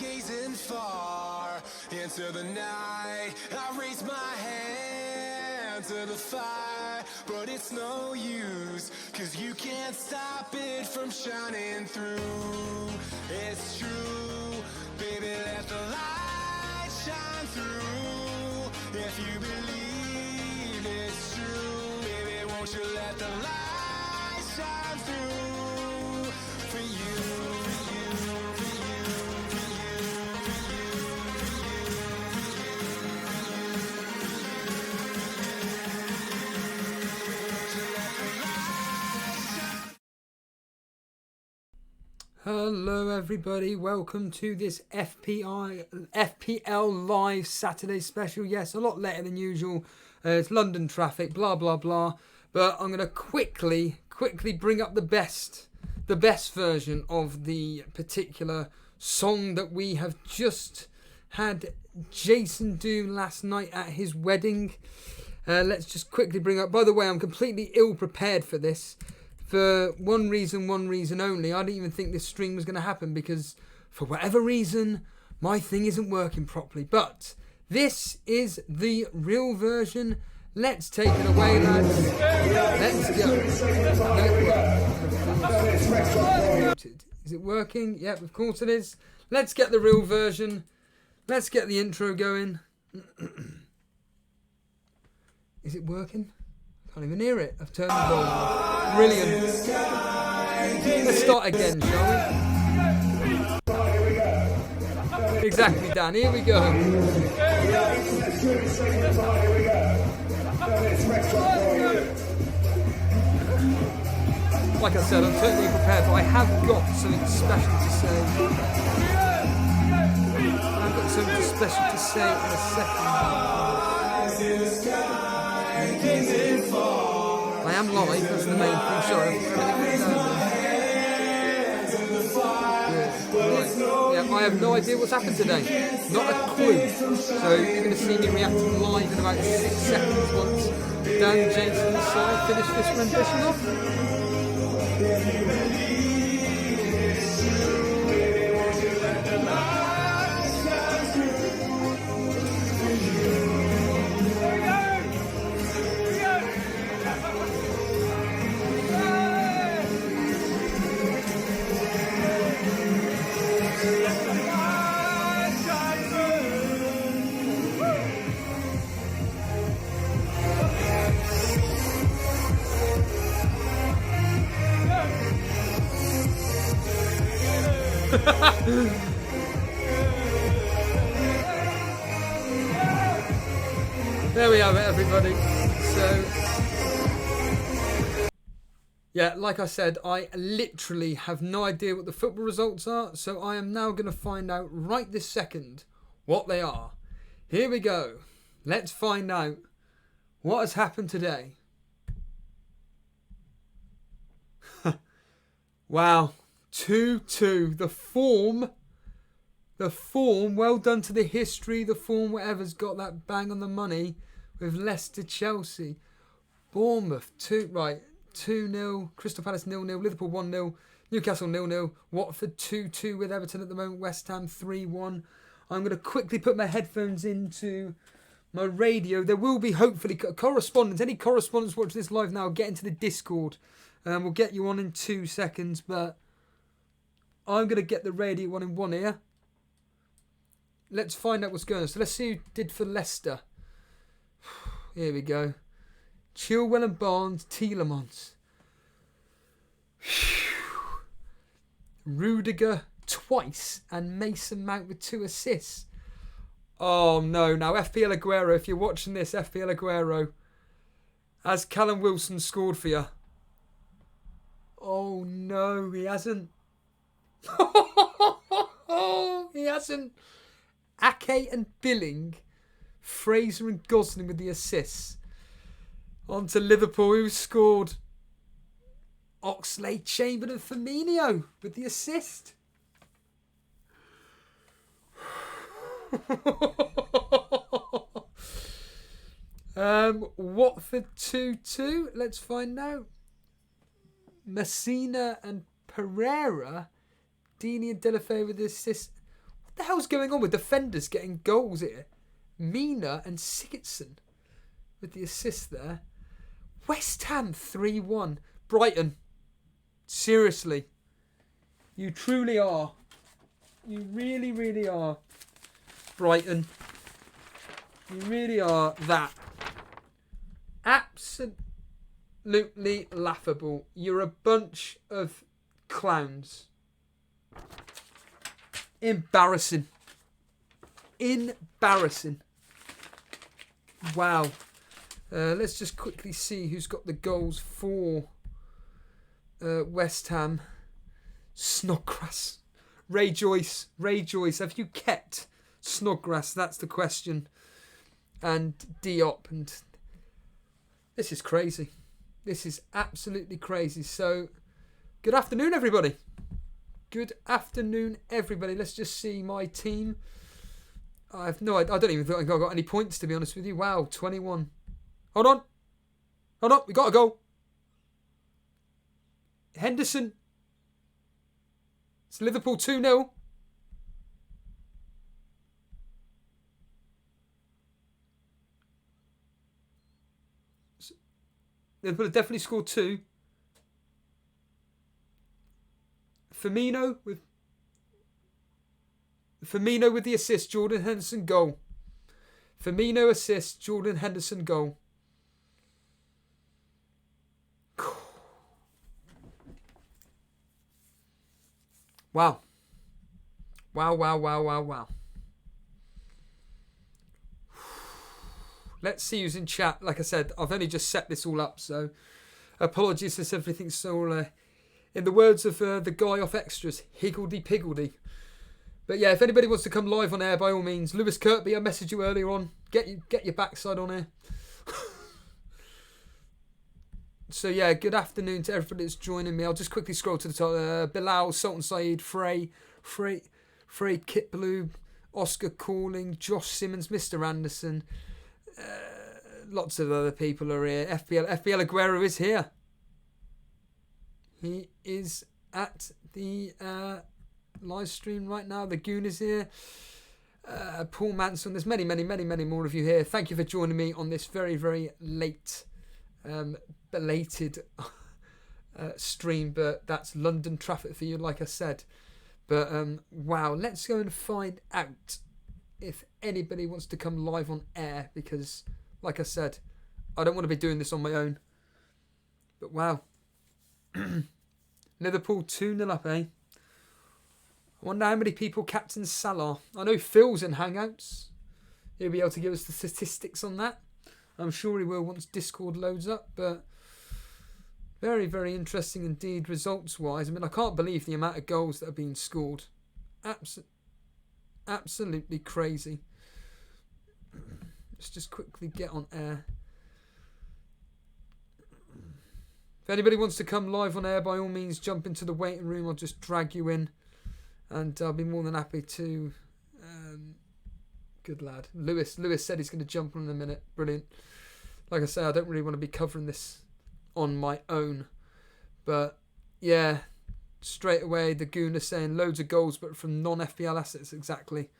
gazing far into the night. I raise my hand to the fire, but it's no use, 'cause you can't stop it from shining through. It's true, baby, let the light shine through. If you believe it's true, baby, won't you let the light shine through for you, for you, for you, for you, for you, for you, for you. Hello everybody, welcome to this FPL Live Saturday special. Yes, a lot later than usual. It's London traffic, blah blah blah. But I'm going to quickly bring up the best version of the particular song that we have just had Jason do last night at his wedding. Let's just quickly bring up. By the way, I'm completely ill prepared for this. For one reason only. I didn't even think this stream was going to happen because for whatever reason, my thing isn't working properly. But this is the real version. Let's take it away, lads. Let's go. Is it working? Yep, of course it is. Let's get the real version. Let's get the intro going. Is it working? Can't even hear it. I've turned the volume off. Brilliant. Let's start again, shall we? Exactly, Dan. Here we go. Like I said, I'm totally prepared, but I have got something special to say. I've got something special to say in a second. I am live, that's the main thing, sorry. Yeah, I have no idea what's happened today. Not a clue. So you're going to see me reacting live in about 6 seconds once Dan Jason's side finish this rendition off. There we have it, everybody. So, yeah, like I said, I literally have no idea what the football results are, so I am now going to find out right this second what they are. Here we go. Let's find out what has happened today. Wow. 2-2. The form, well done to the history, the form, whatever's got that bang on the money with Leicester, Chelsea. Bournemouth, 2-0, Crystal Palace 0-0, Liverpool 1-0, Newcastle 0-0, Watford 2-2 with Everton at the moment, West Ham 3-1. I'm going to quickly put my headphones into my radio. There will be hopefully correspondence. Any correspondents watching this live now, get into the Discord. We'll get you on in 2 seconds, but I'm going to get the radio on in one ear. Let's find out what's going on. So let's see who did for Leicester. Here we go. Chilwell and Barnes, Tielemans. Rudiger twice and Mason Mount with 2 assists. Oh no, now FPL Aguero, if you're watching this, FPL Aguero, has Callum Wilson scored for you? Oh no, he hasn't. He hasn't. Ake and Billing, Fraser and Gosling with the assists. On to Liverpool, who scored. Oxlade, Chamberlain and Firmino with the assist. Watford 2-2. Let's find out. Messina and Pereira. Dini and Delafeu with the assist. What the hell's going on with defenders getting goals here? Mina and Sigurdsson with the assist there. West Ham 3-1. Brighton. Seriously. You truly are. You really, really are. Brighton. You really are that. Absolutely laughable. You're a bunch of clowns. Embarrassing. Embarrassing. Wow. Let's just quickly see who's got the goals for West Ham. Snodgrass. Ray Joyce. Have you kept Snodgrass? That's the question. And Diop. And this is crazy. This is absolutely crazy. So, good afternoon, everybody. Good afternoon, everybody. Let's just see my team. I don't even think I've got any points, to be honest with you. Wow, 21. Hold on. We got a goal. Henderson. It's Liverpool 2-0. Liverpool have definitely scored 2. Firmino with the assist. Jordan Henderson goal. Firmino assist. Jordan Henderson goal. Wow. Let's see who's in chat. Like I said, I've only just set this all up, so apologies if everything's all, in the words of the guy off extras, higgledy-piggledy. But yeah, if anybody wants to come live on air, by all means. Lewis Kirkby, I messaged you earlier on. Get your backside on here. So yeah, good afternoon to everybody that's joining me. I'll just quickly scroll to the top. Bilal, Sultan Saeed, Frey, Kit Blue, Oscar Calling, Josh Simmons, Mr. Anderson. Lots of other people are here. FPL Aguero is here. He is at the live stream right now. The Goon is here. Paul Manson. There's many more of you here. Thank you for joining me on this very, very late, belated stream. But that's London traffic for you, like I said. But wow, let's go and find out if anybody wants to come live on air, because, like I said, I don't want to be doing this on my own. But wow. Liverpool 2-0 up, eh? I wonder how many people captain Salah. I know Phil's in Hangouts. He'll be able to give us the statistics on that. I'm sure he will once Discord loads up. But very, very interesting indeed results-wise. I mean, I can't believe the amount of goals that are being scored. Absolutely crazy. Let's just quickly get on air. If anybody wants to come live on air, by all means, jump into the waiting room. I'll just drag you in. And I'll be more than happy to... good lad. Lewis said he's going to jump on in a minute. Brilliant. Like I say, I don't really want to be covering this on my own. But, yeah, straight away, the Goon is saying loads of goals, but from non-FPL assets, exactly.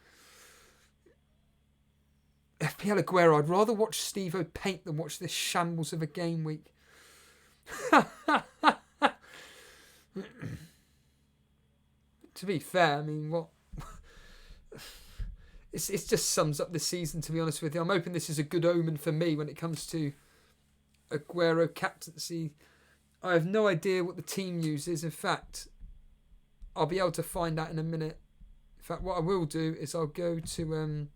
FPL Aguero, I'd rather watch Steve-O paint than watch this shambles of a game week. To be fair, I mean, what? It just sums up the season, to be honest with you. I'm hoping this is a good omen for me when it comes to Aguero captaincy. I have no idea what the team uses. In fact, I'll be able to find out in a minute. In fact, what I will do is I'll go to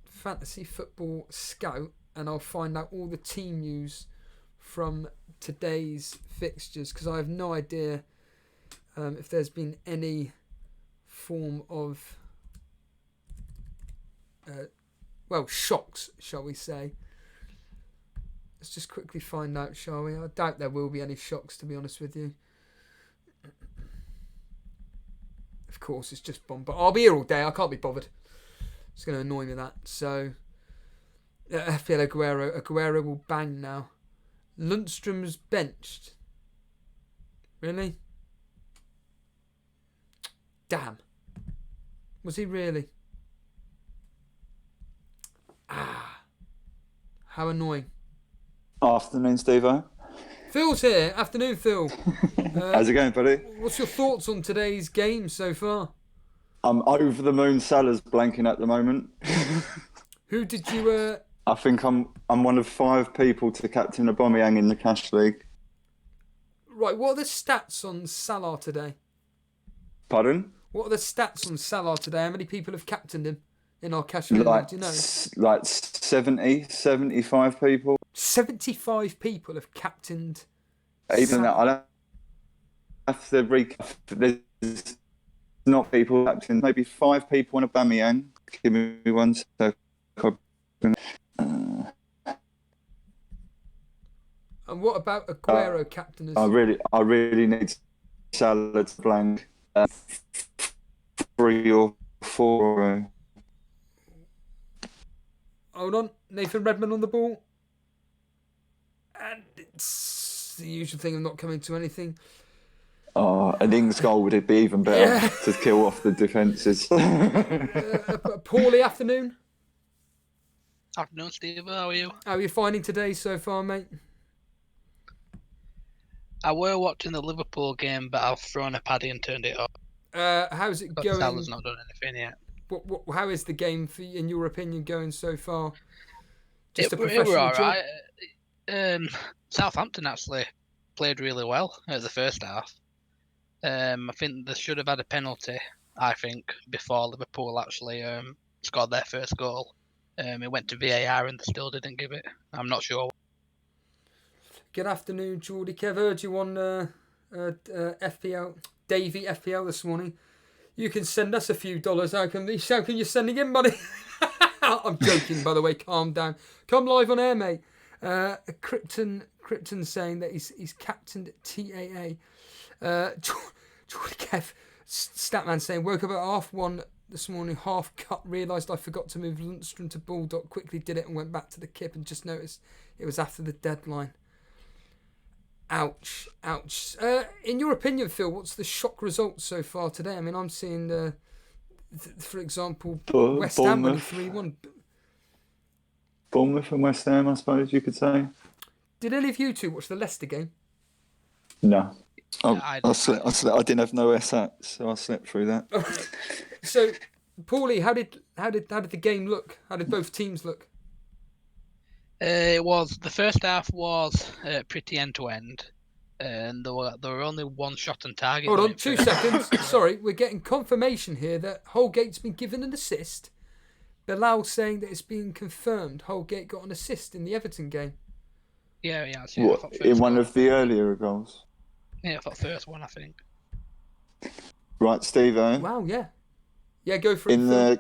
Fantasy Football Scout, and I'll find out all the team use from today's fixtures, because I have no idea if there's been any form of shocks, shall we say. Let's just quickly find out, shall we? I doubt there will be any shocks, to be honest with you. Of course, it's just bomb, but I'll be here all day. I can't be bothered. It's going to annoy me, that. So, FPL Aguero will bang now. Lundstrom's benched. Really? Damn. Was he really? How annoying. Afternoon, Steve-O. Phil's here. Afternoon, Phil. How's it going, buddy? What's your thoughts on today's game so far? I'm over the moon. Salah's blanking at the moment. Who did you... I think I'm one of 5 people to captain Aubameyang in the cash league. Right, what are the stats on Salah today? Pardon? What are the stats on Salah today? How many people have captained him in our cash league? Do you know? Like 75 people. 75 people have captained Even that, Salah. I'll have to recap. There's not people captain. Maybe 5 people on Aubameyang. Give me 1 second. And what about Aguero captain? I really need Salah to blank 3 or 4. Hold on, Nathan Redmond on the ball. And it's the usual thing of not coming to anything. An Ings goal would be even better to kill off the defences. Paulie, afternoon. Afternoon, Steve. How are you? How are you finding today so far, mate? I were watching the Liverpool game, but I've thrown a paddy and turned it off. How's it But going? Salah's not done anything yet. How is the game, in your opinion, going so far? Just It a were professional all job? right. Southampton actually played really well at the first half. I think they should have had a penalty, before Liverpool actually scored their first goal. It went to VAR and they still didn't give it. I'm not sure. Good afternoon, Geordie. Kev, heard you on FPL, Davey FPL this morning. You can send us a few dollars. How come you're sending in money? I'm joking, by the way. Calm down. Come live on air, mate. Krypton saying that he's captained TAA. Geordie Kev, Statman saying, woke up at 1:30 this morning, half cut, realised I forgot to move Lundstrom to Bulldog, quickly did it and went back to the kip and just noticed it was after the deadline. Ouch. In your opinion, Phil, what's the shock result so far today? I mean, I'm seeing, for example, West Ham winning 3-1. Bournemouth and West Ham, I suppose you could say. Did any of you two watch the Leicester game? No. I didn't have no SAT, so I slept through that. So, Paulie, how did the game look? How did both teams look? It was the first half was pretty end to end, and there were only one shot on target. Hold on, 2 seconds. Sorry, we're getting confirmation here that Holgate's been given an assist. Bilal saying that it's been confirmed Holgate got an assist in the Everton game. Yeah. What, in one of the earlier goals? Yeah, I thought first one, I think. Right, Steve. Wow, yeah. Yeah, go for it.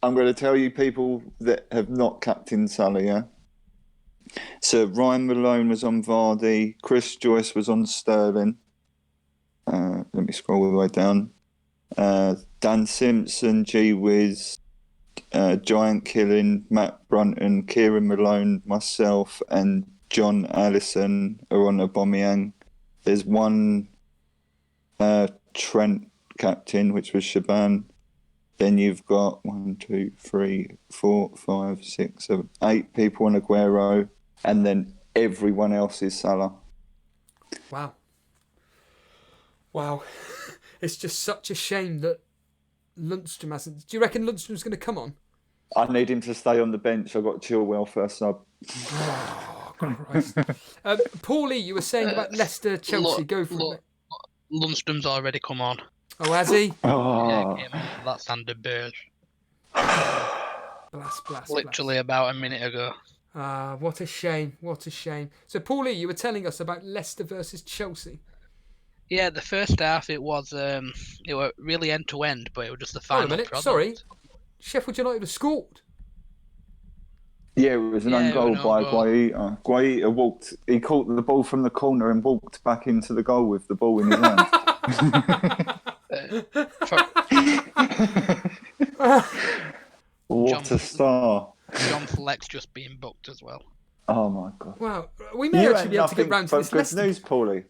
I'm going to tell you people that have not captained Salah, yeah? So Ryan Malone was on Vardy, Chris Joyce was on Sterling. Let me scroll all the way down. Dan Simpson, G Wiz, Giant Killing, Matt Brunton, Kieran Malone, myself, and John Allison are on Aubameyang. There's one Trent captain, which was Shaban. Then you've got 1, 2, 3, 4, 5, 6, 7, 8 people on Aguero, and then everyone else is Salah. Wow. It's just such a shame that Lundstrom hasn't. Do you reckon Lundstrom's going to come on? I need him to stay on the bench. I've got Chilwell first sub. Oh, Christ. Paulie, you were saying about Leicester, Chelsea. Go for it. Lundstrom's already come on. Oh, has he? Yeah, came on. That's Sander Berge. Blast. Literally about a minute ago. What a shame. So, Paulie, you were telling us about Leicester versus Chelsea. Yeah, the first half it was really end to end, but it was just the final. Hold a minute, product. sorry. Sheffield United have scored. Yeah, it was an own goal by Guaita. Guaita walked. He caught the ball from the corner and walked back into the goal with the ball in his hand. What a star! John Fleck's just being booked as well. Oh my god! Wow, we may actually be able to get round to this. Good news, Paulie.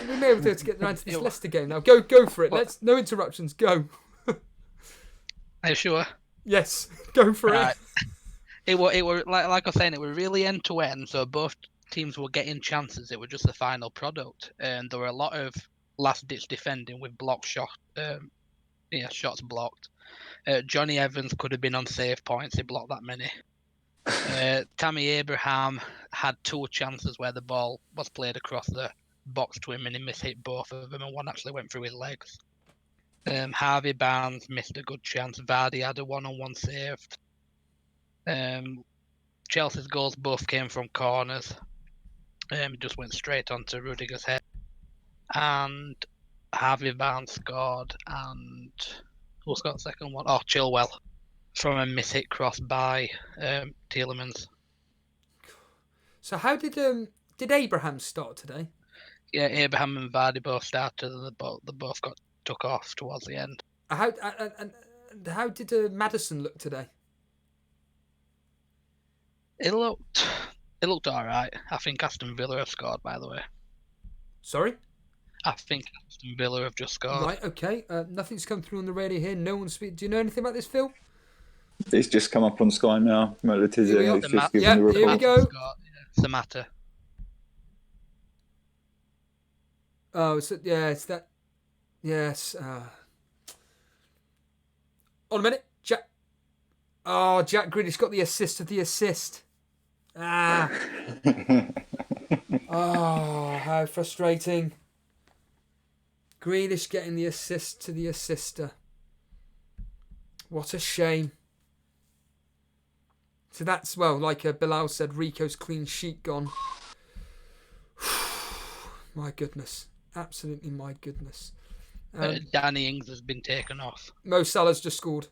we may be able to get around to this Leicester game now. Go for it. Let's no interruptions. Go. Are you sure? Yes, go for Right. it. It were like I was saying, it were really end to end. So both teams were getting chances. It was just the final product, and there were a lot of last ditch defending with block shot. Shots blocked. Johnny Evans could have been on save points. He blocked that many. Tammy Abraham had 2 chances where the ball was played across the box to him and he mishit both of them, and one actually went through his legs. Harvey Barnes missed a good chance. Vardy had a one-on-one saved. Chelsea's goals both came from corners. It just went straight onto Rudiger's head. And Harvey Barnes scored, and who scored the second one? Oh, Chilwell, from a mishit cross by Tielemans. So how did Abraham start today? Yeah, Abraham and Vardy both started, and they both got took off towards the end. How did Maddison look today? It looked all right. I think Aston Villa have scored, by the way. Sorry? I think Aston Villa have just scored. Right, okay. Nothing's come through on the radio here. No one's speaking. Do you know anything about this, Phil? It's just come up on Sky now. Letizia, Here we go. it's just Yeah, giving the here we report. go. Samata. Oh, so, yeah, it's that. Yes. On a minute. Jack Grealish got the assist of the assist. Oh, how frustrating. Grealish getting the assist to the assister. What a shame. So that's, well, like Bilal said, Rico's clean sheet gone. My goodness. Absolutely my goodness. Danny Ings has been taken off. Mo Salah's just scored.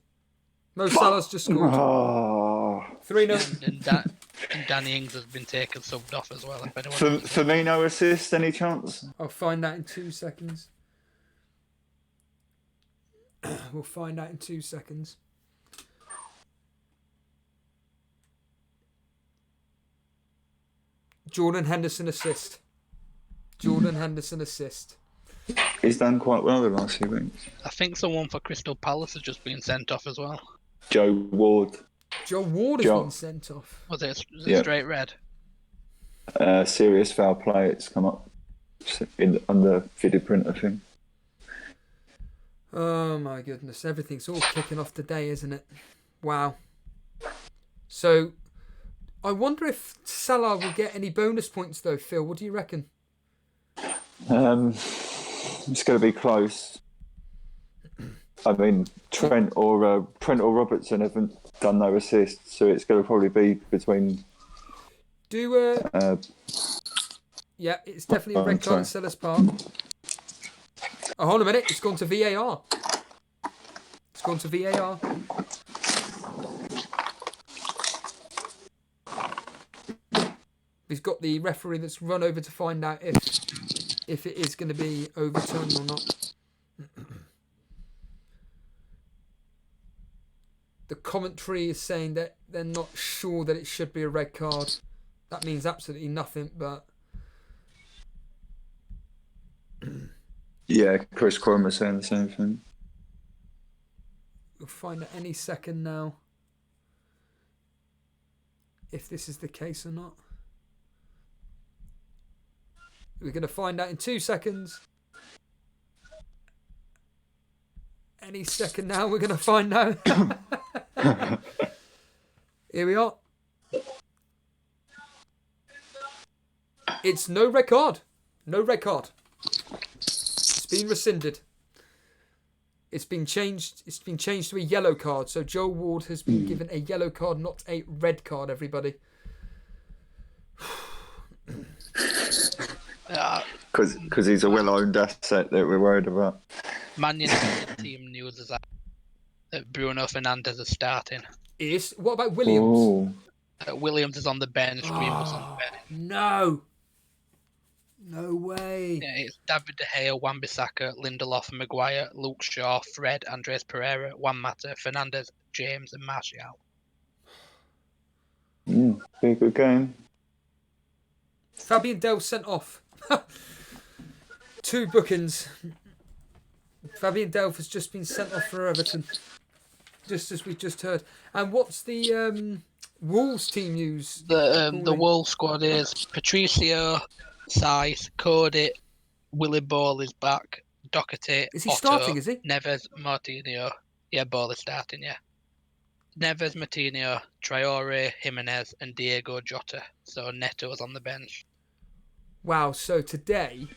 Mo Salah's just scored. Oh. 3-0. And Danny Ings has been taken subbed off as well. If anyone Firmino assist, any chance? I'll find that in 2 seconds. We'll find out in 2 seconds. Jordan Henderson assist. He's done quite well the last few weeks. I think someone for Crystal Palace has just been sent off as well. Joe Ward. Joe Ward has been sent off. Was it Yeah. straight red? Serious foul play. It's come up on the video printer thing. Oh my goodness. Everything's all kicking off today, isn't it? Wow. So, I wonder if Salah will get any bonus points though, Phil. What do you reckon? It's going to be close. I mean, Trent or Robertson haven't done no assists, so it's going to probably be between. Yeah, it's definitely a red card at Sellers Park. Oh, hold on a minute. It's gone to VAR. He's got the referee that's run over to find out if it is going to be overturned or not. The commentary is saying that they're not sure that it should be a red card. That means absolutely nothing, but... Yeah, Chris Corum was saying the same thing. We'll find out any second now if this is the case or not. We're going to find out in 2 seconds. Any second now, we're going to find out. Here we are. It's no red card. No red card. It's been rescinded. It's been changed to a yellow card. So Joe Ward has been given a yellow card, not a red card, everybody. Because he's a well-owned asset that we're worried about. Man United team news is that Bruno Fernandes is starting. What about Williams? Williams is on the bench. Greenwood's on the bench. No. No way. Yeah, it's David De Gea, Wan-Bissaka, Lindelof, Maguire, Luke Shaw, Fred, Andres Pereira, Juan Mata, Fernandes, James, and Martial. Be a good game. Fabian Dells sent off. 2 bookings. Fabian Delph has just been sent off for Everton, just as we just heard. And what's the Wolves team news? The Wolves squad is Patricio, Saiz, Cody, Willie Ball is back, Doherty, Is he Otto, starting, is he? Neves, Martinho. Yeah, Ball is starting, yeah. Neves, Martinho, Traore, Jimenez, and Diego Jota. So Neto's on the bench. Wow, so today,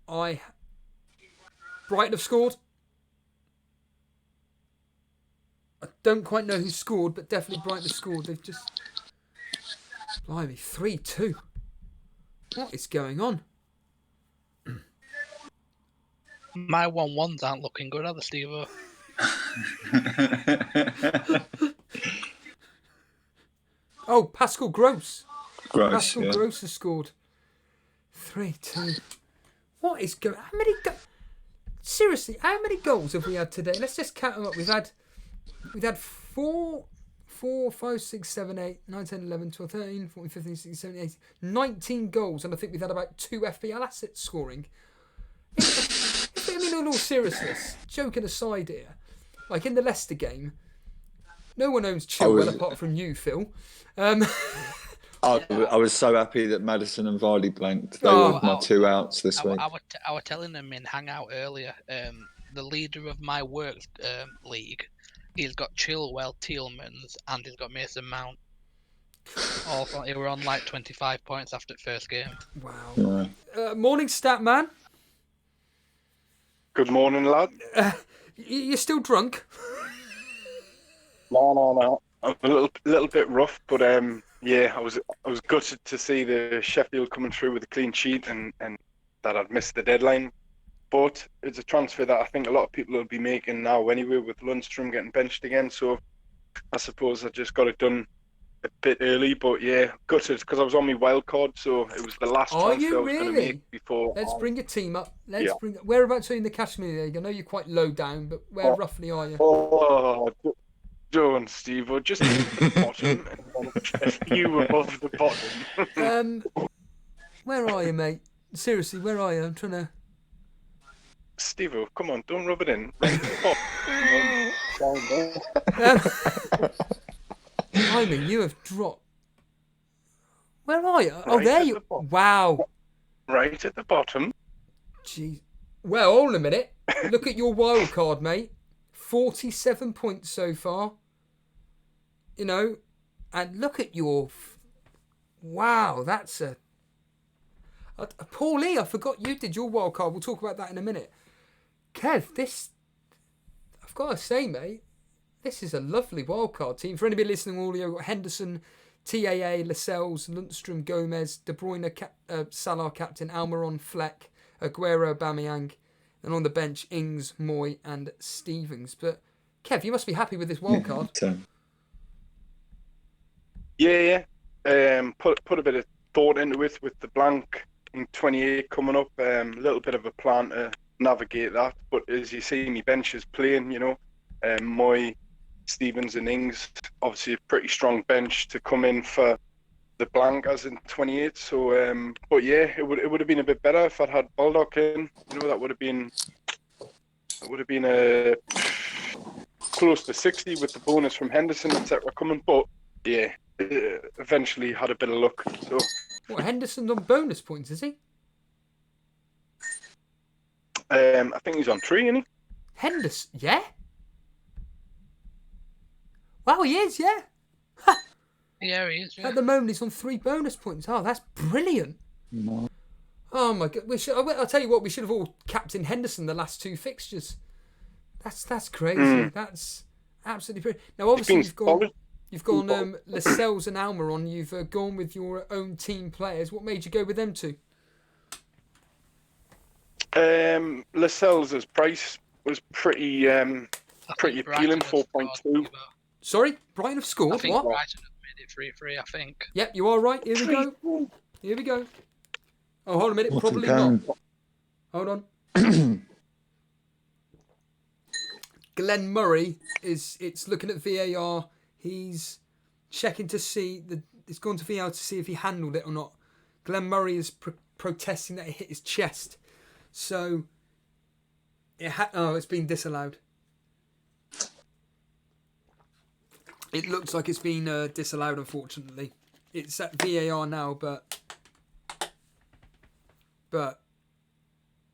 Brighton have scored. I don't quite know who scored, but definitely Brighton have scored. They've just... Blimey, 3-2. What is going on? My 1-1s aren't looking good, are they, Steve? Oh, Pascal Gross. Gross, Pascal yeah. Gross has scored. 3-2. What is going... How many... Seriously, how many goals have we had today? Let's just count them up. We've had 4, 5, 6, 7, 8, 9, 10, 11, 12, 13, 14, 15, 16, 17, 18, 19 goals. And I think we've had about 2 FPL assets scoring. I mean, in all seriousness, joking aside here, like in the Leicester game, no one owns Chilwell apart from you, Phil. I was so happy that Maddison and Vardy blanked. They were my 2 outs this week. I was telling them in Hangout earlier, the leader of my work league, he's got Chilwell, Tielemans, and he's got Mason Mount. Also, they were on like 25 points after the first game. Wow. Yeah. Morning, stat man. Good morning, lad. You're still drunk? No. I'm a little bit rough, but yeah, I was gutted to see the Sheffield coming through with a clean sheet and that I'd missed the deadline. But it's a transfer that I think a lot of people will be making now anyway, with Lundstrom getting benched again. So I suppose I just got it done a bit early. But yeah, gutted because I was on my Wildcard, so it was the last transfer I was going to make before. Let's bring your team up. Whereabouts are you in the Kashmir League? I know you're quite low down, but where roughly are you? Don't, Steve. We're just at the bottom, and a few above the bottom. Where are you, mate? Seriously, where are you? I'm trying to... Steve, come on, don't rub it in. Right at the Timing, you have dropped. Where are you? Oh, there you... Wow. Right at the bottom. Jeez. Well, hold on a minute. Look at your wild card, mate. 47 points so far. You know, and look at your... Wow, that's a... Paulie, I forgot you did your wild card. We'll talk about that in a minute. Kev, this... I've got to say, mate, this is a lovely wild card team. For anybody listening all, you've got Henderson, TAA, Lascelles, Lundstrom, Gomez, De Bruyne, Salah captain, Almiron, Fleck, Aguero, Aubameyang. And on the bench, Ings, Moy, and Stevens. But Kev, you must be happy with this wild card. Yeah. Put a bit of thought into it with the blank in 28 coming up. A little bit of a plan to navigate that. But as you see, my bench is playing. You know, Moy, Stevens, and Ings. Obviously, a pretty strong bench to come in for the blank as in 28. So, but yeah, it would have been a bit better if I'd had Baldock in. You know, that would have been close to 60 with the bonus from Henderson, etc. coming. But yeah, eventually had a bit of luck. So, what, Henderson's on bonus points, is he? I think he's on 3, isn't he? Henderson, yeah. Wow, he is, yeah. Yeah, he is. Yeah. At the moment, he's on 3 bonus points. Oh, that's brilliant. No. Oh my God! I'll tell you what. We should have all captained Henderson the last 2 fixtures. That's crazy. That's absolutely brilliant. Now, obviously, you've gone Lascelles and Almiron. You've gone with your own team players. What made you go with them 2? Lascelles' price was pretty appealing, 4.2. Sorry, Brighton have scored. I think what? Brighton have made it 3-3. I think. Yep, you are right. Here we go. Here we go. Oh, hold on a minute. Probably not. Hold on. Glenn Murray it's looking at VAR. He's checking to see it's gone to VAR to see if he handled it or not. Glenn Murray has protesting that it hit his chest. So it's been disallowed. It looks like it's been disallowed, unfortunately. It's at VAR now, but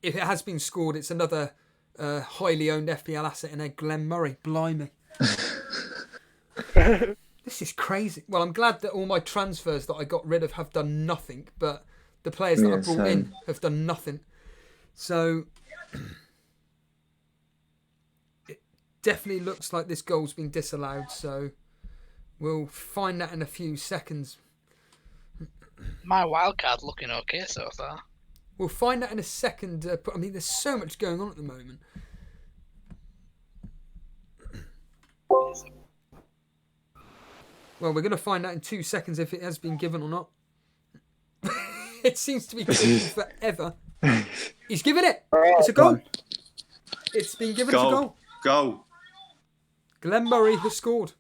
if it has been scored, it's another highly owned FPL asset in there, Glenn Murray. Blimey. This is crazy. Well, I'm glad that all my transfers that I got rid of have done nothing, but the players that I brought in have done nothing. So it definitely looks like this goal's been disallowed, so we'll find that in a few seconds. My wildcard looking okay so far. We'll find that in a second. But I mean, there's so much going on at the moment. Well, we're going to find out in 2 seconds if it has been given or not. It seems to be taking forever. He's given it. It's a goal. It's been given as a goal. Goal. Glenn Murray has scored.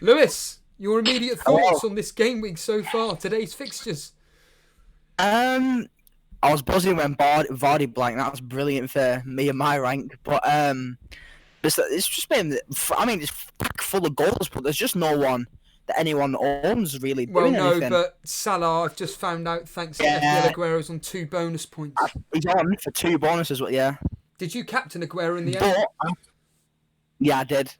Lewis, your immediate thoughts on this game week so far, today's fixtures? I was buzzing when Vardy blanked. That was brilliant for me and my rank. But it's just been. I mean, it's packed full of goals, but there's just no one that anyone owns really doing anything. But Salah, I've just found out, thanks to FPL, Aguero's on 2 bonus points. He's on for 2 bonuses, yeah. Did you captain Aguero in the end? Yeah, I did.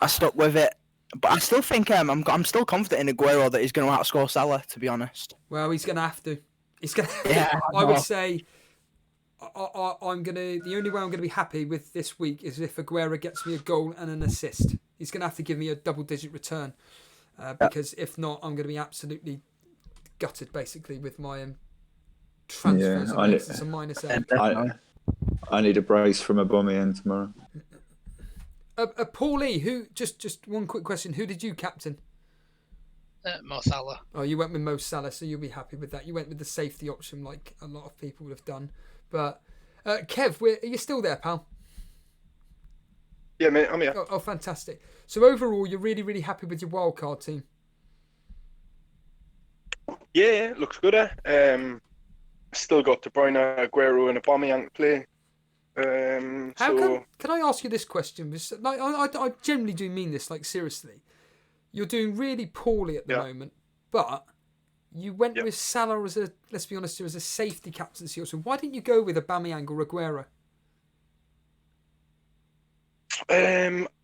I stuck with it. But I still think I'm still confident in Aguero that he's going to outscore Salah, to be honest. Well, he's going to have to. He's going. Yeah, I would say I'm going to. The only way I'm going to be happy with this week is if Aguero gets me a goal and an assist. He's going to have to give me a double-digit return, because if not, I'm going to be absolutely gutted, basically, with my transfers. Yeah, it's a minus A. I need a brace from Aubameyang tomorrow. Paulie, who just one quick question: who did you captain? Mo Salah. Oh, you went with Mo Salah, so you'll be happy with that. You went with the safety option, like a lot of people would have done. But Kev, are you still there, pal? Yeah, mate, I'm here. Oh, fantastic! So overall, you're really, really happy with your wildcard team. Yeah, looks good. Still got De Bruyne, Aguero, and Aubameyang to play. Can I ask you this question? Like, I generally do mean this, like, seriously. You're doing really poorly at the moment, but you went with Salah as a, let's be honest here, as a safety captaincy. So why didn't you go with Aubameyang or Aguero?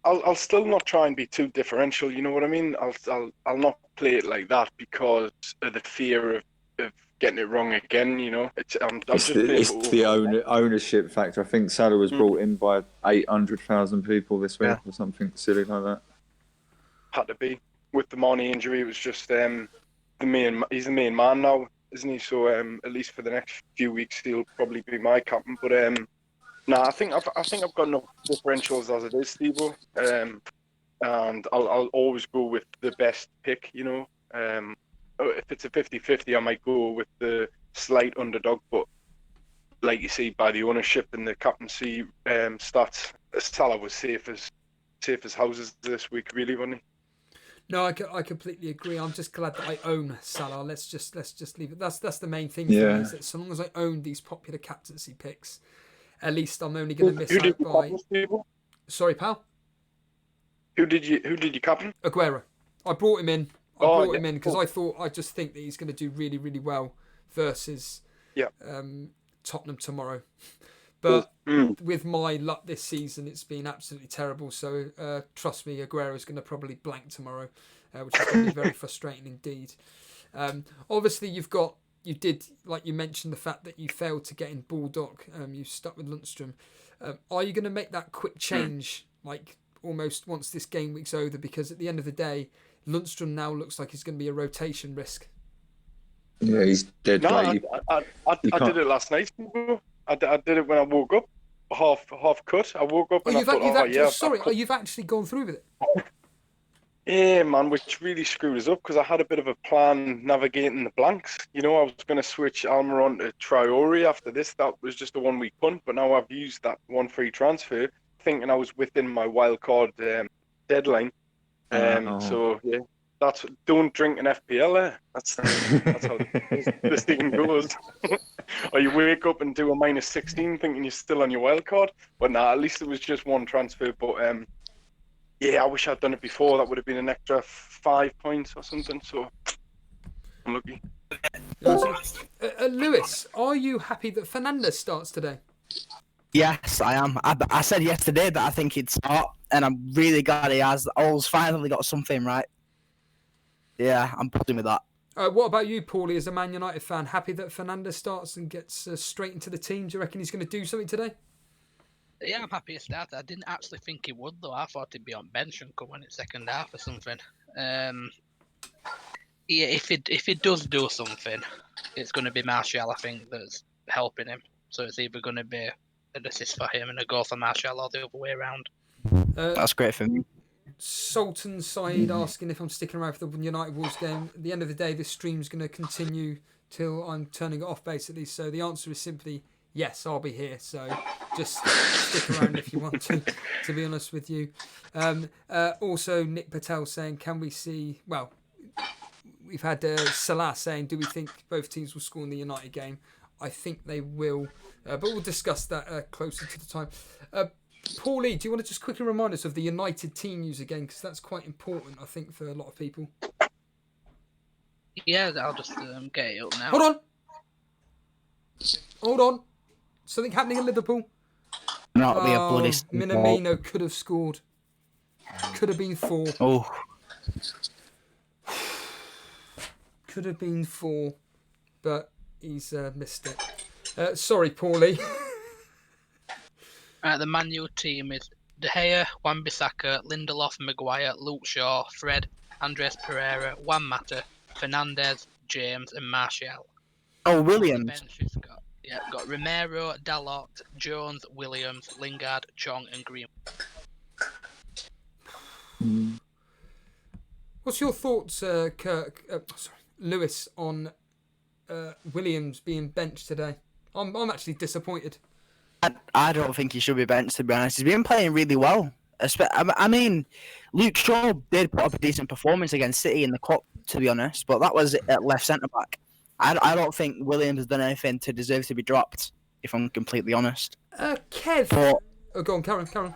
I'll still not try and be too differential. You know what I mean? I'll not play it like that because of the fear of getting it wrong again. You know, it's the ownership factor. I think Salah was brought in by 800,000 people this week or something silly like that. Had to be with the Marnie injury. It was just he's the main man now, isn't he? So at least for the next few weeks, he'll probably be my captain. But I think I've got enough differentials as it is, Steve-o. And I'll always go with the best pick. You know, if it's a 50-50, I might go with the slight underdog. But like you see, by the ownership and the captaincy stats, Salah was safe as houses this week, really, wasn't he? No, I completely agree. I'm just glad that I own Salah. Let's just leave it. That's the main thing for me, is that so long as I own these popular captaincy picks, at least I'm only going to miss out by. Sorry, pal. Who did you captain? Aguero. I brought him in. Him in because I just think that he's going to do really, really well versus Tottenham tomorrow. But with my luck this season, it's been absolutely terrible. So trust me, Aguero is going to probably blank tomorrow, which is going to be very frustrating indeed. Obviously, you did, like you mentioned, the fact that you failed to get in Bulldog. You stuck with Lundstrom. Are you going to make that quick change, like almost once this game week's over? Because at the end of the day, Lundstrom now looks like he's going to be a rotation risk. Yeah, he's dead. No, I did it last night. I did it when I woke up, half cut. I woke up and you've actually gone through with it. Yeah, man, which really screwed us up because I had a bit of a plan navigating the blanks. You know, I was going to switch Almiron to Traore after this. That was just a 1-week punt, but now I've used that one free transfer, thinking I was within my wildcard deadline. So yeah, that's don't drink an FPL. That's how this thing goes. Or you wake up and do a -16 thinking you're still on your wild card. But nah, at least it was just one transfer. But yeah, I wish I'd done it before. That would have been an extra 5 points or something. So unlucky. Lewis, are you happy that Fernandes starts today? Yes, I am. I said yesterday that I think he'd start, and I'm really glad he has. All's finally got something right. Yeah, I'm buzzing with that. What about you, Paulie, as a Man United fan? Happy that Fernandes starts and gets straight into the team? Do you reckon he's going to do something today? Yeah, I'm happy he started. I didn't actually think he would, though. I thought he'd be on bench and come in at second half or something. Yeah, if he does do something, it's going to be Martial, I think, that's helping him. So it's either going to be an assist for him and a goal for Martial or the other way around. That's great for me. Sultan Saeed asking if I'm sticking around for the United Wolves game. At the end of the day, this stream's going to continue till I'm turning it off, basically. So the answer is simply yes, I'll be here. So just stick around if you want to be honest with you. Also, Nick Patel saying, can we see... Well, we've had Salah saying, do we think both teams will score in the United game? I think they will. But we'll discuss that closer to the time. Paulie, do you want to just quickly remind us of the United team use again? Because that's quite important, I think, for a lot of people. Yeah, I'll just get it up now. Hold on. Something happening in Liverpool. Not be a bloody Minamino could have scored. Could have been 4. Oh. Could have been 4, but he's missed it. Sorry, Paulie. The Man U team is De Gea, Wan-Bissaka, Lindelof, Maguire, Luke Shaw, Fred, Andres Pereira, Juan Mata, Fernandes, James, and Martial. Oh, Williams. The bench has got Romero, Dalot, Jones, Williams, Lingard, Chong, and Green. What's your thoughts, Lewis, on Williams being benched today? I'm actually disappointed. I don't think he should be benched, to be honest. He's been playing really well. I mean, Luke Shaw did put up a decent performance against City in the Cup, to be honest, but that was at left centre-back. I don't think Williams has done anything to deserve to be dropped, if I'm completely honest. Kev. But, go on, Karen.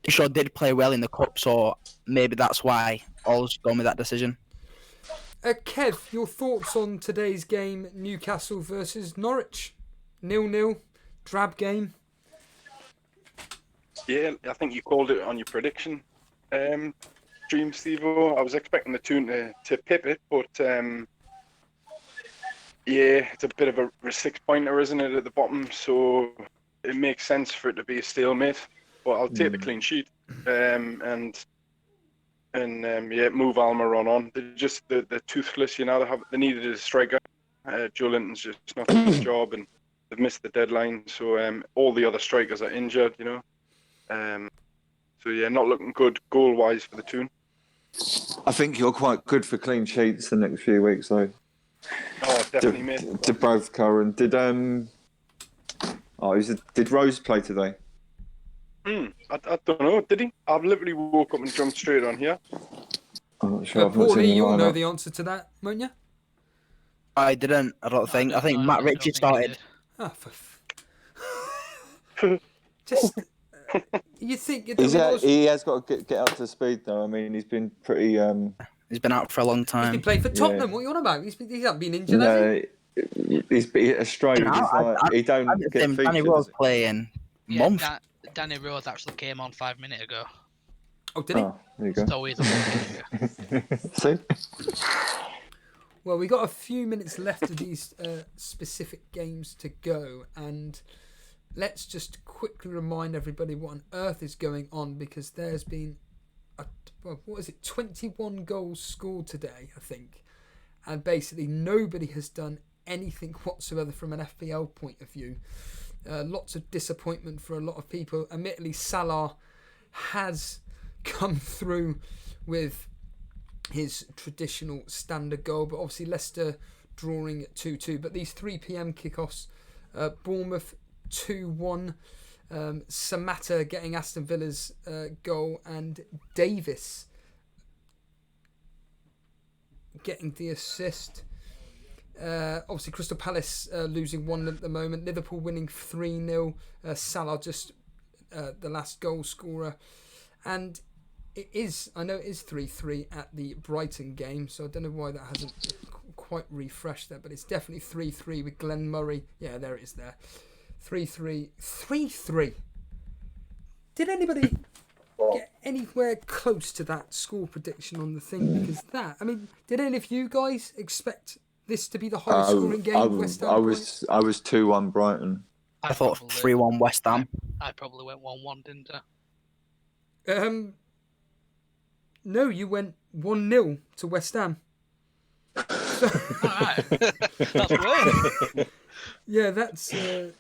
Shaw did play well in the Cup, so maybe that's why All's gone with that decision. Kev, your thoughts on today's game, Newcastle versus Norwich? 0-0, drab game. Yeah, I think you called it on your prediction, Dream Steve-O. I was expecting the tune to pip it, but yeah, it's a bit of a 6-pointer, isn't it, at the bottom? So it makes sense for it to be a stalemate. But I'll take the clean sheet and move Almiron on. They're just they're toothless, you know. They needed a striker. Joe Linton's just not doing his job, and they've missed the deadline. So all the other strikers are injured, you know. So yeah, not looking good goal wise for the Toon. I think you're quite good for clean sheets the next few weeks, though. Oh, definitely, mate. Dubrovka and did Rose play today? I don't know. Did he? I've literally woke up and jumped straight on here. I'm not sure. Paulie, you'll know the answer to that, won't you? I didn't. I don't think. I think Matt Ritchie started. Just you think he has got to get up to speed, though. I mean, he's been pretty. He's been out for a long time. He's been playing for Tottenham. Yeah. What are you on about? He hasn't been injured, has he? He's been Australian. He don't get featured. Danny Rose playing month. Danny Rose actually came on 5 minutes ago. Oh, did he? Oh, there you go. So he's a See? Well, we got a few minutes left of these specific games to go, and let's just quickly remind everybody what on earth is going on, because there's been 21 goals scored today, I think, and basically nobody has done anything whatsoever from an FPL point of view. Lots of disappointment for a lot of people. Admittedly, Salah has come through with his traditional standard goal, but obviously Leicester drawing at 2-2. But these 3 p.m. kickoffs, Bournemouth 2-1, Samatta getting Aston Villa's goal, and Davis getting the assist. Obviously, Crystal Palace losing 1-0 at the moment. Liverpool winning 3-0. Salah just the last goal scorer. And I know it is 3-3 at the Brighton game, so I don't know why that hasn't quite refreshed there, but it's definitely 3-3 with Glenn Murray. Yeah, there it is there. 3-3. 3-3. Did anybody get anywhere close to that score prediction on the thing? Because I mean, did any of you guys expect this to be the highest scoring game? West Ham. I was 2-1 Brighton. I thought 3-1 West Ham. I probably went 1-1, didn't I? No, you went 1-0 to West Ham. Alright. That's great. Yeah, that's. Wait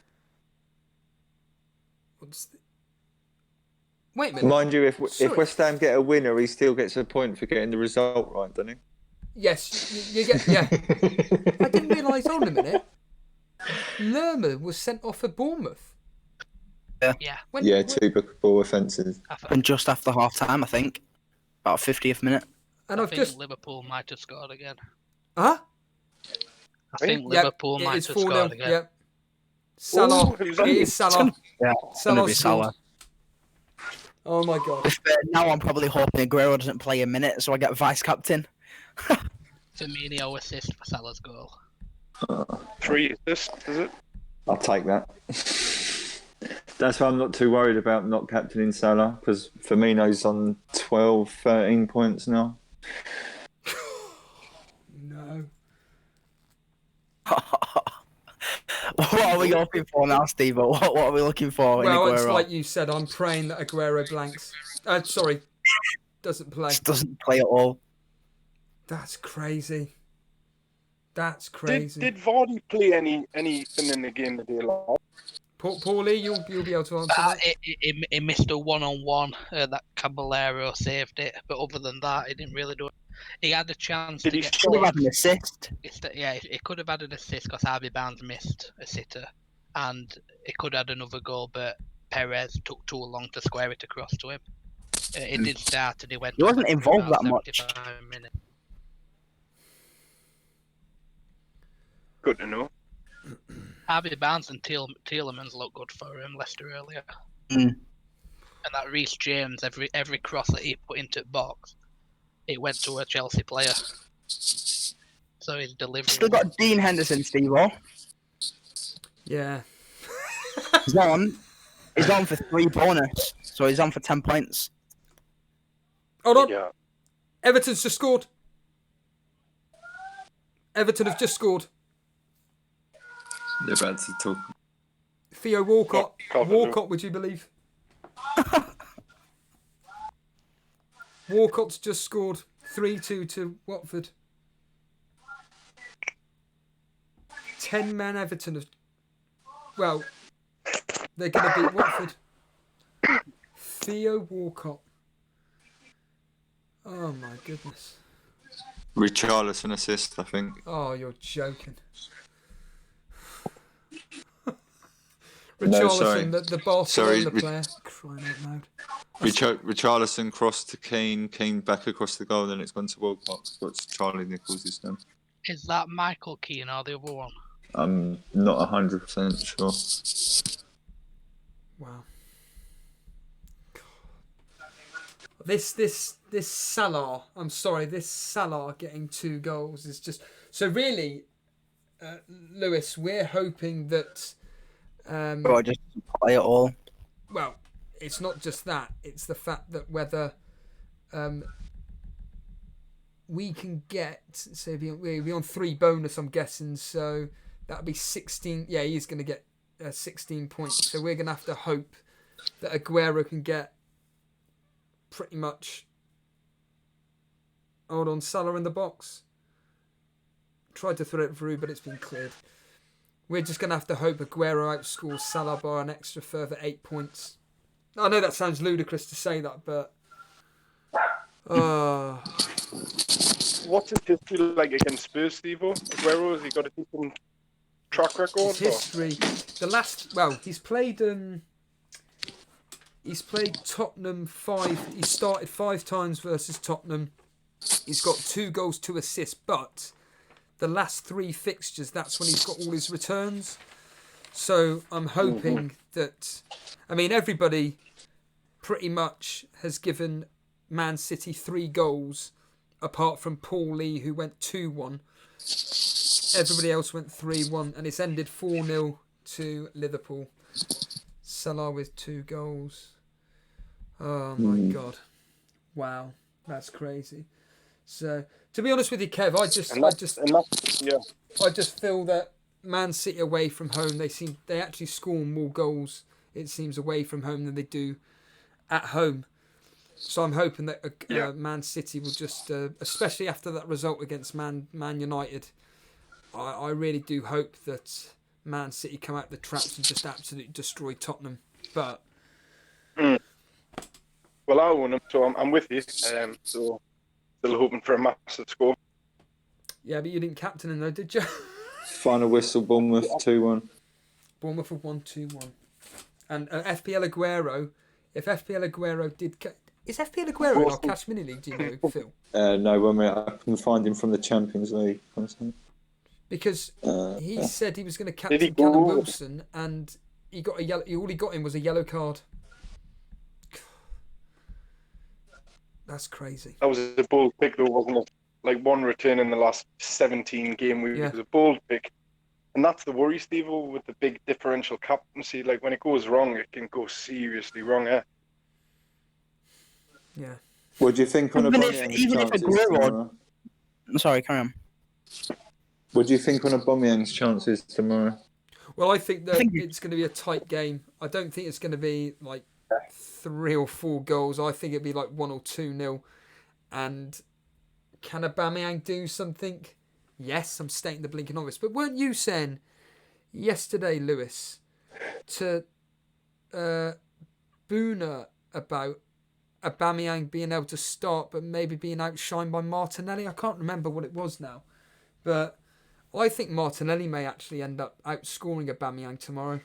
a minute. Mind you, if West Ham get a winner, he still gets a point for getting the result right, doesn't he? Yes, you get. Yeah. I didn't realise. Hold on a minute. Lerma was sent off for Bournemouth. Yeah. Yeah, 2 bookable offences. And just after half time, I think. About 50th minute. And I think Liverpool might have scored again. Huh? I think Liverpool might have scored again. Yep. Salah. Ooh, It is Salah. Yeah, it's going to be scored. Salah. Oh my god. Now I'm probably hoping Aguero doesn't play a minute, so I get vice captain. Firmino assist for Salah's goal. 3 assists, is it? I'll take that. That's why I'm not too worried about not captaining Salah, because Firmino's on 12, 13 points now. No. What are we looking for now, Steve? What are we looking for in Well, Aguero? it's like you said. I'm praying that Aguero blanks. Sorry, doesn't play. Just doesn't play at all. That's crazy. That's crazy. Did Vardy play anything in the game today, lad? Paulie, you'll be able to answer that. He missed a one-on-one. That Caballero saved it, but other than that, he didn't really do it. He had a chance to get. Should have had an assist. Yeah, he could have had an assist because Harvey Barnes missed a sitter, and he could have had another goal, but Perez took too long to square it across to him. It did start, and he went. He wasn't involved that much. Good to know. Harvey Barnes and Tielemans looked good for Leicester earlier. Mm. And that Reece James, every cross that he put into the box, it went to a Chelsea player. So he's delivering. Still got Dean Henderson, Steve-O. Yeah. He's on for 3 bonus, so he's on for 10 points. Hold on. Yeah. Everton's just scored. Everton have just scored. They're about to talk. Theo Walcott. Can't Walcott, would you believe? Walcott's just scored 3-2 to Watford. 10-man Everton have... Well, they're going to beat Watford. Theo Walcott. Oh my goodness. Richarlison assist, I think. Oh, you're joking. No, Richarlison, sorry. the Barcelona player. Crying out loud. Richarlison crossed to Keane back across the goal, then it's gone to Walcott. What's Charlie Nichols is done. Is that Michael Keane or the other one? I'm not 100% sure. Wow. This Salah, I'm sorry, this Salah getting 2 goals is just... So really, Lewis, we're hoping that... Or just play at all. Well, it's not just that. It's the fact that whether we can get... So we'll be on 3 bonus, I'm guessing, so that'll be 16... Yeah, he's going to get 16 points. So we're going to have to hope that Aguero can get pretty much... Hold on, Salah in the box. Tried to throw it through, but it's been cleared. We're just going to have to hope Aguero outscores Salah by an extra further 8 points. I know that sounds ludicrous to say that, but... What's his history like against Spurs, Steve-O? Aguero, has he got a decent track record? His history... The last... Well, he's played Tottenham 5... He started 5 times versus Tottenham. He's got 2 goals, 2 assists, but the last 3 fixtures, that's when he's got all his returns. So I'm hoping that, I mean, everybody pretty much has given Man City 3 goals, apart from Paul Lee, who went 2-1. Everybody else went 3-1, and it's ended 4-0 to Liverpool. Salah with 2 goals. Oh my God. Wow, that's crazy. So, to be honest with you, Kev, I just feel that Man City away from home, they actually score more goals, it seems, away from home than they do at home. So I'm hoping that Man City will just, especially after that result against Man United, I really do hope that Man City come out the traps and just absolutely destroy Tottenham. But well, I won them, so I'm with you. So still hoping for a massive score. Yeah, but you didn't captain him though, did you? Final whistle, Bournemouth 2-1. Bournemouth have won 2-1. And FPL Aguero, if FPL Aguero did... Is FPL Aguero in our Cash Mini League, do you know, Phil? No, 1 minute. I can find him from the Champions League. Because he said he was going to captain Callum Wilson, and he got all he got in was a yellow card. That's crazy. That was a bold pick, though, wasn't it? Like 1 return in the last 17 game weeks. It was a bold pick. And that's the worry, Steve, with the big differential captaincy. Like, when it goes wrong, it can go seriously wrong, eh? Yeah. What do you think on even if Aguero... Sorry, carry on. What do you think on Aubameyang's chances tomorrow? Well, I think that it's going to be a tight game. I don't think it's going to be like 3 or 4 goals. I think it'll be like 1 or 2-0. And can Aubameyang do something? Yes, I'm stating the blinking obvious. But weren't you saying yesterday, Lewis, to Boona about Aubameyang being able to start but maybe being outshined by Martinelli? I can't remember what it was now. But I think Martinelli may actually end up outscoring Aubameyang tomorrow.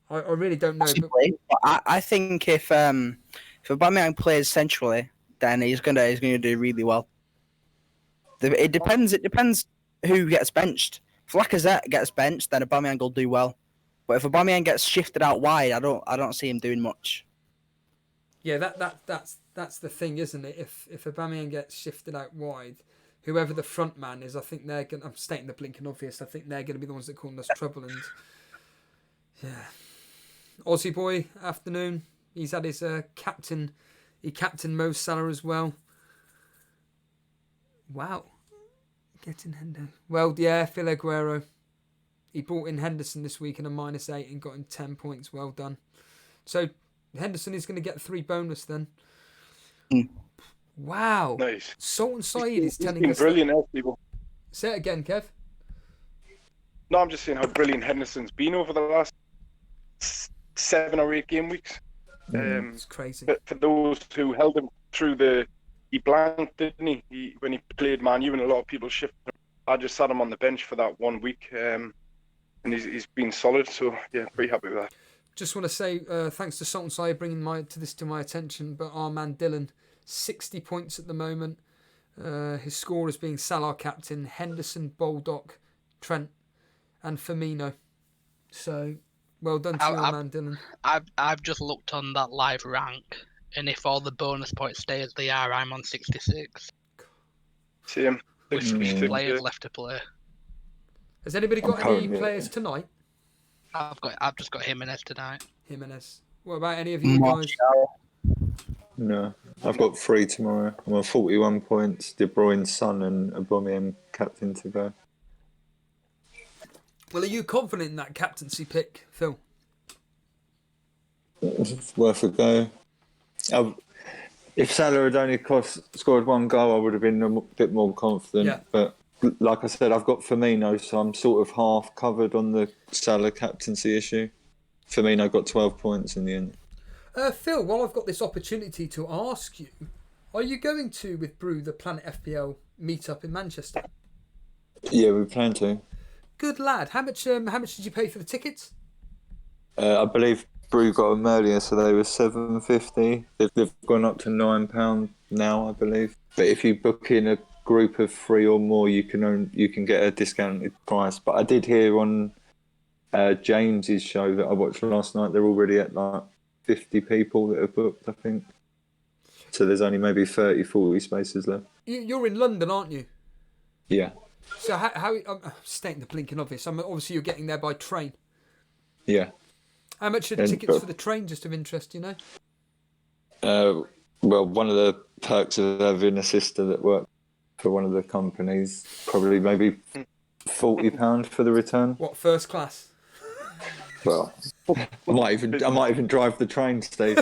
I really don't know. But I think if Aubameyang plays centrally, then he's gonna do really well. It depends who gets benched. If Lacazette gets benched, then Aubameyang will do well. But if Aubameyang gets shifted out wide, I don't see him doing much. Yeah, that's the thing, isn't it? If Aubameyang gets shifted out wide, whoever the front man is, I think they're going. I'm stating the blinking obvious. I think they're going to be the ones that cause us trouble. And yeah, Aussie boy afternoon. He's had his captain. He captained Mo Salah as well. Wow, getting Hendo. Well, yeah, Phil Aguero. He brought in Henderson this week in a -8 and got him 10 points. Well done. So Henderson is going to get 3 bonus then. Wow. Nice. Sultan Saeed is telling us. Brilliant, people. Say it again, Kev. No, I'm just saying how brilliant Henderson's been over the last 7 or 8 game weeks. It's crazy. For those who held him through he blanked, didn't he? When he played Man U, and a lot of people shifted him. I just sat him on the bench for that 1 week, and he's been solid. So yeah, pretty happy with that. Just want to say thanks to Sultan Saeed bringing this to my attention. But our man Dylan, 60 points at the moment. His scorers being Salah captain, Henderson, Baldock, Trent, and Firmino. So well done to our man Dylan. I've just looked on that live rank, and if all the bonus points stay as they are, I'm on 66. Same. With players left to play. Has anybody got any players tonight? I've just got Jimenez tonight. Jimenez. What about any of you guys? No, I've got 3 tomorrow. I'm on 41 points. De Bruyne, Son, and Aubameyang captain to go. Well, are you confident in that captaincy pick, Phil? It's worth a go. If Salah had only scored 1 goal, I would have been a bit more confident. Yeah. But like I said, I've got Firmino, so I'm sort of half covered on the Salah captaincy issue. Firmino got 12 points in the end. Phil, while I've got this opportunity to ask you, are you going to, with Brew, the Planet FPL meet-up in Manchester? Yeah, we plan to. Good lad. How much did you pay for the tickets? I believe Brew got them earlier, so they were £7.50. They've gone up to £9 now, I believe. But if you book in a group of 3 or more, you can get a discounted price. But I did hear on James's show that I watched last night, they're already at like 50 people that have booked, I think. So there's only maybe 30, 40 spaces left. You're in London, aren't you? Yeah. So how I'm stating the blinking obvious. Obviously you're getting there by train. Yeah. How much are tickets for the train, just of interest, you know? Well, one of the perks of having a sister that worked for one of the companies, probably maybe £40 for the return. What, first class? Well, I might even drive the train, Steve.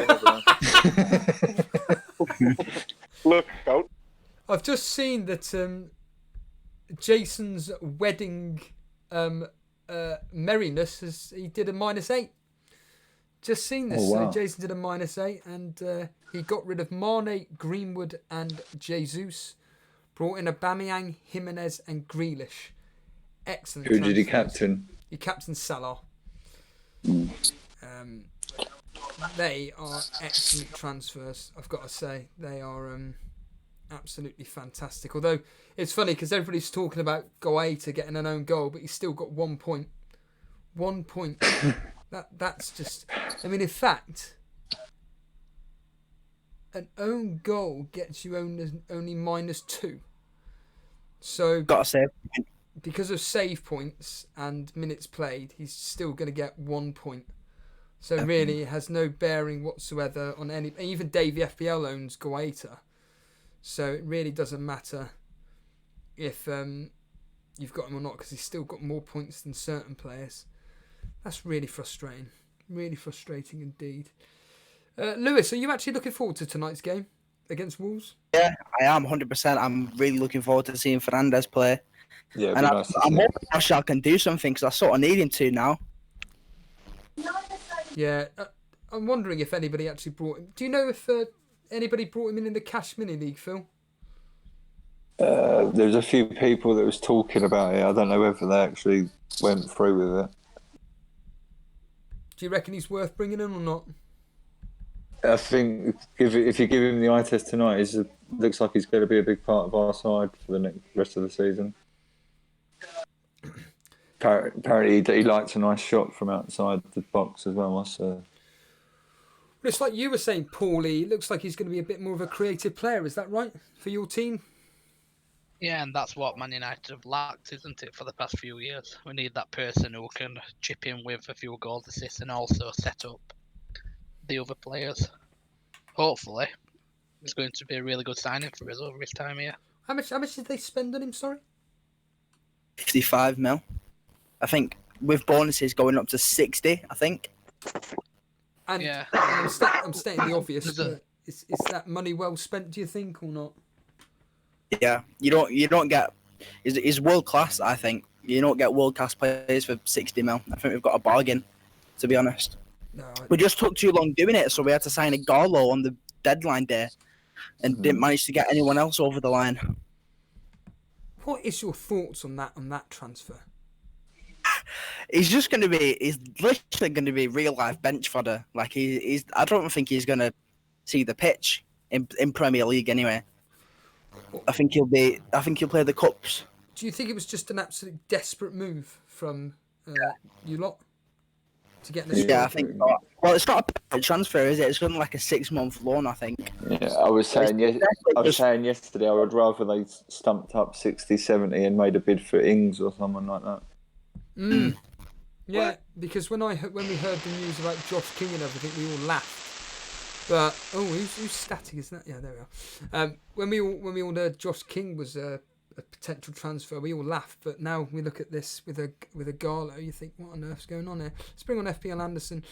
Look out. I've just seen that Jason's wedding merriness he did a -8. Just seen this. Oh, wow. Jason did a -8, and he got rid of Mane, Greenwood, and Jesus. Brought in Aubameyang, Jimenez, and Grealish. Excellent. Who did he transfers. captain? He captained Salah. They are excellent transfers, I've got to say. They are absolutely fantastic. Although it's funny because everybody's talking about Goeta getting an own goal, but he's still got 1 point. 1 point. That's just... I mean, in fact, an own goal gets you only -2. So... Gotta say, because of save points and minutes played, he's still going to get 1 point. So really, it has no bearing whatsoever on any... Even Davey FPL owns Goeta. So it really doesn't matter if you've got him or not, because he's still got more points than certain players. That's really frustrating. Really frustrating indeed. Lewis, are you actually looking forward to tonight's game against Wolves? yeah, I am 100%. I'm really looking forward to seeing Fernandes play. Yeah, And I'm hoping Martial can do something, because I sort of need him to now. Yeah, I'm wondering if anybody actually brought him. Do you know if anybody brought him in the Cash Mini League, Phil? There's a few people that was talking about it. I don't know whether they actually went through with it. Do you reckon he's worth bringing in or not? I think if you give him the eye test tonight, it looks like he's going to be a big part of our side for the rest of the season. Apparently he likes a nice shot from outside the box as well. So. But it's like you were saying, Paulie, it looks like he's going to be a bit more of a creative player. Is that right for your team? Yeah, and that's what Man United have lacked, isn't it, for the past few years? We need that person who can chip in with a few goals, assists, and also set up the other players. Hopefully, it's going to be a really good signing for us over his time here. How much did they spend on him, sorry? 55 mil. I think with bonuses going up to 60, I think. And Yeah. I'm stating the obvious, but is that money well spent, do you think, or not? Yeah, you don't get... He's world class, I think. You don't get world class players for 60 mil. I think we've got a bargain, to be honest. No, We just took too long doing it, so we had to sign a Garlo on the deadline day and didn't manage to get anyone else over the line. What is your thoughts on that transfer? He's literally going to be real life bench fodder. Like he's I don't think he's going to see the pitch in Premier League anyway. I think he'll play the cups. Do you think it was just an absolute desperate move from you lot to get this? Yeah, I think. Well, it's not a perfect transfer, is it? It's only like a 6-month loan, I think. Yeah, I was saying yesterday I would rather they stumped up 60, 70 and made a bid for Ings or someone like that. Yeah, because when we heard the news about Josh King and everything, we all laughed. But who's static? Is that? Yeah, there we are. When we all heard Josh King was a potential transfer, we all laughed. But now we look at this with a Garlo, you think, what on earth's going on here? Let's bring on FPL Anderson.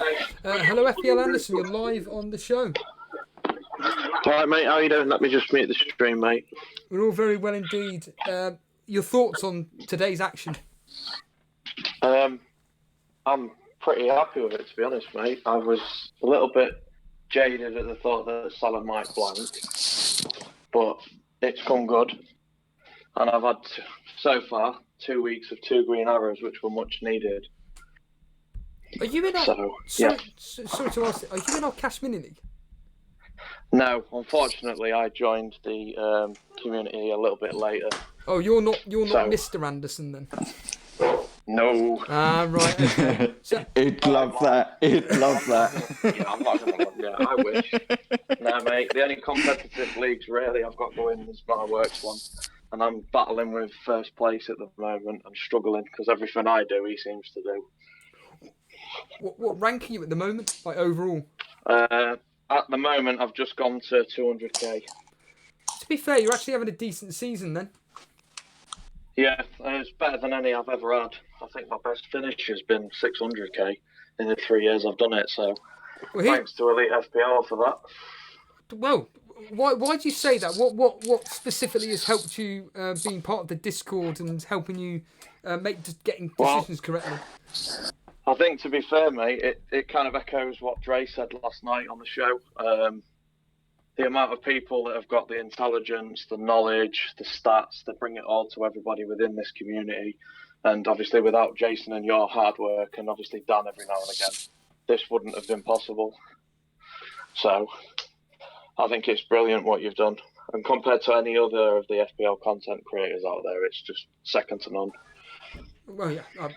Hello, FPL Anderson. You're live on the show. Alright, mate, how are you doing? Let me just mute the stream, mate. We're all very well indeed. Your thoughts on today's action? I'm pretty happy with it, to be honest, mate. I was a little bit jaded at the thought that Salah might blank, but it's come good. And I've had, so far, 2 weeks of 2 green arrows, which were much needed. Are you in our? So, Sorry, yeah. sorry to ask. Are you in our Cash Mini League? No, unfortunately, I joined the community a little bit later. Oh, you're not So- Mr. Anderson then. No. Ah, right. Okay. So, He'd love that. He'd love that. Yeah, I'm not gonna. Yeah, I wish. No, mate. The only competitive leagues really I've got going is my works one, and I'm battling with first place at the moment. I'm struggling because everything I do, he seems to do. what rank are you at the moment? Like overall? At the moment, I've just gone to 200k. To be fair, you're actually having a decent season then. Yeah, it's better than any I've ever had. I think my best finish has been 600k in the 3 years I've done it. So, Well, thanks to Elite FPL for that. Well, why do you say that? What specifically has helped you being part of the Discord and helping you getting decisions correctly? I think, to be fair, mate, it kind of echoes what Dre said last night on the show. The amount of people that have got the intelligence, the knowledge, the stats, that bring it all to everybody within this community. And obviously, without Jason and your hard work, and obviously Dan every now and again, this wouldn't have been possible. So, I think it's brilliant what you've done. And compared to any other of the FPL content creators out there, it's just second to none. Well, yeah.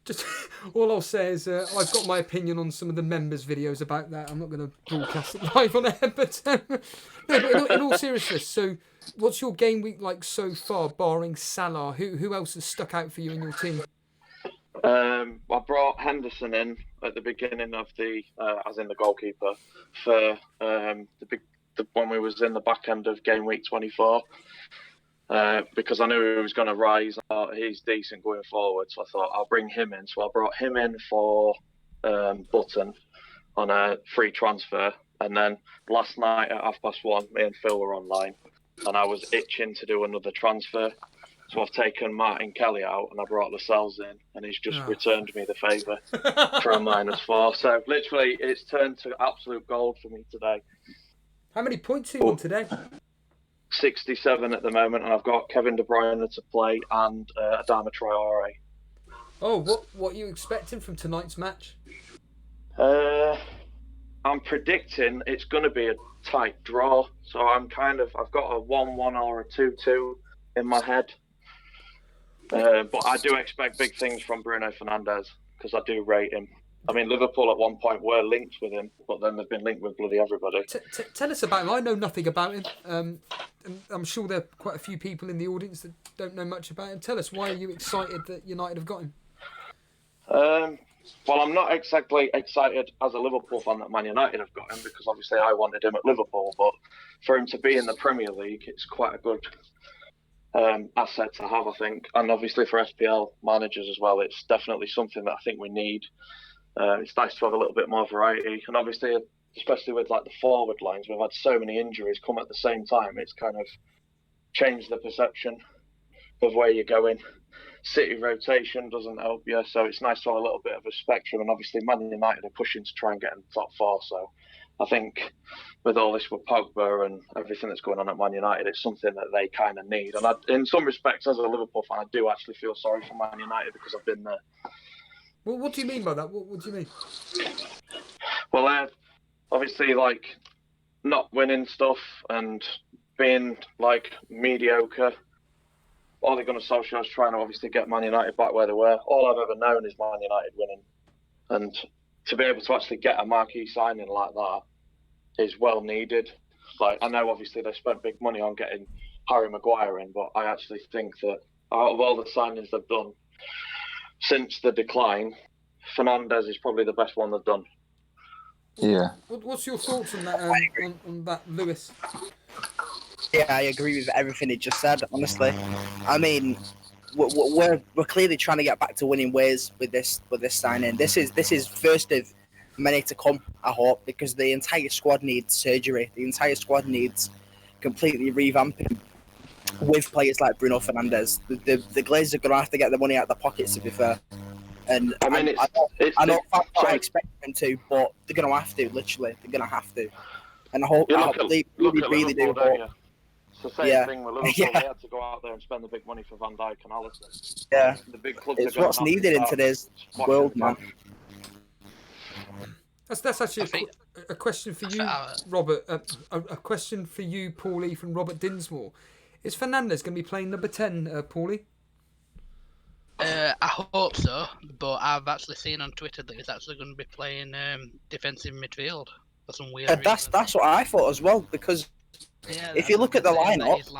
Just all I'll say is I've got my opinion on some of the members' videos about that. I'm not going to broadcast it live on air, but no. But in all seriousness, so what's your game week like so far, barring Salah? Who else has stuck out for you in your team? I brought Henderson in at the beginning of the, as in the goalkeeper, for when we was in the back end of game week 24. Because I knew he was going to rise. I thought he's decent going forward, so I thought I'll bring him in. So I brought him in for Button on a free transfer. And then last night at 1:30, me and Phil were online, and I was itching to do another transfer. So I've taken Martin Kelly out and I brought Lascelles in, and he's just returned me the favour for a -4. So literally, it's turned to absolute gold for me today. How many points are you on today? 67 at the moment, and I've got Kevin De Bruyne to play and Adama Traore. Oh, what are you expecting from tonight's match? I'm predicting it's going to be a tight draw, so I've got a 1-1 or a 2-2 in my head. But I do expect big things from Bruno Fernandes because I do rate him. I mean, Liverpool at one point were linked with him, but then they've been linked with bloody everybody. Tell us about him. I know nothing about him. And I'm sure there are quite a few people in the audience that don't know much about him. Tell us, why are you excited that United have got him? Well, I'm not exactly excited as a Liverpool fan that Man United have got him, because obviously I wanted him at Liverpool, but for him to be in the Premier League, it's quite a good asset to have, I think. And obviously for FPL managers as well, it's definitely something that I think we need. It's nice to have a little bit more variety, and obviously, especially with like the forward lines, we've had so many injuries come at the same time. It's kind of changed the perception of where you're going. City rotation doesn't help you, so it's nice to have a little bit of a spectrum. And obviously, Man United are pushing to try and get in the top 4. So I think with all this with Pogba and everything that's going on at Man United, it's something that they kind of need. And in some respects, as a Liverpool fan, I do actually feel sorry for Man United because I've been there. Well, what do you mean by that? What do you mean? Well, obviously, like, not winning stuff and being, like, mediocre. Ole Gunnar Solskjaer is trying to obviously get Man United back where they were. All I've ever known is Man United winning. And to be able to actually get a marquee signing like that is well needed. Like, I know obviously they spent big money on getting Harry Maguire in, but I actually think that out of all the signings they've done since the decline, Fernandes is probably the best one they've done. Yeah. What's your thoughts on that, on that, Lewis? Yeah, I agree with everything he just said, honestly. I mean, we're clearly trying to get back to winning ways with this signing. This is first of many to come, I hope, because the entire squad needs surgery. The entire squad needs completely revamping with players like Bruno Fernandes. The Glazers are going to have to get the money out of their pockets, to be fair. And I mean, I don't expect them to, but they're going to have to, literally. They're going to have to. And I hope, they really do hope. It's the same thing with Liverpool. Yeah. They had to go out there and spend the big money for Van Dijk and Alisson. Yeah. The big clubs It's are gonna what's have to needed in start today's splashing world, the man. cash. That's actually I think- a question for you, Robert. A question for you, Paulie, from Robert Dinsmore. Is Fernandes going to be playing number 10, Paulie? I hope so, but I've actually seen on Twitter that he's actually going to be playing defensive midfield for some weird reason. That's what I thought as well, because Yeah, if you look at the they're saying that lineup- he's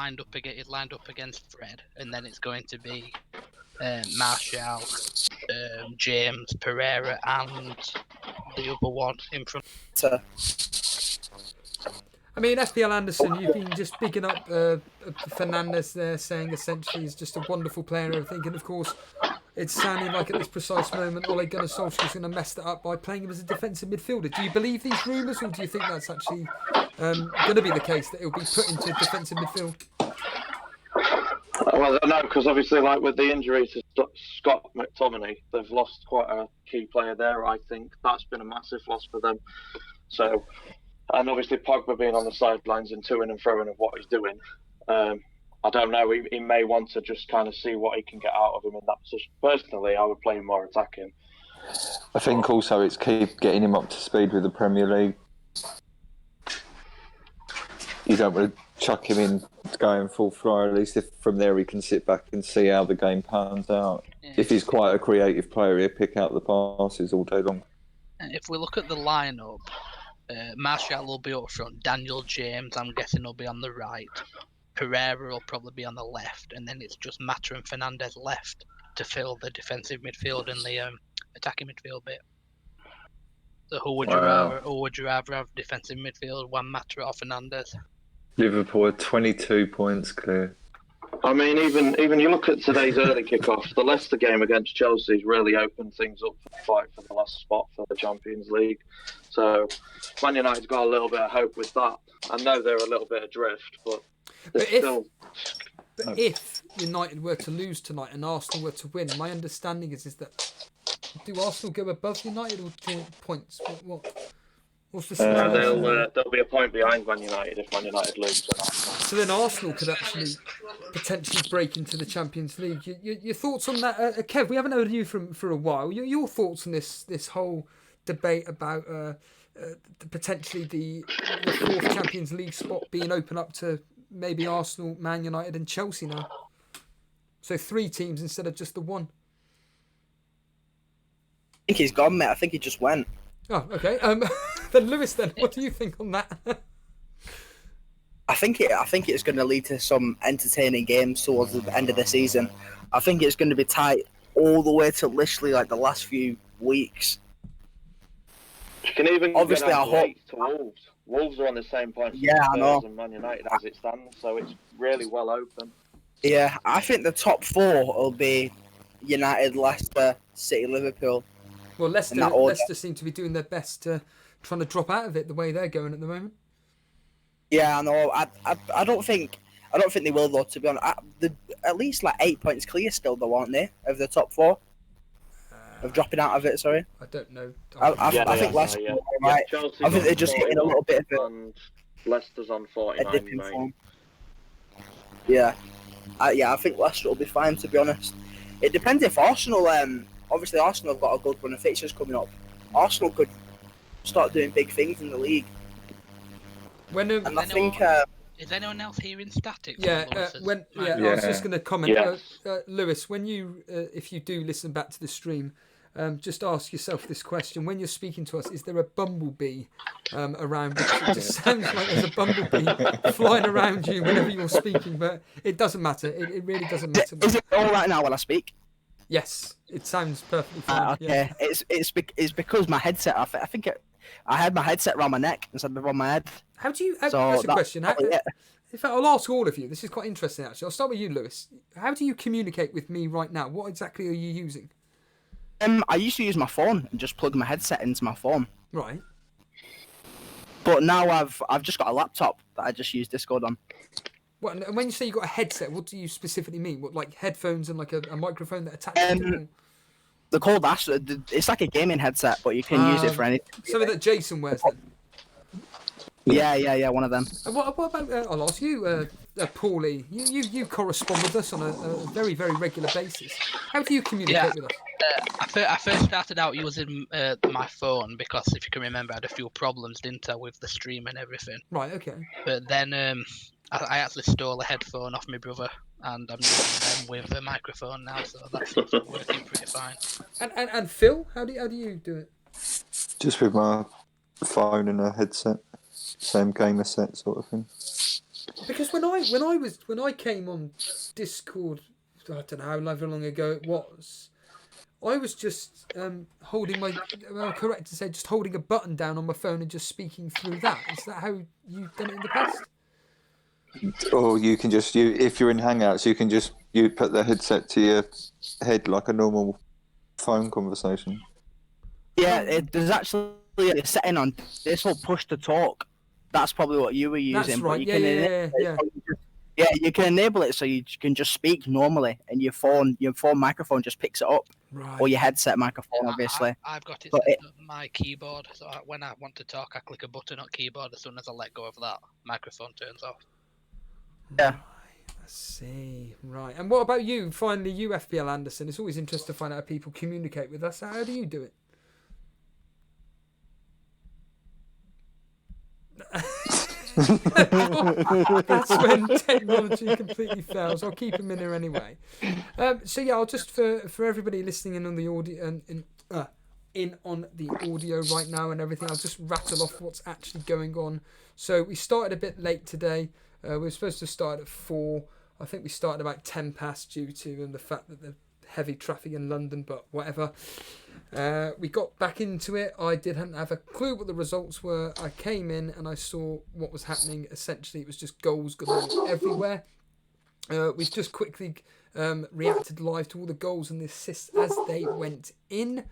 lined up against Fred, and then it's going to be Martial, James, Pereira, and the other one in front. I mean, FPL Anderson, you've been just bigging up Fernandes there, saying essentially he's just a wonderful player and everything. And of course, it's sounding like at this precise moment, Ole Gunnar Solskjaer's going to mess that up by playing him as a defensive midfielder. Do you believe these rumours, or do you think that's actually going to be the case, that he'll be put into defensive midfield? Well, I don't know, because obviously, like with the injury to Scott McTominay, they've lost quite a key player there. I think that's been a massive loss for them. So, and obviously Pogba being on the sidelines and toing and throwing of what he's doing. I don't know. He may want to just kind of see what he can get out of him in that position. Personally, I would play him more attacking. I think also it's keep getting him up to speed with the Premier League. You don't want to chuck him in going full fly. At least if from there he can sit back and see how the game pans out. Yeah. If he's quite a creative player, he'll pick out the passes all day long. If we look at the lineup, Martial will be up front. Daniel James, I'm guessing, will be on the right. Pereira will probably be on the left, and then it's just Mata and Fernandes left to fill the defensive midfield and the attacking midfield bit. So who would you rather have defensive midfield, Juan Mata or Fernandes? Liverpool are 22 points clear. I mean, even you look at today's early kickoff, the Leicester game against Chelsea's really opened things up for the fight for the last spot for the Champions League. So Man United's got a little bit of hope with that. I know they're a little bit adrift, but if United were to lose tonight and Arsenal were to win, my understanding is that do Arsenal go above United or joint points? What's the situation? They'll be a point behind Man United if Man United lose. So then Arsenal could actually potentially break into the Champions League. Your thoughts on that, Kev? We haven't heard you for a while. Your thoughts on this whole debate about potentially the fourth Champions League spot being open up to maybe Arsenal, Man United, and Chelsea now. So 3 teams instead of just the one. I think he's gone, mate. I think he just went. Oh, okay. Then Lewis, then what do you think on that? I think it's going to lead to some entertaining games towards the end of the season. I think it's going to be tight all the way to literally like the last few weeks. You can even Obviously, I hope to Wolves. Wolves are on the same point as I know. and Man United as it stands, so it's really well open. Yeah, I think the top 4 will be United, Leicester, City, Liverpool. Well, Leicester seem to be doing their best trying to drop out of it the way they're going at the moment. Yeah, I know. I don't think they will though. To be honest, at least like 8 points clear still though, aren't they, of the top 4? Of dropping out of it, sorry. I don't know. I think Leicester, right? Chelsea's I think they're just hitting a little bit of it. And Leicester's on 49, dipping mate. form. Yeah, I think Leicester will be fine. To be honest, it depends if Arsenal. Obviously, Arsenal have got a good run of fixtures coming up. Arsenal could start doing big things in the league. And I think. Is anyone else hearing static? Yeah, I was just going to comment. Yes. Lewis, when you, if you do listen back to the stream, just ask yourself this question: when you're speaking to us, is there a bumblebee around? Because it just sounds like there's a bumblebee flying around you whenever you're speaking, but it doesn't matter. It really doesn't matter. Is it all right now when I speak? Yes, it sounds perfectly fine. Okay, yeah. it's because my headset. I think I had my headset around my neck instead of on my head. How do you? So that's a question. In fact, I'll ask all of you. This is quite interesting, actually. I'll start with you, Lewis. How do you communicate with me right now? What exactly are you using? I used to use my phone and just plug my headset into my phone. Right. But now I've just got a laptop that I just use Discord on. What? And when you say you got a headset, what do you specifically mean? What, like headphones and like a microphone that attaches to it? They're called it's like a gaming headset, but you can use it for anything. Something that Jason wears then? Yeah, one of them. And what about, I'll ask you, Paulie, you correspond with us on a very, very regular basis. How do you communicate with us? I first started out using my phone because, if you can remember, I had a few problems, didn't I, with the stream and everything. Right, okay. But then I actually stole a headphone off my brother, and I'm using them with a microphone now, so that's working pretty fine. And Phil, how do you do it? Just with my phone and a headset, same gamer set sort of thing. Because when I came on Discord, I don't know how long ago it was, I was just holding my, correct to say, just holding a button down on my phone and just speaking through that. Is that how you've done it in the past? Or you can just, if you're in Hangouts, you put the headset to your head like a normal phone conversation. Yeah, there's actually a setting on this will push to talk. That's probably what you were using. That's right. But yeah, you can enable it so you can just speak normally, and your phone microphone just picks it up, Right. or your headset microphone, obviously. I've got it set on my keyboard, so when I want to talk, I click a button on keyboard. As soon as I let go of that, microphone turns off. Yeah. I see. Right. And what about you? Finally, you, FPL Anderson. It's always interesting to find out how people communicate with us. How do you do it? That's when technology completely fails. I'll keep him in here anyway. So yeah, I'll just for everybody listening in on the audio in on the audio right now and everything, I'll just rattle off what's actually going on. So we started a bit late today. We were supposed to start at 4. I think we started about 10 past due to the fact that the heavy traffic in London, but whatever. We got back into it. I didn't have a clue what the results were. I came in and I saw what was happening. Essentially, it was just goals galore everywhere. We've just quickly reacted live to all the goals and the assists as they went in.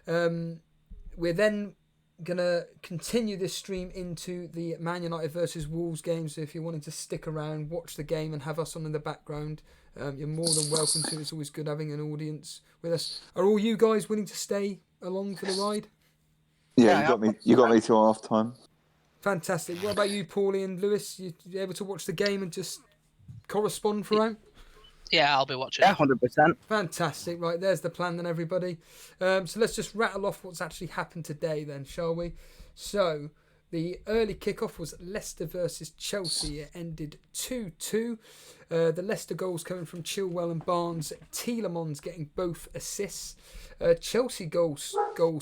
We're then going to continue this stream into the Man United versus Wolves game. So if you're wanting to stick around, watch the game and have us on in the background, you're more than welcome to. It's always good having an audience with us. Are all you guys willing to stay along for the ride? Yeah, you got me till half time. Fantastic. What about you, Paulie and Lewis? You able to watch the game and just correspond throughout? Yeah, I'll be watching. Yeah, 100%. Fantastic. Right, there's the plan then, everybody. So let's just rattle off what's actually happened today then, shall we? So the early kickoff was Leicester versus Chelsea. It ended 2-2. The Leicester goals coming from Chilwell and Barnes. Tielemans getting both assists. Chelsea goals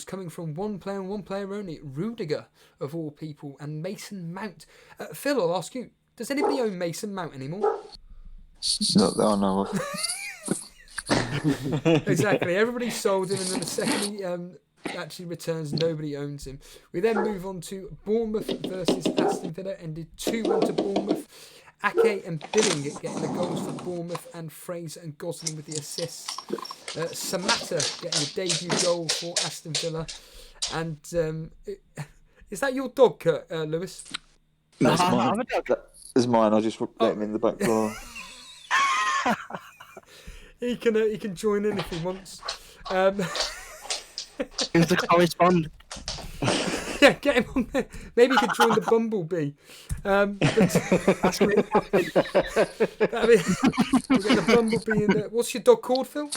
coming from one player and one player only. Rudiger, of all people, and Mason Mount. Phil, I'll ask you, does anybody own Mason Mount anymore? Not that I know of. Exactly. Everybody sold him, and then the second he actually returns, nobody owns him. We then move on to Bournemouth versus Aston Villa. Ended 2-1 to Bournemouth. Ake and Billing getting the goals for Bournemouth, and Fraser and Gosling with the assists. Samata getting a debut goal for Aston Villa. And is that your dog, Lewis? That's mine. That's mine. I just let him in the back door. He can join in if he wants. Who's the correspondent? Yeah, get him on there. Maybe he could join the Bumblebee. We'll get the Bumblebee in there. What's your dog called, Phil?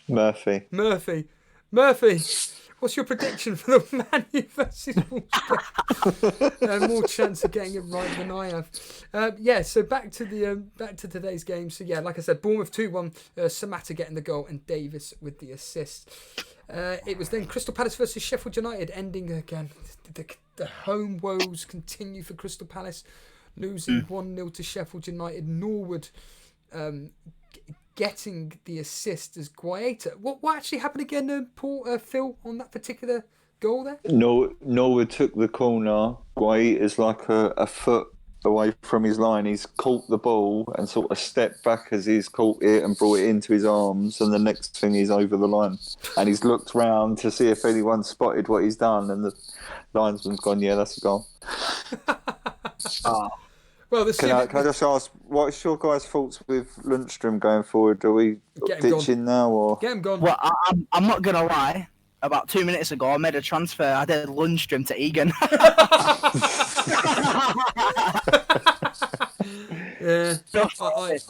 Murphy. What's your prediction for the Man U versus Wolves game? More chance of getting it right than I have. So back to today's game. So yeah, like I said, Bournemouth 2-1. Samata getting the goal and Davis with the assist. It was then Crystal Palace versus Sheffield United, ending again. The home woes continue for Crystal Palace, losing 1-0 to Sheffield United. Norwood getting the assist as Guaita. What actually happened again, Phil, on that particular goal there? Norwood took the corner. Guaita's like a foot away from his line. He's caught the ball and sort of stepped back as he's caught it and brought it into his arms, and the next thing he's over the line. And he's looked round to see if anyone spotted what he's done, and the linesman's gone, yeah, that's a goal. Well, can I just ask, what's your guys' thoughts with Lundstrom going forward? Are we ditching now, or get him gone? Well, I'm not gonna lie. About 2 minutes ago, I made a transfer. I did Lundstrom to Egan. Yeah,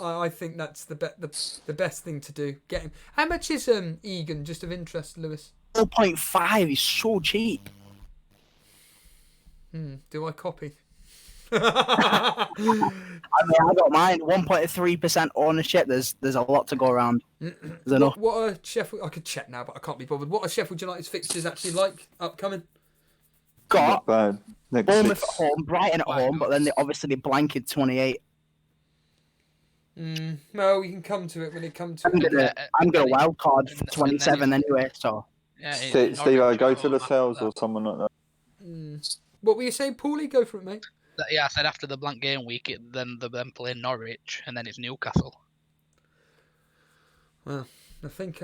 I think that's the best thing to do. Get him. How much is Egan? Just of interest, Lewis. 4.5. He's so cheap. Do I copy? I mean, I don't mind. 1.3% ownership. There's a lot to go around. There's enough. What are Sheffield? I could check now, but I can't be bothered. What are Sheffield United's fixtures actually like upcoming? Not Got bad. Next Bournemouth six. at home, Brighton at home, but then they blanked 28. Well, we can come to it when it comes to I'm it. gonna wildcard for 27 anyway. So Yeah, Steve, go to the sales or someone like that. What were you saying, Paulie? Go for it, mate. Yeah, I said after the blank game week, then they're playing Norwich, and then it's Newcastle. Well, I think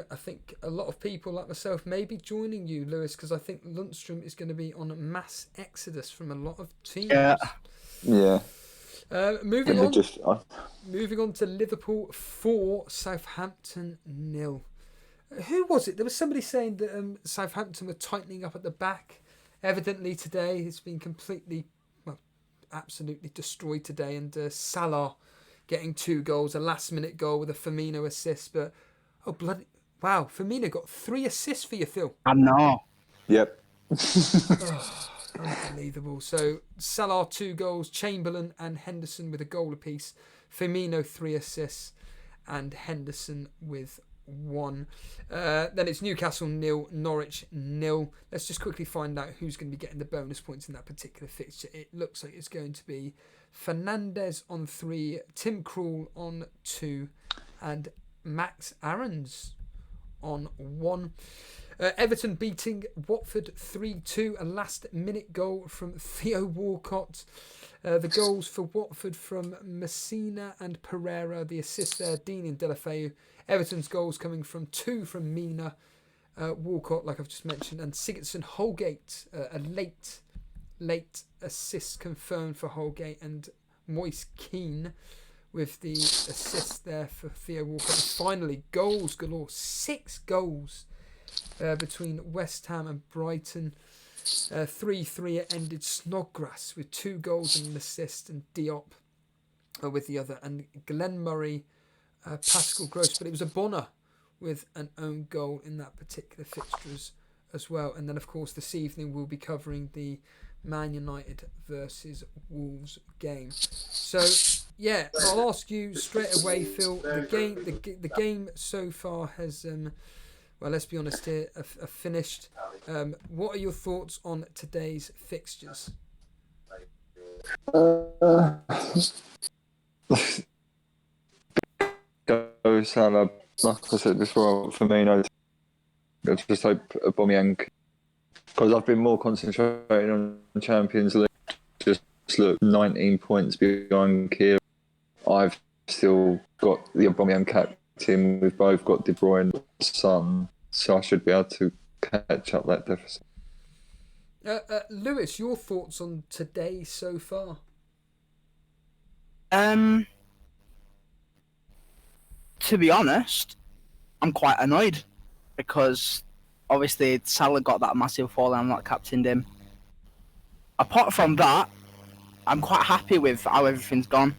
a lot of people like myself may be joining you, Lewis, because I think Lundstrom is going to be on a mass exodus from a lot of teams. Yeah. Moving on to Liverpool 4, Southampton 0. Who was it? There was somebody saying that Southampton were tightening up at the back. Evidently today it's been absolutely destroyed today, and Salah getting 2 goals, a last-minute goal with a Firmino assist. But wow, Firmino got 3 assists for you, Phil. I know. Yep. Unbelievable. So Salah 2 goals, Chamberlain and Henderson with a goal apiece, Firmino 3 assists, and Henderson with 1. Then it's Newcastle 0, Norwich 0. Let's just quickly find out who's going to be getting the bonus points in that particular fixture. It looks like it's going to be Fernandes on 3, Tim Krul on 2, and Max Aarons on 1. Everton beating Watford 3-2, a last-minute goal from Theo Walcott. The goals for Watford from Messina and Pereira. The assist there, Dean and Delafeu. Everton's goals coming from 2 from Mina, Walcott, like I've just mentioned, and Sigurdsson Holgate. A late assist confirmed for Holgate, and Moise Keane with the assist there for Theo Walcott. And finally, goals galore. 6 goals between West Ham and Brighton. 3-3 it ended. Snodgrass with 2 goals and an assist, and Diop with the other, and Glenn Murray, Pascal Gross, but it was a Bonner with an own goal in that particular fixtures as well. And then of course this evening we'll be covering the Man United versus Wolves game. So yeah, I'll ask you straight away, Phil. The game so far has well, let's be honest here, finished. What are your thoughts on today's fixtures? Go Salah, like I said before, Firmino. I just hope Aubameyang, because I've been more concentrating on Champions League. Just look, 19 points behind Kier. I've still got the Aubameyang captain. We've both got De Bruyne, Son, so I should be able to catch up that deficit. Lewis, your thoughts on today so far? To be honest, I'm quite annoyed because obviously Salah got that massive fall and I'm not captained him. Apart from that, I'm quite happy with how everything's gone.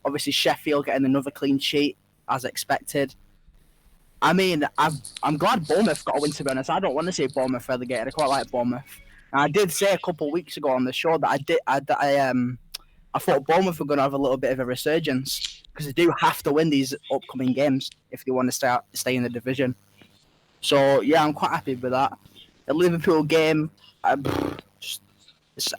Obviously Sheffield getting another clean sheet as expected. I mean, I'm glad Bournemouth got a win, to be honest. I don't want to see Bournemouth relegated. I quite like Bournemouth. And I did say a couple of weeks ago on the show that I thought Bournemouth were going to have a little bit of a resurgence because they do have to win these upcoming games if they want to stay in the division. So yeah, I'm quite happy with that. The Liverpool game, it's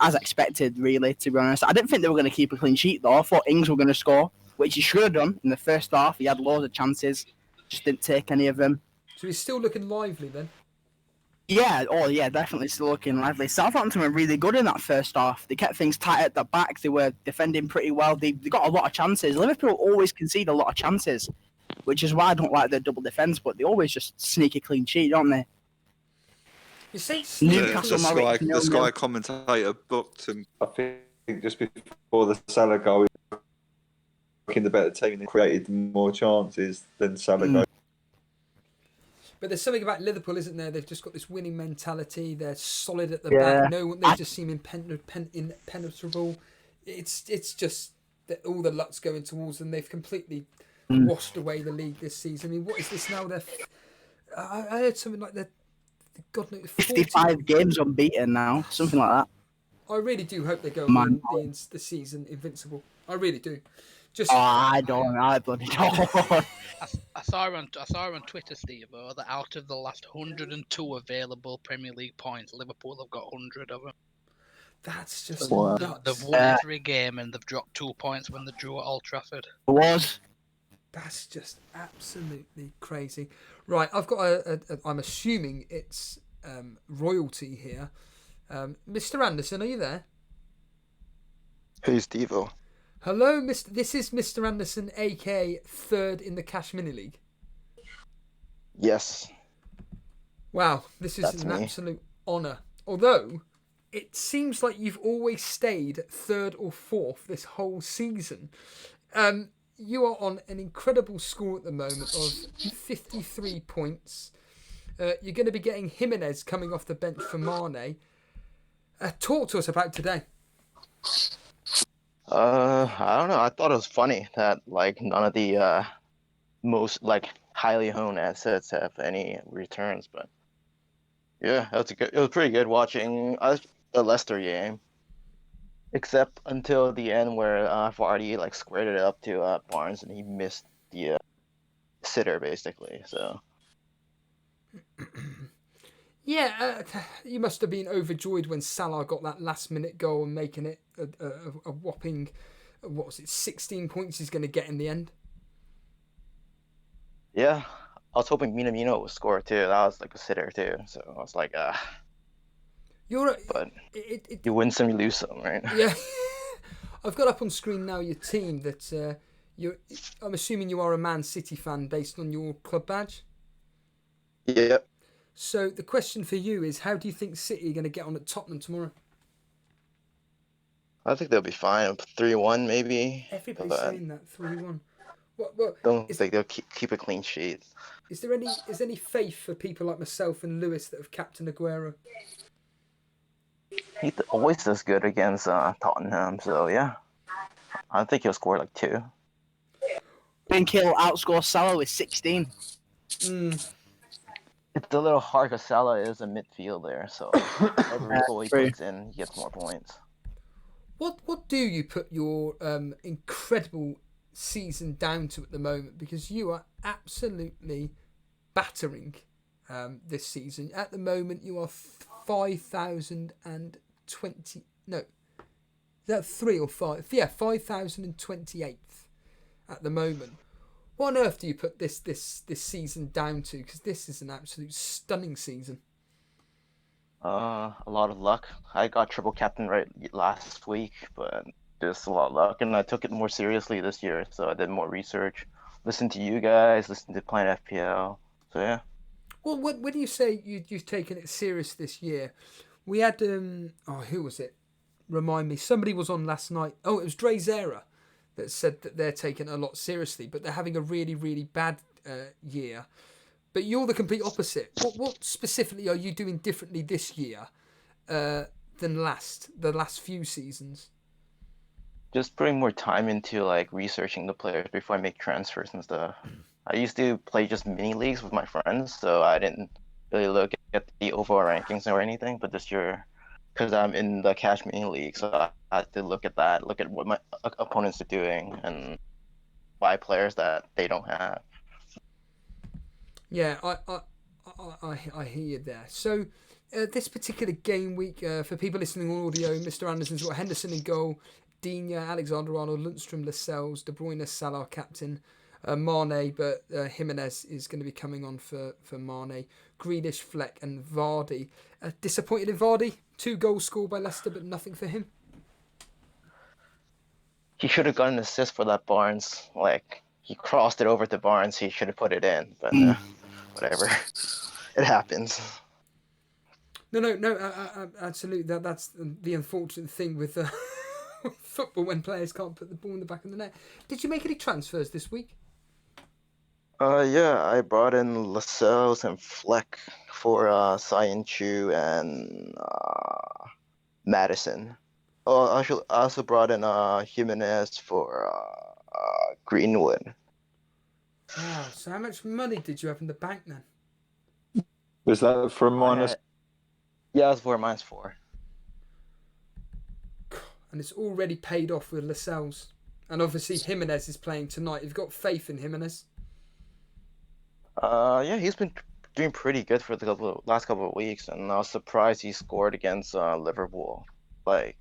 as expected, really, to be honest. I didn't think they were going to keep a clean sheet though. I thought Ings were going to score, which he should have done in the first half. He had loads of chances, just didn't take any of them. So he's still looking lively then? Yeah, definitely still looking lively. Southampton were really good in that first half. They kept things tight at the back. They were defending pretty well. They got a lot of chances. Liverpool always concede a lot of chances, which is why I don't like their double defence, but they always just sneak a clean sheet, don't they? You say the Sky commentator booked him, I think, just before the Salah goal. The better team and created more chances than Salah goal. But there's something about Liverpool, isn't there? They've just got this winning mentality. They're solid at the back. No one, they just seem impenetrable. It's just all the luck's going towards them. They've completely washed away the league this season. I mean, what is this now? I heard something like God knows, 55 games unbeaten now, something like that. I really do hope they go Man. the season invincible. I really do. Just I bloody don't. I saw on Twitter, Steve, that out of the last 102 available Premier League points, Liverpool have got 100 of them. That's just Wow. nuts. They've won every game and they've dropped 2 points when they drew at Old Trafford. It was. That's just absolutely crazy. Right, I've got I'm assuming it's royalty here. Mr. Anderson, are you there? Who's Devo? Hello, Mr. This is Mr. Anderson, aka third in the Cash Mini League. Yes. Wow, this is That's an me. absolute honour. Although, it seems like you've always stayed third or fourth this whole season. You are on an incredible score at the moment of 53 points. You're going to be getting Jimenez coming off the bench for Mane. Talk to us about today. I don't know. I thought it was funny that like none of the most like highly honed assets have any returns, but yeah, it was pretty good watching the Leicester game, except until the end where Vardy like squared it up to Barnes and he missed the sitter basically. So Yeah, you must have been overjoyed when Salah got that last-minute goal and making it a whopping, 16 points he's going to get in the end. yeah, I was hoping Minamino would score too. That was like a sitter too. So I was like, but you win some, you lose some, right? Yeah. I've got up on screen now your team that I'm assuming you are a Man City fan based on your club badge. Yeah. So the question for you is, how do you think City are going to get on at Tottenham tomorrow? I think they'll be fine. 3-1 maybe. Everybody's but saying that 3-1. What don't think they'll keep a clean sheet. is there any faith for people like myself and Lewis that have captained Aguero? He always does good against Tottenham, so yeah. I think he'll score like 2. I think he'll outscore Salah with 16. It's a little hard because Salah is a midfielder, so every goal he puts in, he gets more points. What do you put your incredible season down to at the moment? Because you are absolutely battering this season. At the moment, you are 5,020. No, is that 3 or 5? Yeah, 5,028th at the moment. What on earth do you put this season down to? Because this is an absolute stunning season. A lot of luck. I got triple captain right last week, but just a lot of luck, and I took it more seriously this year. So I did more research, listened to you guys, listened to Planet FPL. So yeah. Well, when you say you've taken it serious this year, we had who was it? Remind me. Somebody was on last night. Oh, it was Dre Zera that said that they're taking it a lot seriously, but they're having a really, really bad year. But you're the complete opposite. What specifically are you doing differently this year than the last few seasons? Just putting more time into like researching the players before I make transfers and stuff. I used to play just mini leagues with my friends, so I didn't really look at the overall rankings or anything. But this year, because I'm in the cash mini league, so I had to look at what my opponents are doing, and buy players that they don't have. Yeah, I hear you there. So this particular game week, for people listening on audio, Mr. Anderson's got Henderson in goal, Digne, Alexander-Arnold, Lundstrom, Lascelles, De Bruyne, Salah captain, Mane, but Jimenez is going to be coming on for Mane, Grealish, Fleck and Vardy. Disappointed in Vardy? 2 goals scored by Leicester, but nothing for him. He should have got an assist for that Barnes. Like, he crossed it over to Barnes, he should have put it in, but whatever. It happens. No, absolutely. That's the unfortunate thing with football when players can't put the ball in the back of the net. Did you make any transfers this week? Yeah, I brought in Lascelles and Fleck for Cyan Chu and Madison. Oh, I also brought in Jimenez for Greenwood. Wow. So how much money did you have in the bank then? Was that for a minus? Yeah, it's -4. And it's already paid off with Lascelles. And obviously Jimenez is playing tonight. You've got faith in Jimenez? Yeah, he's been doing pretty good for the last couple of weeks, and I was surprised he scored against Liverpool. Like,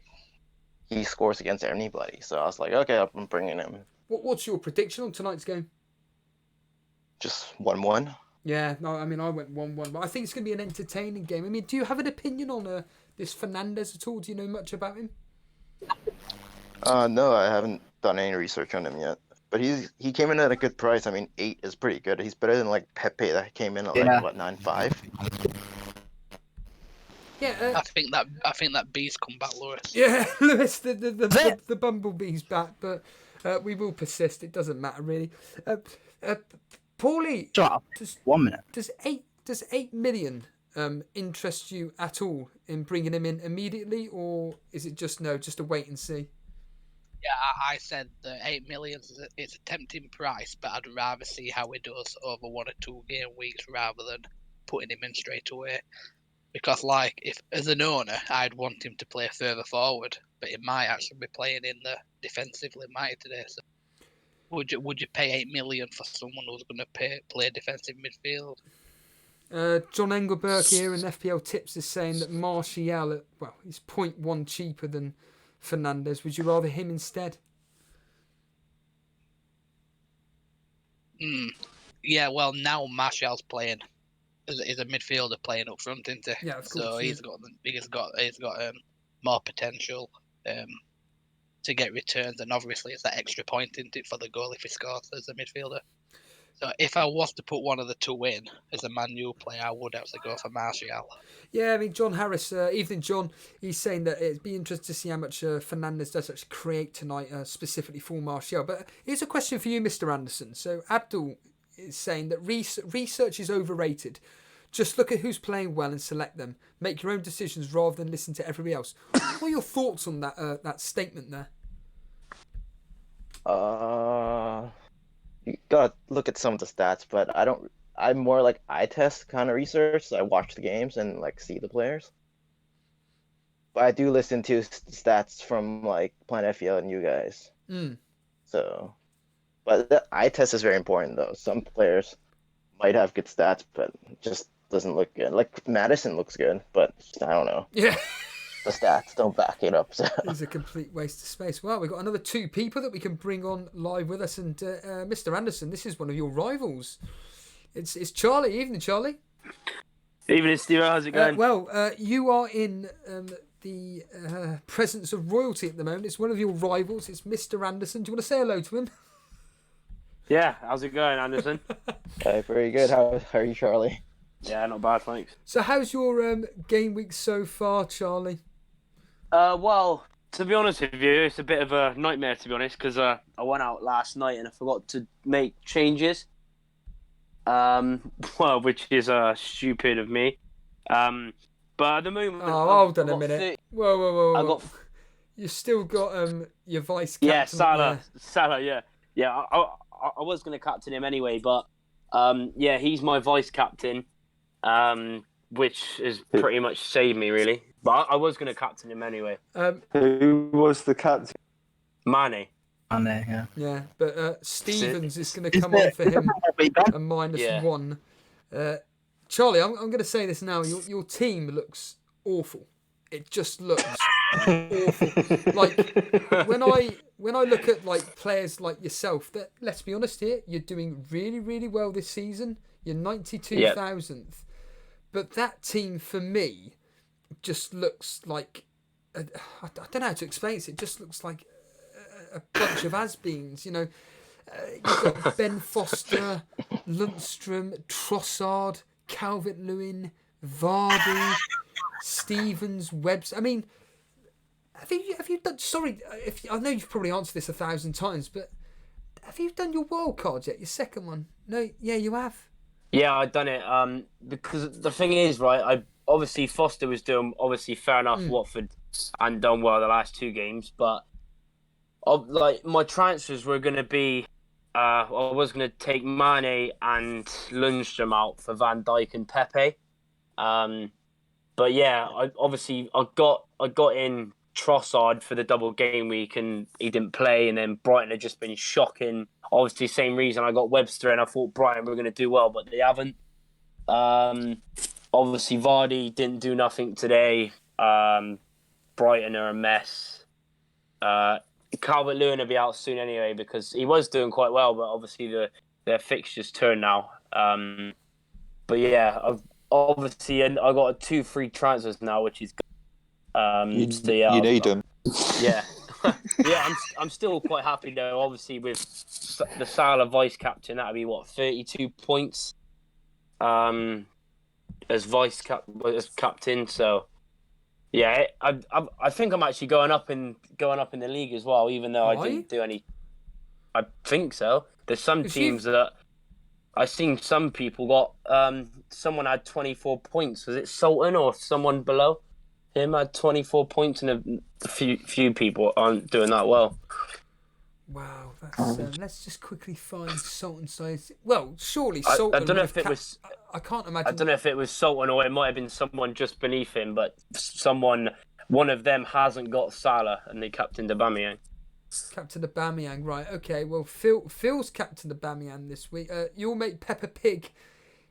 he scores against anybody, so I was like, okay, I'm bringing him. What's your prediction on tonight's game? Just 1-1. Yeah, no, I mean, I went 1-1, but I think it's going to be an entertaining game. I mean, do you have an opinion on this Fernandes at all? Do you know much about him? No, I haven't done any research on him yet. But he came in at a good price. I mean, 8 is pretty good. He's better than like Pepe that came in at like what 9.5. Yeah, I think that bee's come back, Lewis. Yeah, Lewis, the bumblebee's back, but we will persist. It doesn't matter really. Paulie, Shut up. 1 minute. Does 8 million interest you at all in bringing him in immediately, or is it just a wait and see? Yeah, I said that 8 million it's a tempting price, but I'd rather see how he does over 1 or 2 game weeks rather than putting him in straight away. Because, like, if as an owner, I'd want him to play further forward, but he might actually be playing in the defensively might today. So, would you pay 8 million for someone who's going to play defensive midfield? John Engelberg here in FPL Tips is saying that Martial, he's 0.1 cheaper than Fernandes. Would you rather him instead? Yeah, well, now Martial's playing. Is a midfielder playing up front, isn't he? Yeah, of course. So he's got more potential to get returns, and obviously it's that extra point, isn't it, for the goal if he scores as a midfielder. So if I was to put one of the two in as a Man U player, I would actually go for Martial. Yeah, I mean, John Harris, evening John, he's saying that it'd be interesting to see how much Fernandes does actually create tonight, specifically for Martial. But here's a question for you, Mr. Anderson. So Abdul is saying that research is overrated. Just look at who's playing well and select them. Make your own decisions rather than listen to everybody else. What are your thoughts on that statement there? You gotta look at some of the stats, but I'm more like eye test kind of research. So I watch the games and like see the players. But I do listen to stats from like Planet FPL and you guys. So, but the eye test is very important though. Some players might have good stats, but just doesn't look good. Like Madison looks good, but I don't know. Yeah. The stats don't back it up. So. It's a complete waste of space. Well, we've got another 2 people that we can bring on live with us. And Mr. Anderson, this is one of your rivals. It's Charlie. Evening, Charlie. Evening, Steve. How's it going? You are in the presence of royalty at the moment. It's one of your rivals. It's Mr. Anderson. Do you want to say hello to him? Yeah, how's it going, Anderson? Very good. How are you, Charlie? Yeah, not bad, thanks. So how's your game week so far, Charlie? Well, to be honest with you, it's a bit of a nightmare, to be honest, because I went out last night and I forgot to make changes. Which is stupid of me. But at the moment... Oh, hold on a minute. Whoa. You've still got your vice captain. Yeah, Salah, yeah. Yeah, I was going to captain him anyway, but yeah, he's my vice captain, which has pretty much saved me, really. But I was going to captain him anyway. Who was the captain? Mane. Yeah. Yeah, but Stevens is going to come on for him a -1. Charlie, I'm going to say this now. Your team looks awful. It just looks awful. Like when I look at like players like yourself, that let's be honest here, you're doing really, really well this season. You're 92,000th, but that team for me just looks like I don't know how to explain it. It just looks like a bunch of has-beens. You know, you've got Ben Foster, Lundstrom, Trossard, Calvert-Lewin, Vardy, Stevens, Webbs. I mean, have you done? Sorry, I know you've probably answered this 1,000 times, but have you done your wildcard yet? Your second one? No, yeah, you have. Yeah, I've done it. Because the thing is, right, obviously Foster was doing obviously fair enough. Watford and done well the last 2 games, but like my transfers were going to be, I was going to take Mane and Lundstrom out for Van Dijk and Pepe. But yeah, I got in Trossard for the double game week and he didn't play, and then Brighton had just been shocking. Obviously, same reason I got Webster and I thought Brighton were going to do well, but they haven't. Obviously, Vardy didn't do nothing today. Brighton are a mess. Calvert-Lewin will be out soon anyway because he was doing quite well, but obviously their fixtures turn now. But yeah, I got 2 free transfers now, which is good. You need them. Yeah. Yeah, I'm still quite happy though. Obviously, with the Salah vice captain, that'd be 32 points. As captain. So yeah, I think I'm actually going up in the league as well, even though I didn't do any. I think so. There's some teams that I've seen. Some people got. Someone had 24 points. Was it Sultan or someone below him had 24 points, and a few people aren't doing that well. Wow, that's, let's just quickly find Sultan size. Well, surely Sultan. I don't know if it was. I can't imagine. I don't know if it was Sultan or it might have been someone just beneath him, but one of them hasn't got Salah, and they captained Aubameyang. Captain Aubameyang, right? Okay. Well, Phil's captain Aubameyang this week. Your mate Peppa Pig,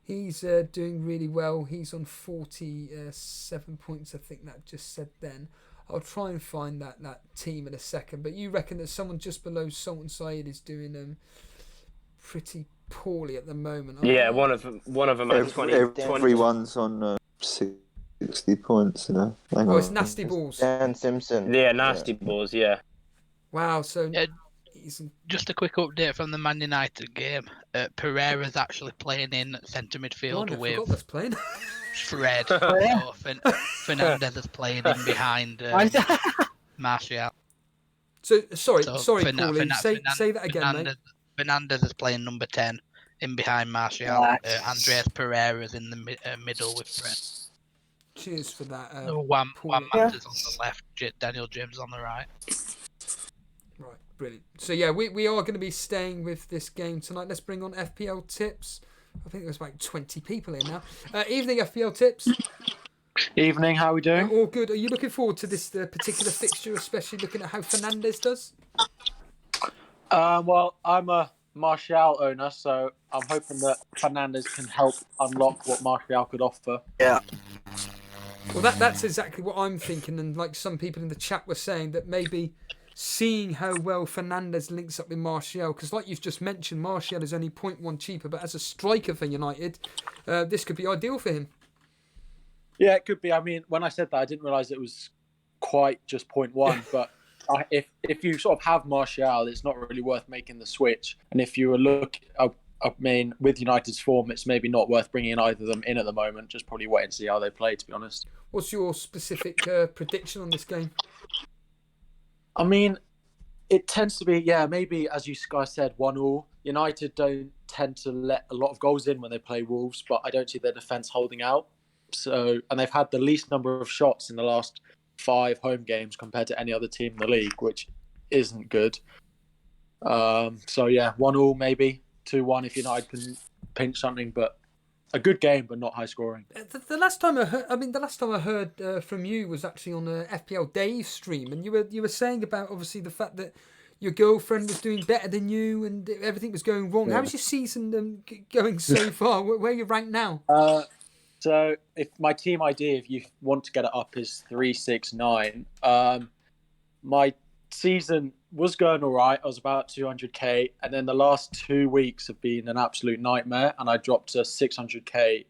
he's doing really well. He's on 47 points. I think that just said then. I'll try and find that team in a second. But you reckon that someone just below Sultan Syed is doing pretty poorly at the moment? Yeah, one of them had 20. Everyone's on 60 points. It's Nasty Balls. Dan Simpson. Yeah, Nasty Balls. Yeah. Wow. So just a quick update from the Man United game. Pereira's actually playing in centre midfield with playing. Fred. Fernandes is playing in behind Martial. So sorry, Paulie. Say that again, mate. Fernandes is playing number 10 in behind Martial. Andreas Pereira's in the middle with Fred. Cheers for that. One Matters on the left, Daniel James on the right. Right, brilliant. So yeah, we are going to be staying with this game tonight. Let's bring on FPL tips. I think there's about 20 people in now. Evening, FPL tips. Evening, how are we doing? All good. Are you looking forward to this particular fixture, especially looking at how Fernandes does? Well, I'm a Martial owner, so I'm hoping that Fernandes can help unlock what Martial could offer. Yeah. Well, that's exactly what I'm thinking, and like some people in the chat were saying that maybe seeing how well Fernandes links up with Martial, because like you've just mentioned, Martial is only 0.1 cheaper, but as a striker for United, this could be ideal for him. Yeah, it could be. I mean, when I said that, I didn't realise it was quite just 0.1, but if you sort of have Martial, it's not really worth making the switch. And if you were I mean, with United's form, it's maybe not worth bringing either of them in at the moment. Just probably wait and see how they play, to be honest. What's your specific prediction on this game? I mean, it tends to be, maybe, as you guys said, 1-1. United don't tend to let a lot of goals in when they play Wolves, but I don't see their defence holding out. And they've had the least number of shots in the last 5 home games compared to any other team in the league, which isn't good. 1-1 maybe, 2-1 if United can pinch something, but a good game, but not high scoring. The last time I heard from you was actually on a FPL Dave stream, and you were saying about obviously the fact that your girlfriend was doing better than you, and everything was going wrong. Yeah. How's your season going so far? Where are you ranked now? So if my team ID, if you want to get it up, is 369. My season was going all right. I was about 200k, and then the last 2 weeks have been an absolute nightmare, and I dropped to 600k.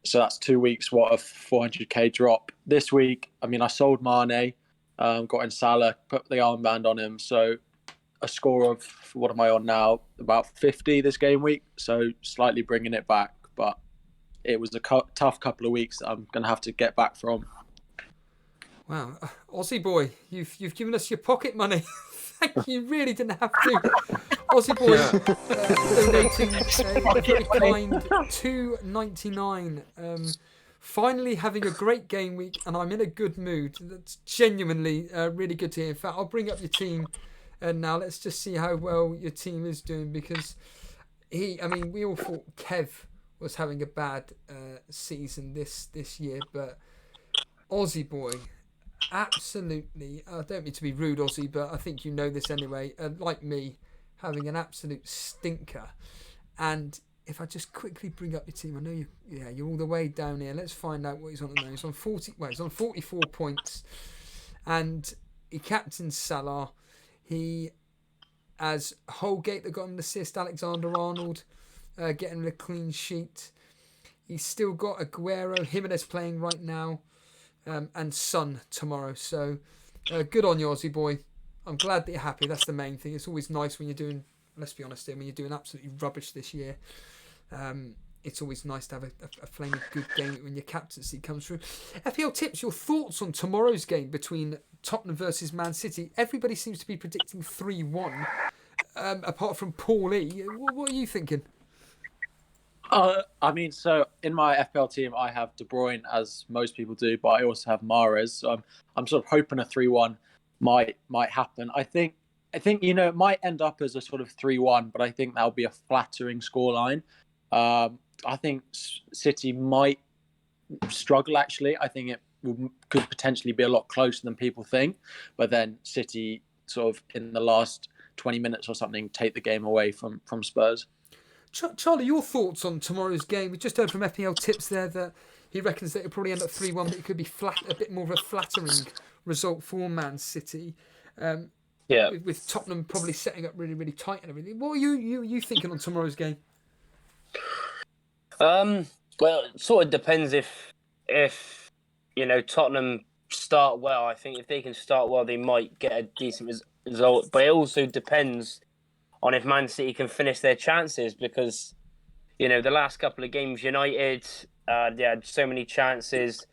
So that's 2 weeks what a 400k drop. This week, I mean, I sold Mane, got in Salah, put the armband on him. So a score of, what am I on now? About 50 this game week. So slightly bringing it back, but it was a tough couple of weeks that I'm going to have to get back from. Wow, Aussie boy, you've given us your pocket money. Thank you. Really didn't have to. Aussie boy donating a very kind $2.99 finally having a great game week, and I'm in a good mood. That's genuinely really good to hear. In fact, I'll bring up your team now. Let's just see how well your team is doing, because we all thought Kev was having a bad season this year, but Aussie boy, absolutely, I don't mean to be rude, Aussie, but I think you know this anyway, like me, having an absolute stinker. And if I just quickly bring up your team, I know you're all the way down here. Let's find out what he's on at the moment. He's on 44 points, and he captains Salah. He has Holgate that got him an assist, Alexander-Arnold getting a clean sheet. He's still got Aguero, Jimenez playing right now, and Son tomorrow. So good on you, Aussie boy. I'm glad that you're happy. That's the main thing. It's always nice when you're doing, let's be honest here, when you're doing absolutely rubbish this year. It's always nice to have a flaming good game when your captaincy comes through. FPL tips, your thoughts on tomorrow's game between Tottenham versus Man City? Everybody seems to be predicting 3-1, apart from Paul E. What are you thinking? So in my FPL team, I have De Bruyne, as most people do, but I also have Mahrez. So I'm sort of hoping a 3-1 might happen. I think it might end up as a sort of 3-1, but I think that'll be a flattering scoreline. I think City might struggle, actually. I think it could potentially be a lot closer than people think. But then City, sort of in the last 20 minutes or something, take the game away from Spurs. Charlie, your thoughts on tomorrow's game? We just heard from FPL Tips there that he reckons that it'll probably end up 3-1, but it could be a bit more of a flattering result for Man City. With Tottenham probably setting up really, really tight and everything. What are you thinking on tomorrow's game? Well, it sort of depends if Tottenham start well. I think if they can start well, they might get a decent result. But it also depends on if Man City can finish their chances, because the last couple of games, United they had so many chances.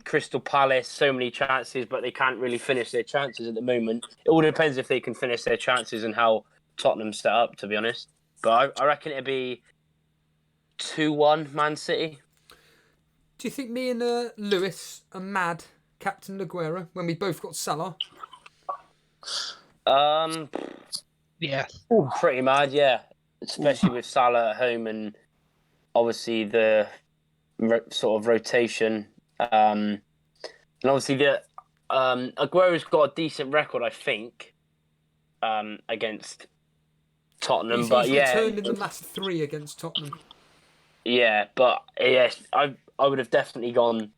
Crystal Palace, so many chances, but they can't really finish their chances at the moment. It all depends if they can finish their chances and how Tottenham set up, to be honest. But I reckon it'd be 2-1 Man City. Do you think me and Lewis are mad, Captain Aguero, when we both got Salah? Yeah. Pretty mad, yeah. Especially with Salah at home and obviously the sort of rotation. And obviously Aguero's got a decent record, I think, against Tottenham. He's returned in the last 3 against Tottenham. Yeah, but yes, I would have definitely gone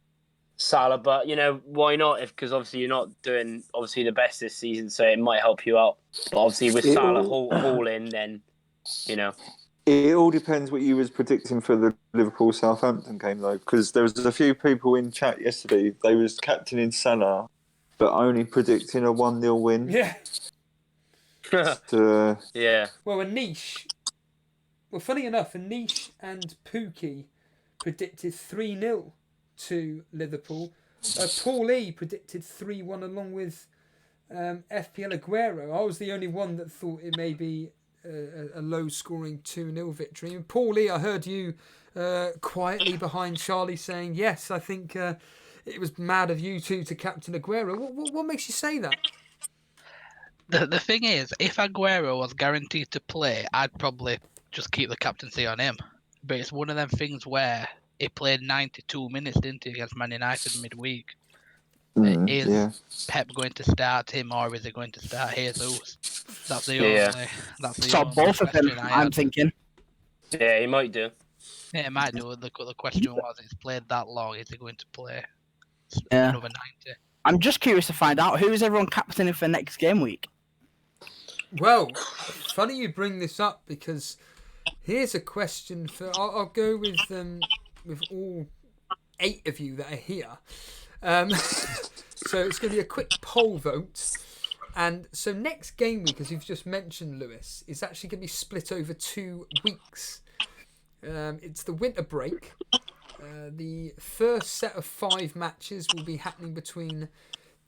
Salah, but why not? Because obviously you're not doing the best this season, so it might help you out. But obviously with Salah haul in, then It all depends what you was predicting for the Liverpool-Southampton game, though, because there was a few people in chat yesterday. They was captaining Salah, but only predicting a 1-0 win. Yeah. Yeah. Well, funny enough, Anish and Pookie predicted 3-0 to Liverpool. Paul E predicted 3-1 along with FPL Aguero. I was the only one that thought it may be a low-scoring 2-0 victory. And Paul E, I heard you quietly behind Charlie saying, yes, I think it was mad of you two to captain Aguero. What makes you say that? The thing is, if Aguero was guaranteed to play, I'd probably just keep the captaincy on him. But it's one of them things where he played 92 minutes, didn't he, against Man United midweek. Is Pep going to start him, or is he going to start Jesus? That's the only. Start both of them, I'm thinking. Yeah, he might do. Yeah, he might do. The question was, he's played that long, is he going to play another 90? I'm just curious to find out, who is everyone captaining for next game week? Well, funny you bring this up, because here's a question for. I'll go with all 8 of you that are here. So it's going to be a quick poll vote. And so next game week, as you've just mentioned, Lewis, is actually going to be split over 2 weeks. It's the winter break. The first set of 5 matches will be happening between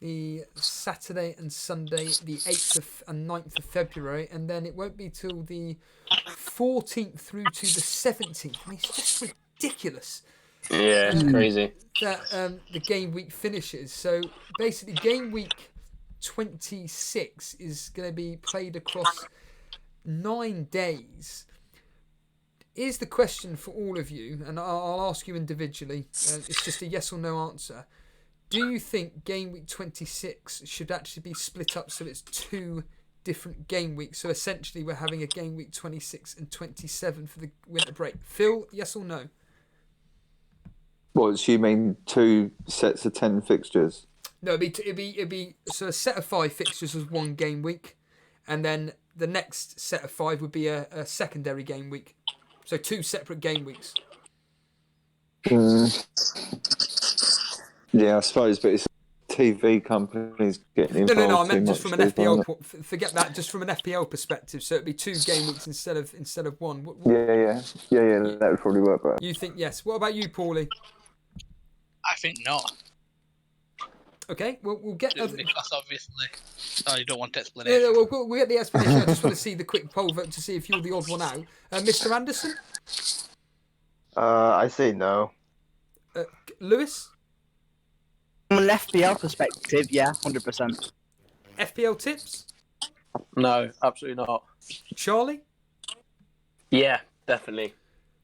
the Saturday and Sunday, the 8th and 9th of February, and then it won't be till the 14th through to the 17th. I mean, it's just ridiculous Yeah, it's crazy. that the game week finishes. So basically, game week 26 is going to be played across 9 days. Here's the question for all of you, and I'll ask you individually. It's just a yes or no answer. Do you think game week 26 should actually be split up so it's 2 different game weeks? So essentially, we're having a game week 26 and 27 for the winter break. Phil, yes or no? What, so you mean 2 sets of 10 fixtures? No, it'd be so a set of 5 fixtures was 1 game week, and then the next set of 5 would be a secondary game week. So 2 separate game weeks. Yeah, I suppose, but it's TV companies getting involved. No. I meant just too from an much, isn't FPL. Forget that. Just from an FPL perspective, so it'd be 2 game weeks instead of 1. Yeah. That would probably work better. You think yes? What about you, Paulie? I think not. Okay, well, we'll get... Because obviously... Oh, you don't want explanation? Yeah, we'll get the explanation. I just want to see the quick poll vote to see if you're the odd one out. Mr. Anderson? I say no. Lewis? From an FPL perspective, yeah, 100%. FPL tips? No, absolutely not. Charlie? Yeah, definitely.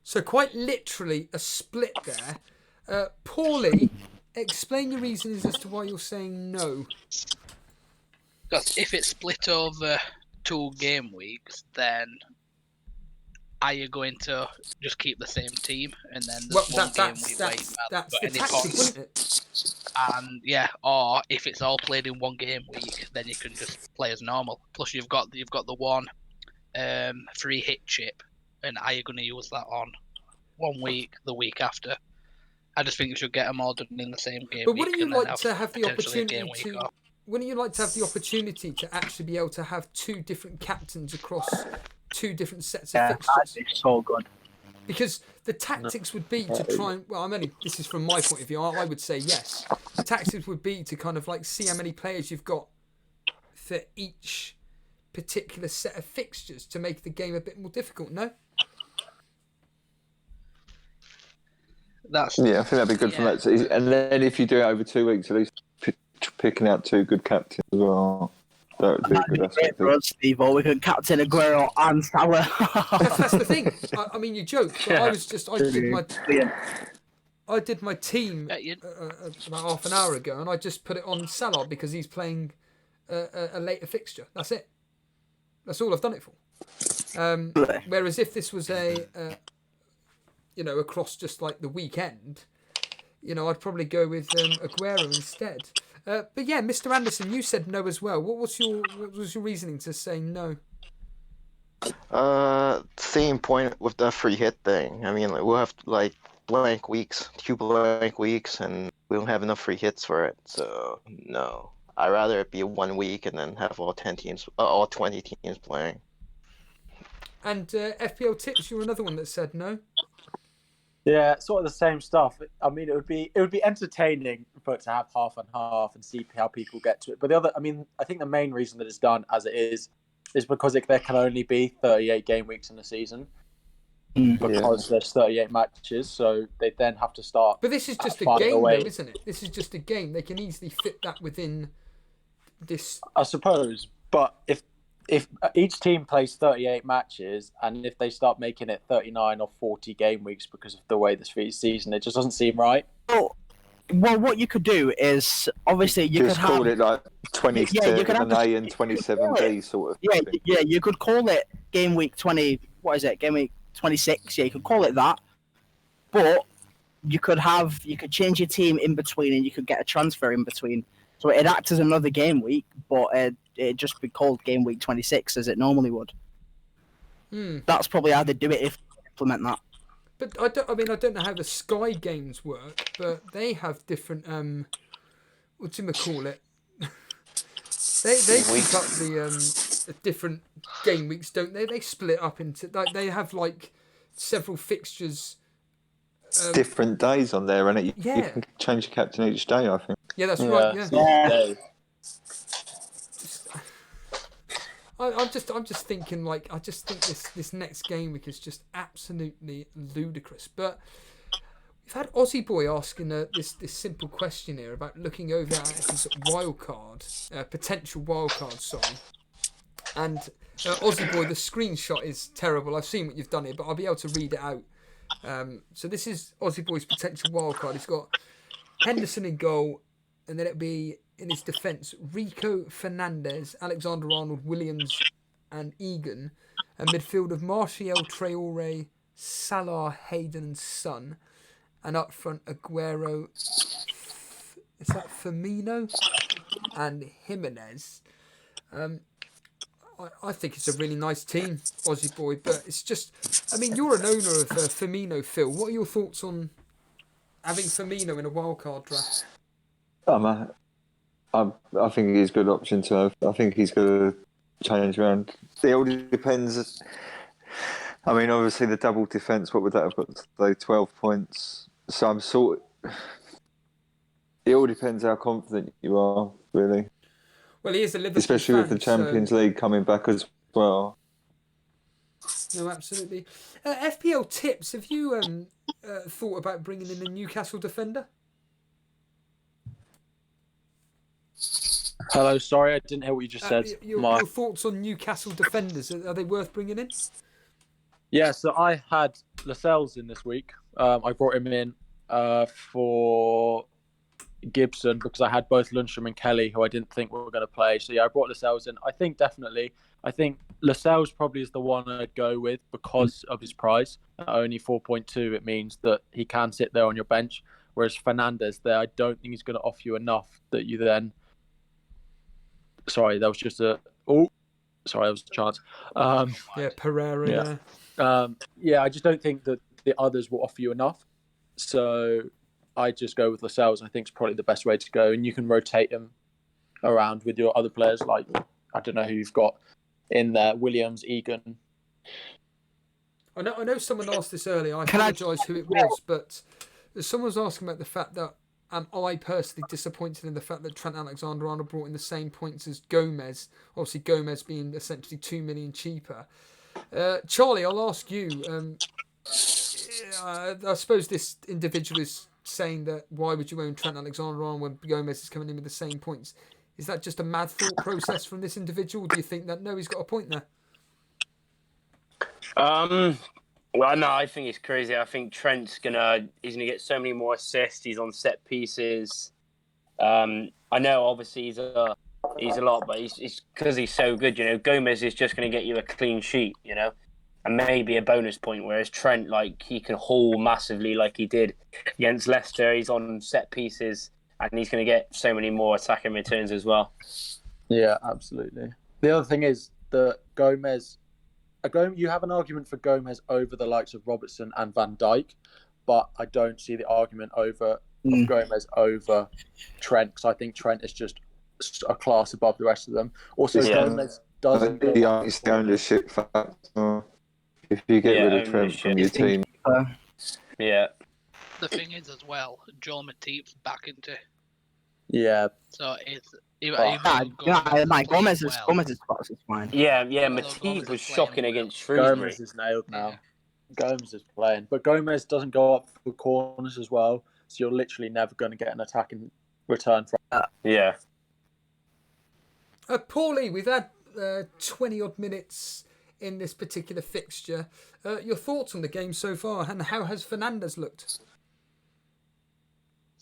So quite literally a split there. Paulie, explain your reasons as to why you're saying no. Because if it's split over 2 game weeks, then are you going to just keep the same team and then Well, one game week where that's you the any tactic, points? isn't it? And yeah, or if it's all played in 1 game week, then you can just play as normal. Plus, you've got the one free hit chip, and are you going to use that on 1 week, the week after? I just think you should get them all done in the same game. But wouldn't you like to have the potentially a opportunity game week to? off. Wouldn't you like to have the opportunity to actually be able to have 2 different captains across 2 different sets of Yeah, fixtures? that'd be so good. Because the tactics would be to try and... Well, this is from my point of view. I would say yes. The tactics would be to kind of like see how many players you've got for each particular set of fixtures to make the game a bit more difficult, no? Yeah, I think that'd be good for that. And then if you do it over 2 weeks, at least picking out 2 good captains as well. That would be a good aspect. For us, Steve, or we could captain Aguero and Salah. That's the thing. I mean, you joke, but I did my team about half an hour ago, and I just put it on Salah because he's playing a later fixture. That's it. That's all I've done it for. Whereas if this was across just like the weekend, I'd probably go with Aguero instead. But yeah, Mr. Anderson, you said no as well. What was your reasoning to say no? Same point with the free hit thing. I mean, we'll have like blank weeks, 2 blank weeks, and we don't have enough free hits for it. So no, I'd rather it be 1 week and then have all 20 teams playing. And FPL tips, you're another one that said no. Yeah, sort of the same stuff. I mean, it would be entertaining for it to have half and half and see how people get to it. But I think the main reason that it's done as it is because there can only be 38 game weeks in the season. Because there's 38 matches, so they then have to start. But this is just a game, though, isn't it? This is just a game. They can easily fit that within this. I suppose, but if each team plays 38 matches, and if they start making it 39 or 40 game weeks because of the way this season, it just doesn't seem right. Well, what you could do is obviously you just could call have it like 27A and 27B sort of. Yeah, you could call it game week 20. What is it? Game week 26. Yeah, you could call it that. But you could change your team in between, and you could get a transfer in between. So it'd act as another game week, but it'd just be called game week 26 as it normally would. That's probably how they do it if they implement that. But I don't know how the Sky games work, but they have different what do you call it? they keep up the different game weeks, don't they? They split up into they have like several fixtures. Different days on there, and you can change your captain each day, I think. Yeah, that's right. Yeah. I'm just thinking I just think this next game week is just absolutely ludicrous. But I've had Aussie Boy asking this simple question here about looking over at his potential wildcard, sorry. And Aussie Boy, the screenshot is terrible. I've seen what you've done here, but I'll be able to read it out. So this is Aussie Boy's potential wildcard. He's got Henderson in goal, and then it'll be in his defence Rico, Fernandes, Alexander-Arnold, Williams, and Egan. A midfield of Martial, Traore, Salah, Hayden, and Son. And up front, Aguero, is that Firmino? And Jimenez. I think it's a really nice team, Aussie Boy, but it's just, I mean, you're an owner of Firmino, Phil. What are your thoughts on having Firmino in a wildcard draft? I think he's a good option to have. I think he's going to change around. It all depends. I mean, obviously the double defence, what would that have got? Like 12 points. So I'm it all depends how confident you are, really. Well, he is a Liverpool especially fan, with the Champions League coming back as well. No, absolutely. FPL tips. Have you thought about bringing in a Newcastle defender? Hello, sorry, I didn't hear what you just said. Your thoughts on Newcastle defenders? Are they worth bringing in? Yeah, so I had Lascelles in this week. I brought him in for Gibson because I had both Lundstram and Kelly, who I didn't think were going to play. So yeah, I brought Lascelles in. I think Lascelles probably is the one I'd go with because of his price. At only 4.2, it means that he can sit there on your bench. Whereas Fernandes there, I don't think he's going to offer you enough that you then... Sorry, that was just a... Oh, sorry, that was a chance. Yeah, Pereira. Yeah, I just don't think that the others will offer you enough. So I just go with Lascelles. I think it's probably the best way to go. And you can rotate them around with your other players. Like, I don't know who you've got in there. Williams, Egan. I know someone asked this earlier. I apologise who it was, but someone was asking about the fact that am I personally disappointed in the fact that Trent Alexander-Arnold brought in the same points as Gomez. Obviously, Gomez being essentially 2 million cheaper. Charlie, I'll ask you. I suppose this individual is saying that why would you own Trent Alexander-Arnold when Gomez is coming in with the same points? Is that just a mad thought process from this individual? Or do you think that no, he's got a point there? Well, no, I think it's crazy. I think Trent's he's gonna get so many more assists. He's on set pieces. I know, obviously, he's a lot, but it's because he's so good. You know, Gomez is just gonna get you a clean sheet. You know, and maybe a bonus point. Whereas Trent, like, he can haul massively, like he did against Leicester. He's on set pieces, and he's gonna get so many more attacking returns as well. Yeah, absolutely. The other thing is that Gomez. You have an argument for Gomez over the likes of Robertson and Van Dijk, but I don't see the argument of Gomez over Trent because I think Trent is just a class above the rest of them. Also, Gomez doesn't. It's the ownership factor. If you get rid of Trent from your team, The thing is, as well, Joel Matip's back into. Yeah. So it's. Gomez is fine. Yeah, Matip was shocking against Shrewsbury. Gomez is nailed now. Yeah. Gomez is playing, but Gomez doesn't go up for corners as well, so you're literally never going to get an attacking return from that. Yeah. Paulie, we've had 20-odd minutes in this particular fixture. Your thoughts on the game so far, and how has Fernandes looked?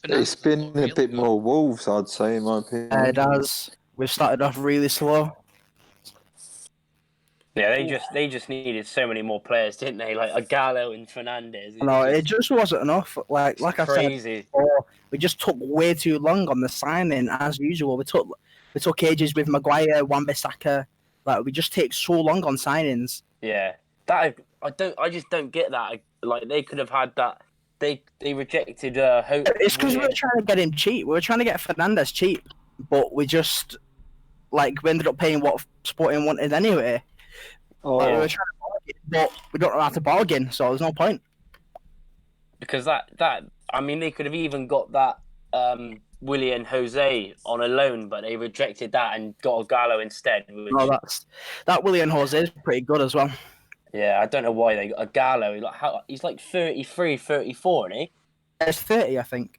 It's been a bit more Wolves, I'd say, in my opinion. It has. We've started off really slow. Yeah, they just needed so many more players, didn't they? Like a Gallo and Fernandes. No, it just wasn't enough. Like I said before, we just took way too long on the signing, as usual. We took ages with Maguire, Wan-Bissaka. Like, we just take so long on signings. Yeah, I just don't get that. Like, they could have had that. They rejected Hope. It's because we were trying to get him cheap. We were trying to get Fernandes cheap, but we just we ended up paying what Sporting wanted anyway. We were trying to bargain, but we don't know how to bargain, so there's no point. Because they could have even got that Willian Jose on a loan, but they rejected that and got a Gallo instead. That Willian Jose is pretty good as well. Yeah, I don't know why they got a Gallo. He's like 33, 34, isn't he? He's 30, I think.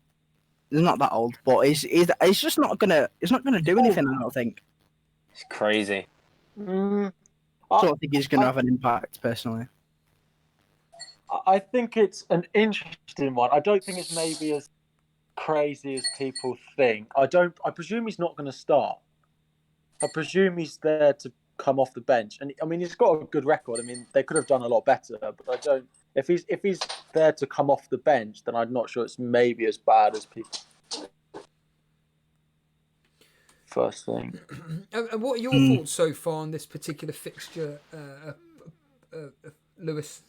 He's not that old, but he's just not gonna do anything. I don't think. It's crazy. I don't think he's gonna have an impact personally. I think it's an interesting one. I don't think it's maybe as crazy as people think. I presume he's not going to start. I presume he's there to come off the bench, and I mean he's got a good record. I mean they could have done a lot better, but I don't. If he's there to come off the bench, then I'm not sure it's maybe as bad as people. First thing. And what are your thoughts so far on this particular fixture, Lewis?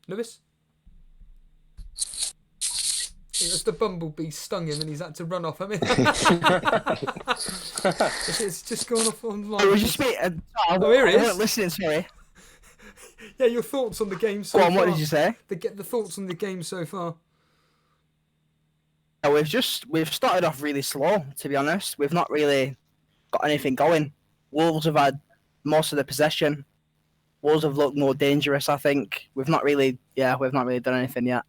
Lewis? It was the bumblebee stung him and he's had to run off. I mean, it's just gone off online. It was just me. Oh, here he I is. wasn't listening, sorry. Yeah, your thoughts on the game so Go far. on, what did you say? The thoughts on the game so far. We've started off really slow, to be honest. We've not really got anything going. Wolves have had most of the possession. Wolves have looked more dangerous, I think. We've not really done anything yet.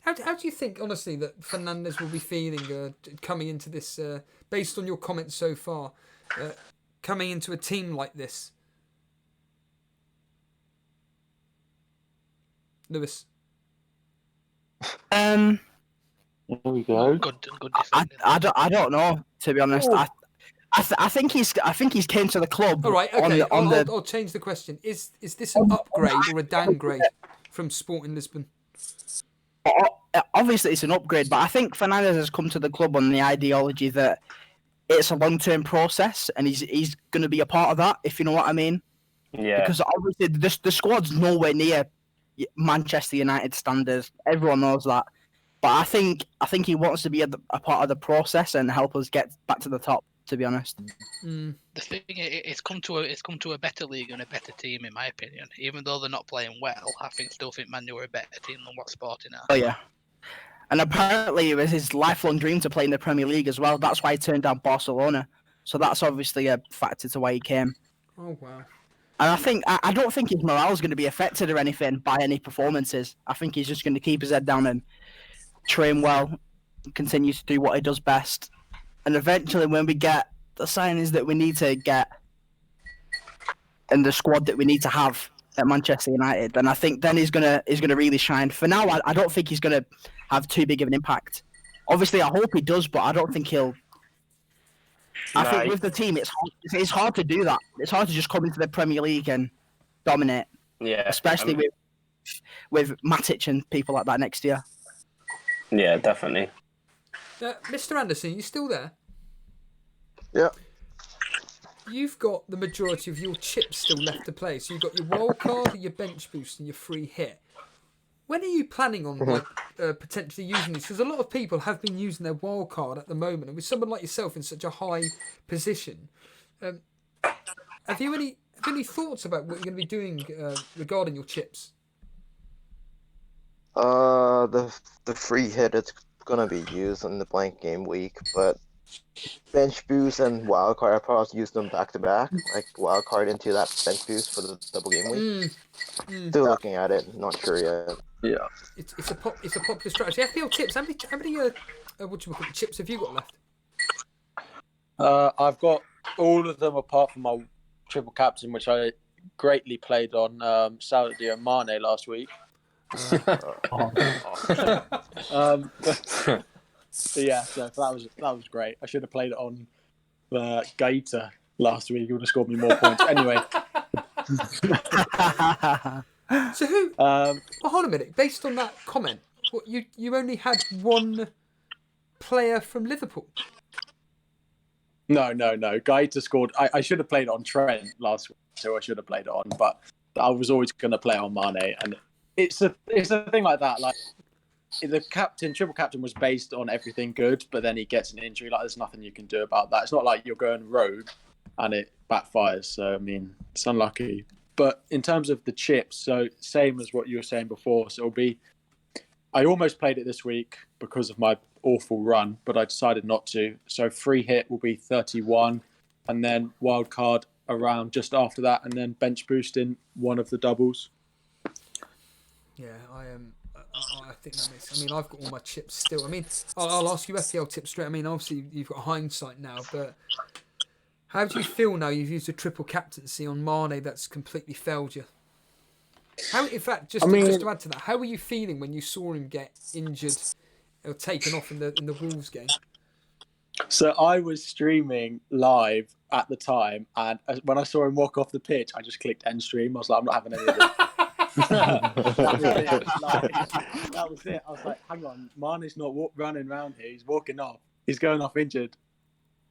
How do you think, honestly, that Fernandes will be feeling coming into this, based on your comments so far, coming into a team like this? Lewis? There we go. Good I don't know, to be honest. I think he's came to the club. All right, okay. I'll change the question. Is this an upgrade or a downgrade from Sporting Lisbon? Obviously, it's an upgrade, but I think Fernandes has come to the club on the ideology that it's a long-term process, and he's going to be a part of that, if you know what I mean. Yeah. Because obviously the squad's nowhere near Manchester United standards. Everyone knows that. But I think he wants to be a part of the process and help us get back to the top, to be honest. The thing is, it's come to a better league and a better team, in my opinion. Even though they're not playing well, I still think Man U are a better team than what Sporting are. Oh yeah. And apparently it was his lifelong dream to play in the Premier League as well. That's why he turned down Barcelona. So that's obviously a factor to why he came. Oh wow. And I don't think his morale is going to be affected or anything by any performances. I think he's just going to keep his head down and train well, continue to do what he does best. And eventually when we get the signings that we need to get and the squad that we need to have at Manchester United, then I think then he's gonna really shine. For now, I don't think he's gonna have too big of an impact. Obviously, I hope he does, but I don't think he'll. I think with the team, it's hard to do that. It's hard to just come into the Premier League and dominate. Yeah. Especially with Matic and people like that next year. Yeah, definitely. Mr. Anderson, you still there? Yeah. You've got the majority of your chips still left to play. So you've got your wildcard, your bench boost, and your free hit. When are you planning on potentially using these? Because a lot of people have been using their wildcard at the moment, and with someone like yourself in such a high position, have you any thoughts about what you're going to be doing regarding your chips? The free hit is gonna be used in the blank game week, but bench boost and wildcard, I probably use them back to back, like wildcard into that bench boost for the double game week. Still looking at it, not sure yet. Yeah, it's a popular strategy. FPL tips. How many chips have you got left? I've got all of them apart from my triple captain, which I greatly played on Sadio and Mane last week. So yeah, so that was great. I should have played it on Gaeta last week. He would have scored me more points. Anyway. So who? Hold a minute. Based on that comment, you only had one player from Liverpool. No. Gaeta scored. I should have played it on Trent last week, so I should have played it on. But I was always going to play on Mane, and it's a thing like that. Like the triple captain was based on everything good, but then he gets an injury. Like there's nothing you can do about that. It's not like you're going rogue and it backfires. So I mean, it's unlucky. But in terms of the chips, so same as what you were saying before. So it'll be. I almost played it this week because of my awful run, but I decided not to. So free hit will be 31, and then wild card around just after that, and then bench boost in one of the doubles. Yeah, I think that makes. I mean, I've got all my chips still. I mean, I'll ask you FPL tips straight. I mean, obviously you've got hindsight now, but how do you feel now you've used a triple captaincy on Mane that's completely failed you? How, in fact, just to add to that, how were you feeling when you saw him get injured or taken off in the Wolves game? So I was streaming live at the time, and when I saw him walk off the pitch, I just clicked end stream. I was like, I'm not having any of this. That was it. I was like, hang on, Mane's not running around here. He's walking off. He's going off injured.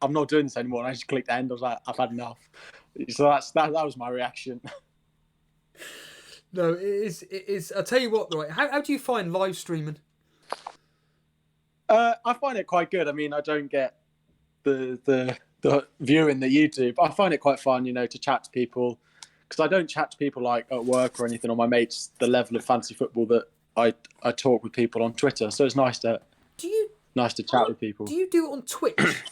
I'm not doing this anymore. And I just clicked end. I was like, I've had enough. So that was my reaction. No, it is. I'll tell you what, right? How do you find live streaming? I find it quite good. I mean, I don't get the viewing the YouTube. I find it quite fun, to chat to people, because I don't chat to people like at work or anything, or my mates the level of fantasy football that I talk with people on Twitter. So it's nice to chat with people. Do you do it on Twitch?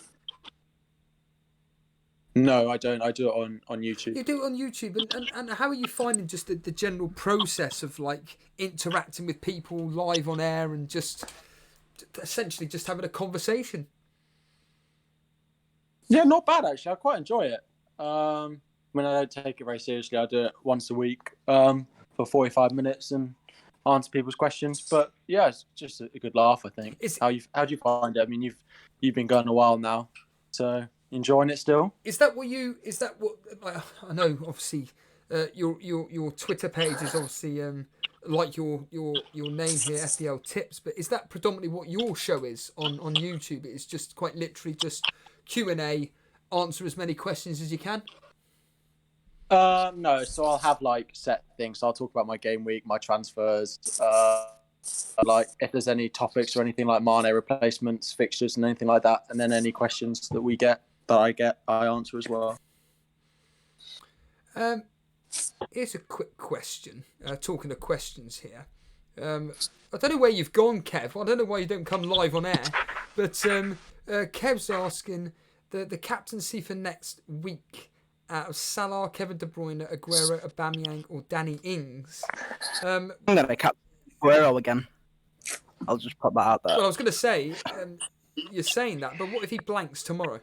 No, I don't. I do it on YouTube. You do it on YouTube, and how are you finding just the general process of like interacting with people live on air and just essentially just having a conversation? Yeah, not bad actually. I quite enjoy it. I don't take it very seriously. I do it once a week for 45 minutes and answer people's questions. But yeah, it's just a good laugh, I think. How do you find it? I mean, you've been going a while now, so enjoying it still? Like, I know obviously your Twitter page is obviously like your name here, FPL Tips, but is that predominantly what your show is on YouTube? It's just quite literally just Q&A, answer as many questions as you can? No, so I'll have like set things. So I'll talk about my game week, my transfers, like if there's any topics or anything like Mane replacements, fixtures, and anything like that, and then any questions that I answer as well. Here's a quick question. Talking of questions here, I don't know where you've gone, Kev. I don't know why you don't come live on air, but Kev's asking the captaincy for next week out of Salah, Kevin De Bruyne, Aguero, Aubameyang, or Danny Ings. I'm going to cap Aguero again. I'll just put that out there. Well, I was going to say, you're saying that, but what if he blanks tomorrow?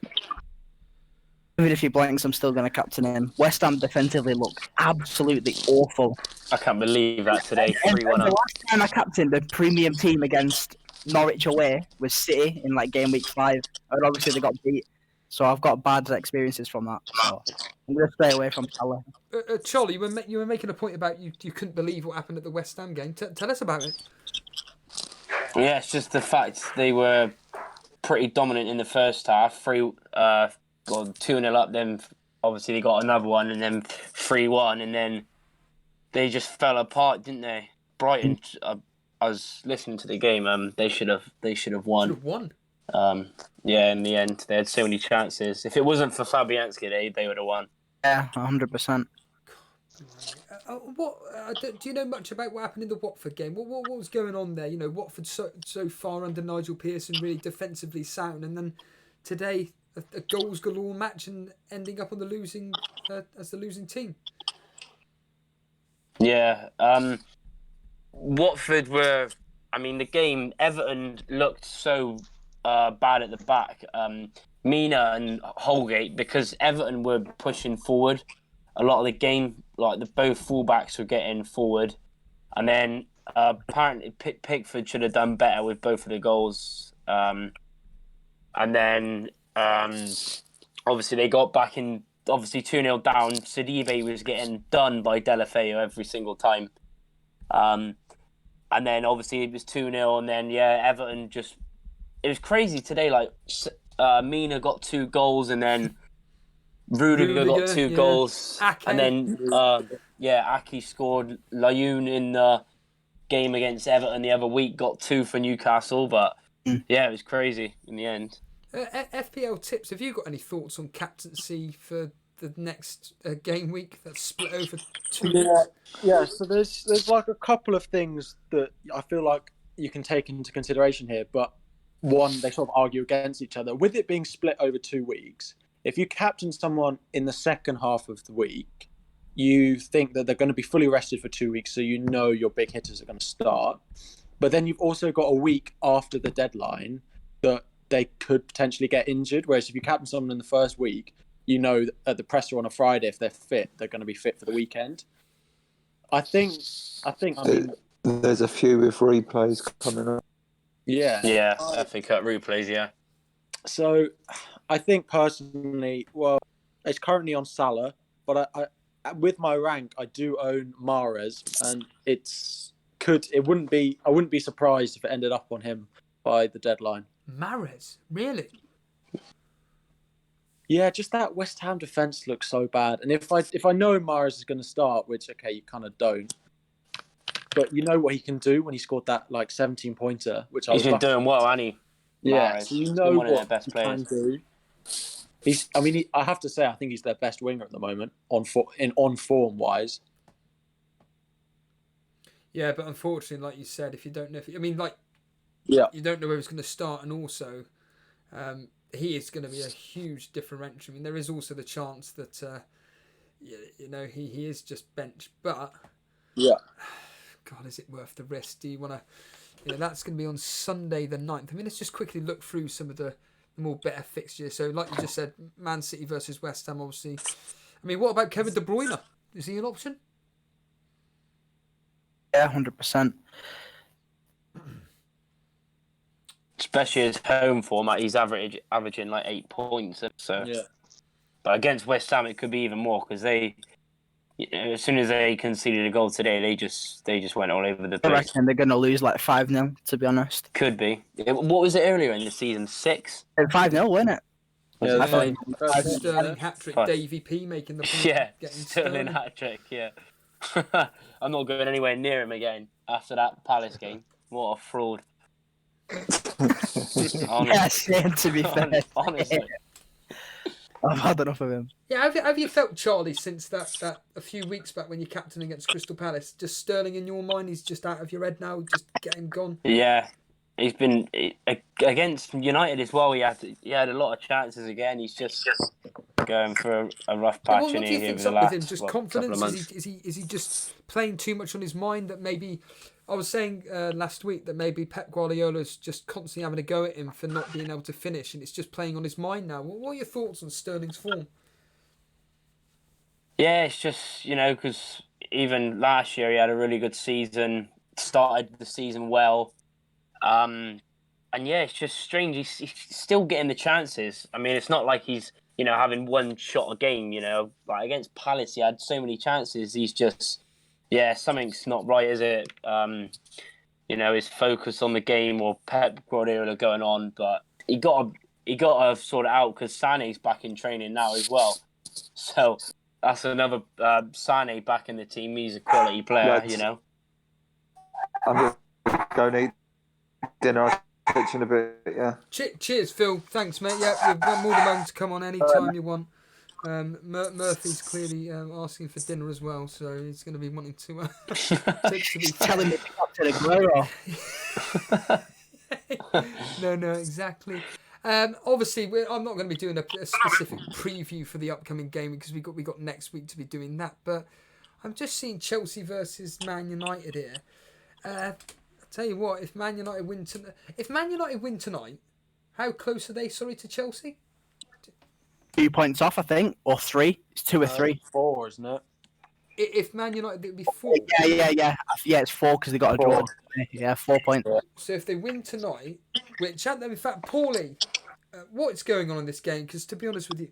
Even if he blanks, I'm still going to captain him. West Ham defensively look absolutely awful. I can't believe that today, 3-1 The up. last time I captained the premium team against Norwich away was City in like Gameweek 5. And obviously they got beat. So I've got bad experiences from that. So I'm going to stay away from Salah. Charlie, you were making a point about you couldn't believe what happened at the West Ham game. Tell us about it. Yeah, it's just the fact they were pretty dominant in the first half. 2-0 up, then obviously they got another one, and then 3-1, and then they just fell apart, didn't they? Brighton, I was listening to the game. They should have won. Should have won. Yeah, in the end, they had so many chances. If it wasn't for Fabianski, they would have won. Yeah, 100%. Do you know much about what happened in the Watford game? What was going on there? Watford so far under Nigel Pearson, really defensively sound, and then today a goals galore match and ending up on the losing as the losing team. Yeah, Watford were. I mean, the game. Everton looked so bad at the back. Mina and Holgate, because Everton were pushing forward a lot of the game. Like both fullbacks were getting forward, and then apparently Pickford should have done better with both of the goals. And then obviously they got back in. Obviously 2-0 down. Sidibe was getting done by Deulofeu every single time. And then obviously it was 2-0, and then Everton just. It was crazy today. Like Mina got 2 goals, and then Rudiger got 2 goals, Ake. and then Ake scored. Layoun in the game against Everton the other week got 2 for Newcastle, but it was crazy in the end. FPL Tips, have you got any thoughts on captaincy for the next game week that's split over 2 weeks? Yeah. So there's like a couple of things that I feel like you can take into consideration here, but one, they sort of argue against each other. With it being split over 2 weeks, if you captain someone in the second half of the week, you think that they're going to be fully rested for 2 weeks, so you know your big hitters are going to start. But then you've also got a week after the deadline that they could potentially get injured. Whereas if you captain someone in the first week, you know that at the presser on a Friday, if they're fit, they're going to be fit for the weekend. I mean, there's a few with replays coming up. yeah. Yeah, FA Cup replays, yeah. So I think personally, well, it's currently on Salah, but I with my rank, I do own Mahrez, and I wouldn't be surprised if it ended up on him by the deadline. Mahrez, really? Yeah, just that West Ham defense looks so bad, and if I know Mahrez is going to start, which okay, you kind of don't, but you know what he can do when he scored that 17-pointer, which He's been doing well, hasn't he? Yeah, Mahrez. so you He's know been one of what their best he players. can do. I have to say, I think he's their best winger at the moment on form wise. Yeah, but unfortunately, like you said, if you don't know, you don't know where he's going to start, and also, he is going to be a huge differential. I mean, there is also the chance that, he is just benched, but yeah, God, is it worth the risk? Do you want to? That's going to be on Sunday the 9th. I mean, let's just quickly look through some of the more better fixtures. So, like you just said, Man City versus West Ham, obviously. I mean, what about Kevin De Bruyne? Is he an option? Yeah, 100%. Especially his home format, he's averaging 8 points. So, yeah. But against West Ham, it could be even more because they, as soon as they conceded a goal today, they just went all over the I place. reckon they're going to lose 5-0, to be honest. Could be. What was it earlier in the season? 6? 5-0, wasn't it? Yeah, Sterling hat-trick, Davy P making the point. Yeah, getting Sterling hat-trick, yeah. I'm not going anywhere near him again after that Palace game. What a fraud. Yeah, same, to be fair. Honestly. I've had enough of him. Yeah, have you felt, Charlie, since that a few weeks back when you captained against Crystal Palace, just Sterling in your mind, he's just out of your head now, just get him gone? Yeah, he's been against United as well. He had a lot of chances again. He's just going for a rough patch. What do you think's over the up last with him? Just confidence? Is he just playing too much on his mind? That maybe I was saying last week that maybe Pep Guardiola's just constantly having a go at him for not being able to finish, and it's just playing on his mind now. What are your thoughts on Sterling's form? Yeah, it's just because even last year he had a really good season. Started the season well. And yeah, it's just strange. He's still getting the chances. I mean, it's not like he's, having one shot a game, Like against Palace, he had so many chances. He's just, something's not right, is it? His focus on the game or Pep Guardiola going on, but he got to sort it out because Sané's back in training now as well. So that's another Sané back in the team. He's a quality player, I'm going to go and eat dinner. I'll catch you in a bit, yeah. Cheers, Phil. Thanks, mate. Yeah, you've got more than welcome to come on any time you want. Murphy's clearly asking for dinner as well, so he's going to be wanting to be telling me to the grill. No, exactly. Obviously, I'm not going to be doing a specific preview for the upcoming game because we got next week to be doing that. But I'm just seeing Chelsea versus Man United here. I'll tell you what, if Man United win tonight, how close are they? Sorry, to Chelsea. 2 points off, I think, or 3. It's 2 or 3. 4, isn't it? If Man United, it would be 4. Yeah. It's 4 because they got a draw. Yeah, 4 points. So if they win tonight, which in fact, Paulie, what's going on in this game? Because to be honest with you,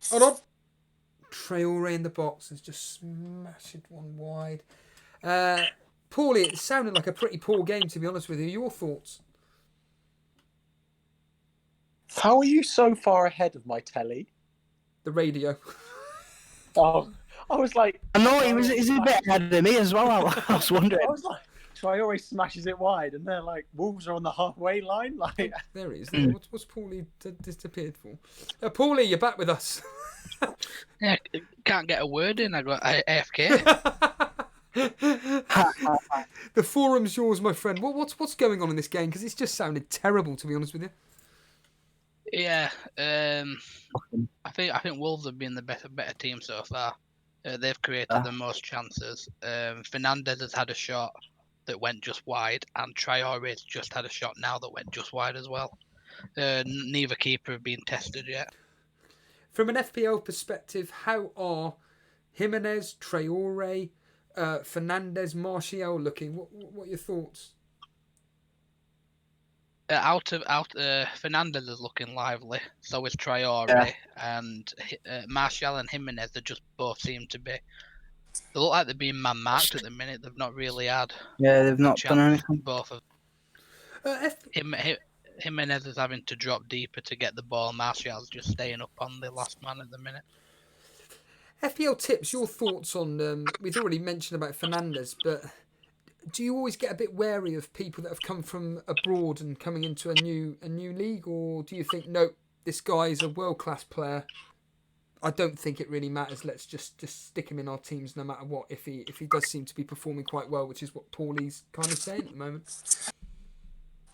hold on, Traore in the box has just smashed one wide. Paulie, it sounded like a pretty poor game, to be honest with you. Your thoughts? How are you so far ahead of my telly? The radio. Oh, I was like... I know, he's a bit ahead of me as well. I was wondering. I was like, Traore smashes it wide, and they're like, Wolves are on the halfway line. Like, there he is. What's Paulie disappeared for? Paulie, you're back with us. Yeah, can't get a word in. I got AFK. The forum's yours, my friend. What's going on in this game? Because it's just sounded terrible, to be honest with you. Yeah, I think Wolves have been the better team so far. They've created the most chances. Fernandes has had a shot that went just wide, and Traore's just had a shot now that went just wide as well. Neither keeper have been tested yet. From an FPL perspective, how are Jimenez, Traore, Fernandes, Martial looking? What are your thoughts? Fernandes is looking lively. So is Traore, and Martial and Jimenez. They just both seem to be. They look like they're being man-marked at the minute. They've not really had. Yeah, they've not done anything. Both of Jimenez is having to drop deeper to get the ball. Martial's just staying up on the last man at the minute. FPL tips, your thoughts on? We've already mentioned about Fernandes, but do you always get a bit wary of people that have come from abroad and coming into a new league, or do you think no, this guy is a world-class player? I don't think it really matters. Let's just stick him in our teams no matter what. If he does seem to be performing quite well, which is what Paulie's kind of saying at the moment.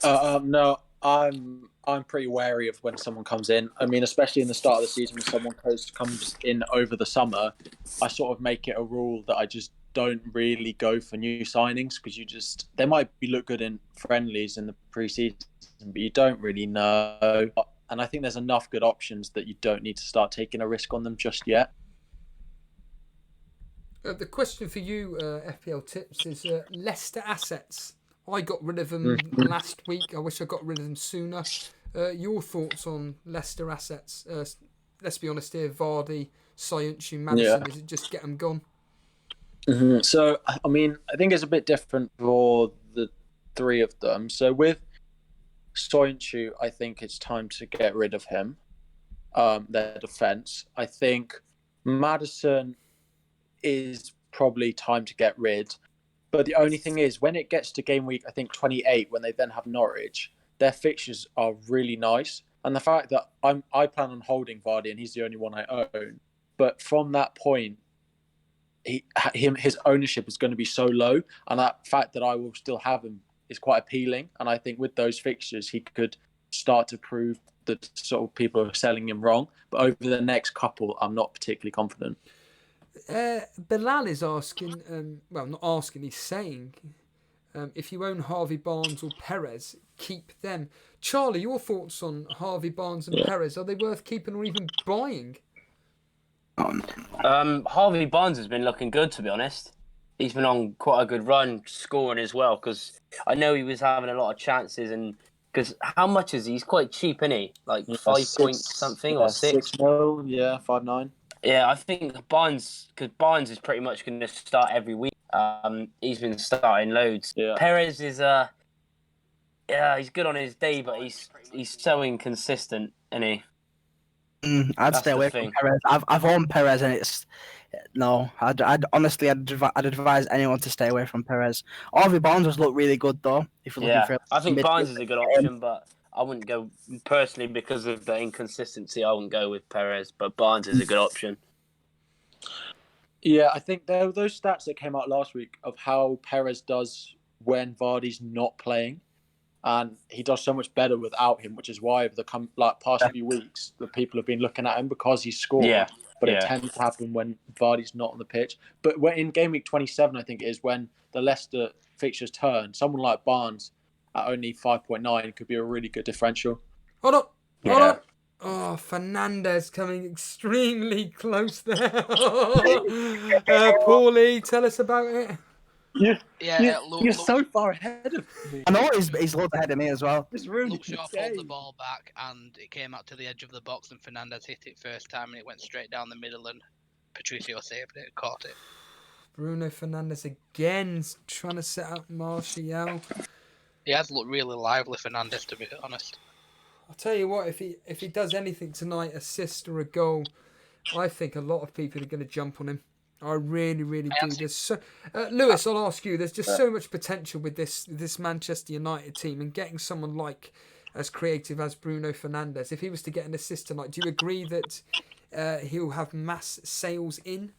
No, I'm pretty wary of when someone comes in. I mean, especially in the start of the season when someone comes in over the summer, I sort of make it a rule that I just don't really go for new signings because they might look good in friendlies in the pre-season, but you don't really know. And I think there's enough good options that you don't need to start taking a risk on them just yet. The question for you, FPL tips, is Leicester assets. I got rid of them last week. I wish I got rid of them sooner. Your thoughts on Leicester assets? Let's be honest here, Vardy, Sayuncu, Maddison, is it just get them gone? Mm-hmm. So, I mean, I think it's a bit different for the three of them. So with Sayuncu, I think it's time to get rid of him, their defence. I think Maddison is probably time to get rid. But the only thing is, when it gets to game week, I think 28, when they then have Norwich, their fixtures are really nice. And the fact that I plan on holding Vardy and he's the only one I own. But from that point, his ownership is going to be so low. And that fact that I will still have him is quite appealing. And I think with those fixtures, he could start to prove that sort of people are selling him wrong. But over the next couple, I'm not particularly confident. Bilal is asking, well, not asking, he's saying, if you own Harvey Barnes or Perez, keep them. Charlie, your thoughts on Harvey Barnes and Perez? Are they worth keeping or even buying? Harvey Barnes has been looking good, to be honest. He's been on quite a good run, scoring as well, because I know he was having a lot of chances. And because how much is he? He's quite cheap, isn't he? Like 5 point something or 6? 6 mil, 5.9. Yeah, I think Barnes is pretty much going to start every week. He's been starting loads. Yeah. Perez is he's good on his day, but he's so inconsistent, isn't he? I'd stay away from Perez. I've owned Perez, and it's no. I'd honestly, I'd advise anyone to stay away from Perez. Harvey Barnes has looked really good though. If you're looking for, I think Barnes is a good option, but I wouldn't go personally because of the inconsistency. I wouldn't go with Perez, but Barnes is a good option. Yeah, I think there were those stats that came out last week of how Perez does when Vardy's not playing, and he does so much better without him, which is why over the past few weeks the people have been looking at him because he's scored. Yeah. But it tends to happen when Vardy's not on the pitch. But in game week 27, I think it is when the Leicester fixtures turn. Someone like Barnes at only 5.9 could be a really good differential. Hold up. Oh, Fernandes coming extremely close there. Paulie, tell us about it. You're so far ahead of me. I know he's loads ahead of me as well. Luke Shaw pulled the ball back and it came out to the edge of the box and Fernandes hit it first time and it went straight down the middle and Patricio saved it, caught it. Bruno Fernandes again trying to set up Martial. He has looked really lively, Fernandes, to be honest. I'll tell you what, if he does anything tonight, assist or a goal, I think a lot of people are going to jump on him. I really, really do. There's Lewis, I'll ask you. There's just so much potential with this Manchester United team, and getting someone like as creative as Bruno Fernandes. If he was to get an assist tonight, do you agree that he'll have mass sales in?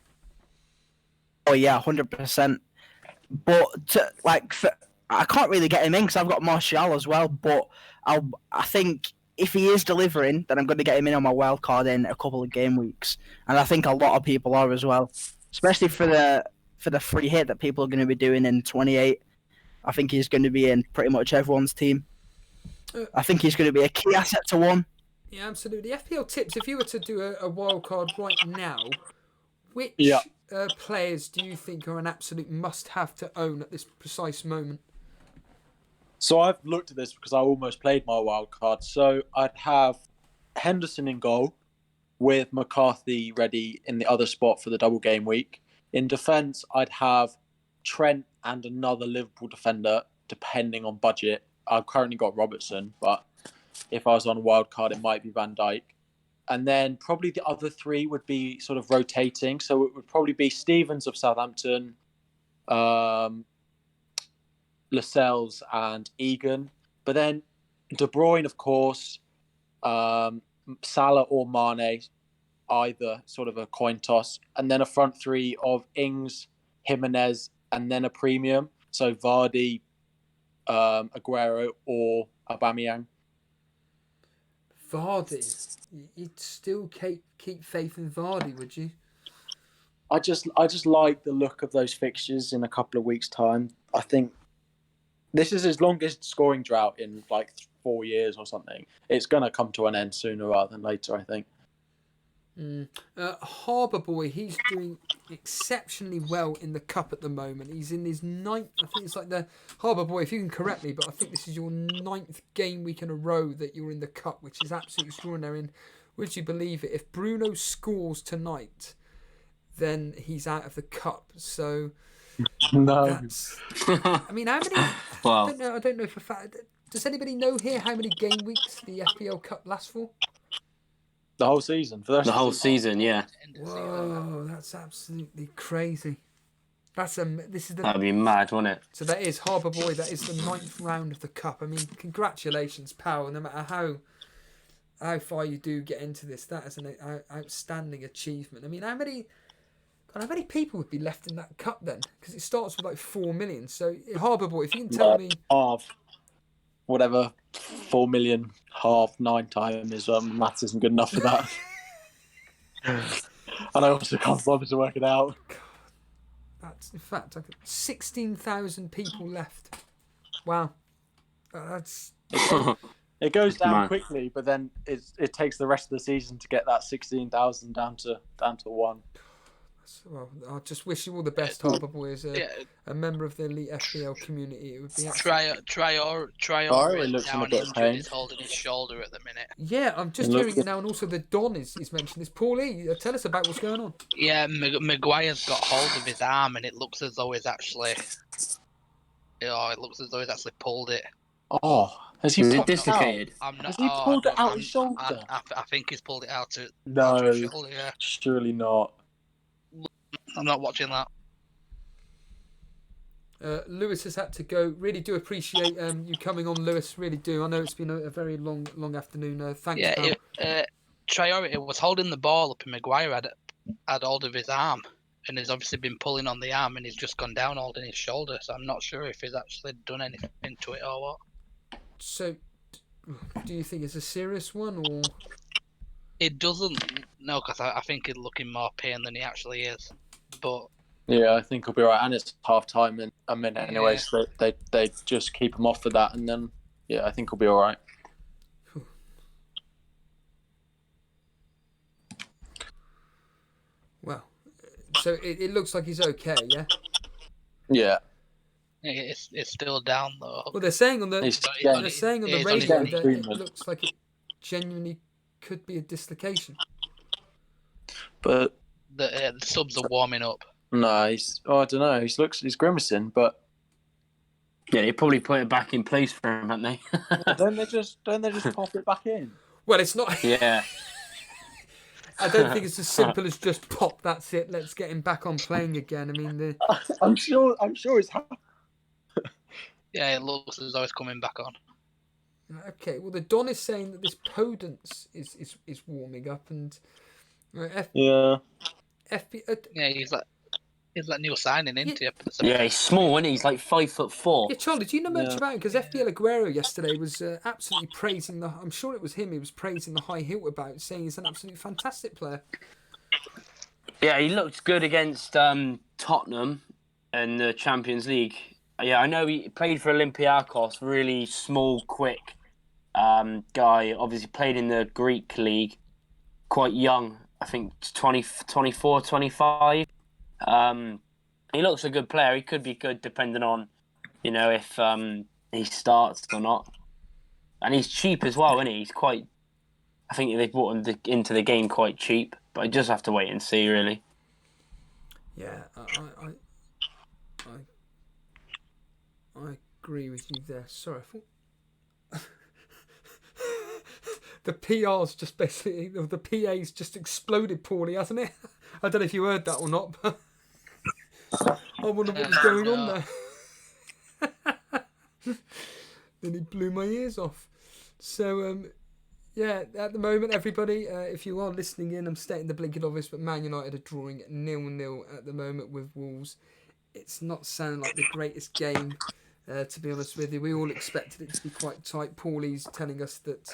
Oh yeah, 100%. But I can't really get him in because I've got Martial as well. But I think if he is delivering, then I'm going to get him in on my wildcard in a couple of game weeks, and I think a lot of people are as well. especially for the free hit that people are going to be doing in 28. I think he's going to be in pretty much everyone's team. I think he's going to be a key asset to one. Yeah, absolutely. FPL tips. If you were to do a wild card right now, which players do you think are an absolute must-have to own at this precise moment? So I've looked at this because I almost played my wild card. So I'd have Henderson in goal with McCarthy ready in the other spot for the double game week. In defence, I'd have Trent and another Liverpool defender, depending on budget. I've currently got Robertson, but if I was on a wild card, it might be Van Dijk. And then probably the other three would be sort of rotating. So it would probably be Stevens of Southampton, Lascelles and Egan. But then De Bruyne, of course, Salah or Mane, either sort of a coin toss. And then a front three of Ings, Jimenez, and then a premium. So Vardy, Aguero or Aubameyang. Vardy? You'd still keep faith in Vardy, would you? I just like the look of those fixtures in a couple of weeks' time. I think this is his longest scoring drought in like 4 years or something. It's going to come to an end sooner rather than later, I think. Harbour Boy, he's doing exceptionally well in the cup at the moment. He's in his 9th, I think it's like the Harbour Boy, if you can correct me, but I think this is your 9th game week in a row that you're in the cup, which is absolutely extraordinary. And would you believe it? If Bruno scores tonight, then he's out of the cup. So no, I mean, how many? Wow. I don't know for a fact. Does anybody know here how many game weeks the FPL Cup lasts for? The whole season. The whole season, yeah. Whoa, that's absolutely crazy. This is That'd be mad, wouldn't it? So that is Harbour Boy. That is the 9th round of the cup. I mean, congratulations, pal. No matter how far you do get into this, that is an outstanding achievement. I mean, how many people would be left in that cup then? Because it starts with like 4 million. So Harbour Boy, if you can tell me, whatever 4 million half 9 times maths isn't good enough for that. And I also can't bother to work it out. God, that's in fact like 16,000 people left. Wow, that's. It goes down quickly, but then it takes the rest of the season to get that 16,000 down to 1. Well, I just wish you all the best, Harbour Boy, as a member of the Elite FPL community. It would be Traore looks in a bit of pain. He's holding his shoulder at the minute. Yeah, I'm just hearing it now, and also the Don is mentioned. This Paul E. Tell us about what's going on. Yeah, Maguire's got hold of his arm, and it looks as though he's actually. It looks as though he's actually pulled it. Oh, has he pulled dislocated? Has he pulled it out his shoulder? I think he's pulled it out. No, out his shoulder, yeah. Surely not. I'm not watching that. Lewis has had to go. Really do appreciate you coming on, Lewis. Really do. I know it's been a very long afternoon. Thanks. Yeah, Traore was holding the ball up, and Maguire had hold of his arm, and he's obviously been pulling on the arm, and he's just gone down holding his shoulder. So I'm not sure if he's actually done anything to it or what. So, do you think it's a serious one, or? It doesn't. No, because I think he'd look in more pain than he actually is. But yeah, I think he'll be right, and it's half time in a minute anyway, so they just keep him off for that, and then I think he'll be all right. Well, so it looks like he's okay, yeah. Yeah. It's still down though. Well, they're saying on the radio that it looks like it genuinely could be a dislocation. But the subs are warming up. No, I don't know. He's grimacing, but yeah, they probably put it back in place for him, haven't they? don't they just pop it back in? Well, it's not. Yeah. I don't think it's as simple as just pop. That's it. Let's get him back on playing again. I mean, I'm sure it's happening. Yeah, it looks as though it's coming back on. Okay. Well, the Don is saying that this Podence is warming up, and yeah, he's like new signing into it. Yeah, he's small, isn't he? He's like 5'4". Yeah, Charlie, do you know much about him? Because FPL Aguero yesterday was absolutely praising I'm sure it was him. He was praising the high heel about, saying he's an absolutely fantastic player. Yeah, he looked good against Tottenham in the Champions League. Yeah, I know he played for Olympiacos, really small, quick guy. Obviously played in the Greek league, quite young. I think 24, 25. He looks a good player. He could be good depending on, if he starts or not. And he's cheap as well, isn't he? He's quite... I think they brought him into the game quite cheap, but I just have to wait and see, really. Yeah, I agree with you there. Sorry, I thought the PR's just basically the PA's just exploded poorly, hasn't it? I don't know if you heard that or not, but I wonder what was going on there. Then he blew my ears off. So yeah, at the moment, everybody, if you are listening in, I'm stating the blinking obvious, but Man United are drawing 0-0 at the moment with Wolves. It's not sounding like the greatest game, to be honest with you. We all expected it to be quite tight. Paulie's telling us that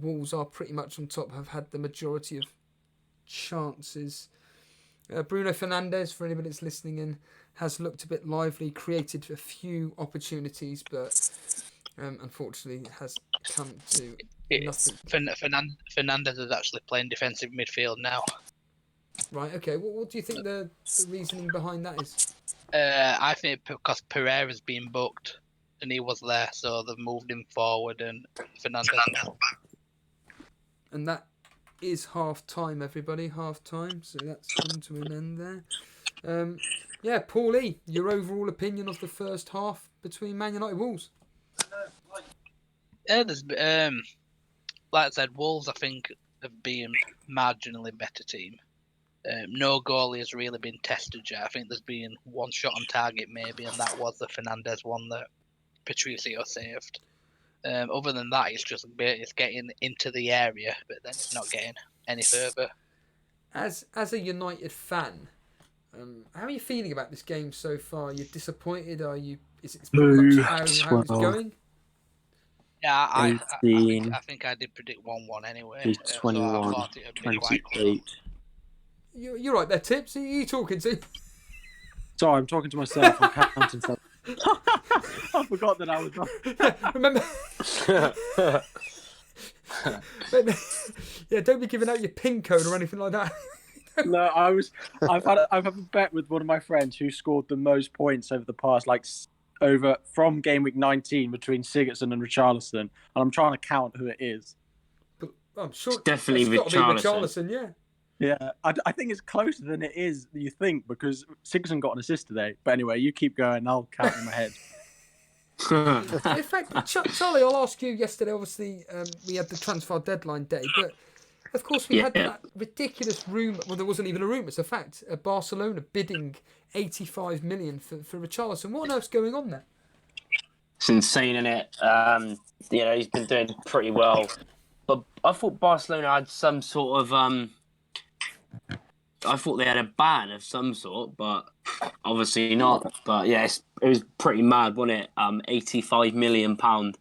Wolves are pretty much on top, have had the majority of chances. Bruno Fernandes, for anybody that's listening in, has looked a bit lively, created a few opportunities, but unfortunately has come to nothing. Fernandes is actually playing defensive midfield now. Right, okay. What do you think the reasoning behind that is? I think because Pereira's been booked and he was there, so they've moved him forward and Fernandes now. And that is half time, everybody. Half time, so that's come to an end there. Yeah, Paulie, your overall opinion of the first half between Man United and Wolves? Yeah, there's like I said, Wolves I think have been marginally better team. No goalie has really been tested yet. I think there's been one shot on target maybe, and that was the Fernandes one that Patricio saved. Other than that, it's getting into the area, but then it's not getting any further. As a United fan, how are you feeling about this game so far? You're disappointed? Are you? Is it pretty much how it's going? Yeah, I 18, think I did predict 1-1 anyway. 21, so I thought it would be quite close. 28. You're right there, Tips. Who are you talking to? Sorry, I'm talking to myself. I'm counting stuff. I forgot that I was on. Remember? Yeah, don't be giving out your PIN code or anything like that. No, I've had a bet with one of my friends who scored the most points over the past, from game week 19 between Sigurdsson and Richarlison, and I'm trying to count who it is. But I'm sure It's definitely it's gotta be Richarlison. Yeah. Yeah, I think it's closer than it is you think, because Sigurdsson got an assist today. But anyway, you keep going. I'll count in my head. In fact, Charlie, I'll ask you. Yesterday, obviously, we had the transfer deadline day, but of course we had that ridiculous rumour. Well, there wasn't even a rumour. It's a fact. Barcelona bidding 85 million for Richarlison. What on earth's going on there? It's insane, isn't it? He's been doing pretty well. But I thought Barcelona had some sort of... I thought they had a ban of some sort, but obviously not. But yeah, it was pretty mad, wasn't it? £85 million. But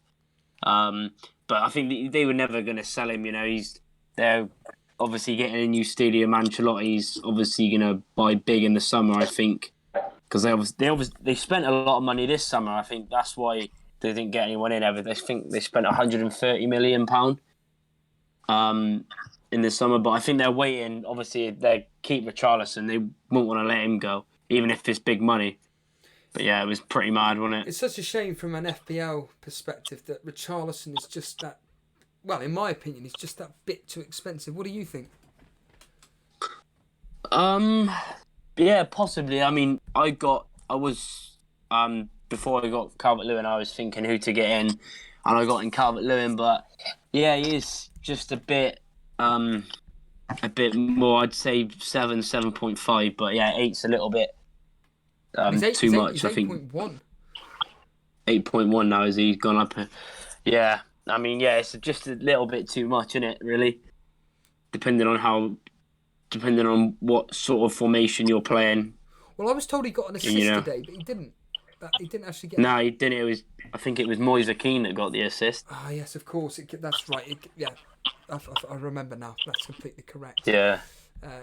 I think they were never going to sell him. They're obviously getting a new stadium. Ancelotti's obviously going to buy big in the summer, I think, because they spent a lot of money this summer. I think that's why they didn't get anyone in. I think they spent £130 million. In the summer, but I think they're waiting. Obviously, they keep Richarlison. They won't want to let him go, even if it's big money. But yeah, it was pretty mad, wasn't it? It's such a shame from an FPL perspective that Richarlison is just that. Well, in my opinion, he's just that bit too expensive. What do you think? Yeah, possibly. I mean, before I got Calvert-Lewin, I was thinking who to get in, and I got in Calvert-Lewin. But yeah, he is just a bit more. I'd say 7.5, but yeah, 8's a little bit too much. I think 8.1. 8.1 now. Is he gone up? Yeah, I mean, yeah, it's just a little bit too much, isn't it? Really, depending on what sort of formation you're playing. Well, I was told he got an assist today, but he didn't. He didn't actually get. No, he didn't. I think it was Moise Kean that got the assist. Ah, yes, of course. That's right. I remember now. That's completely correct. Yeah.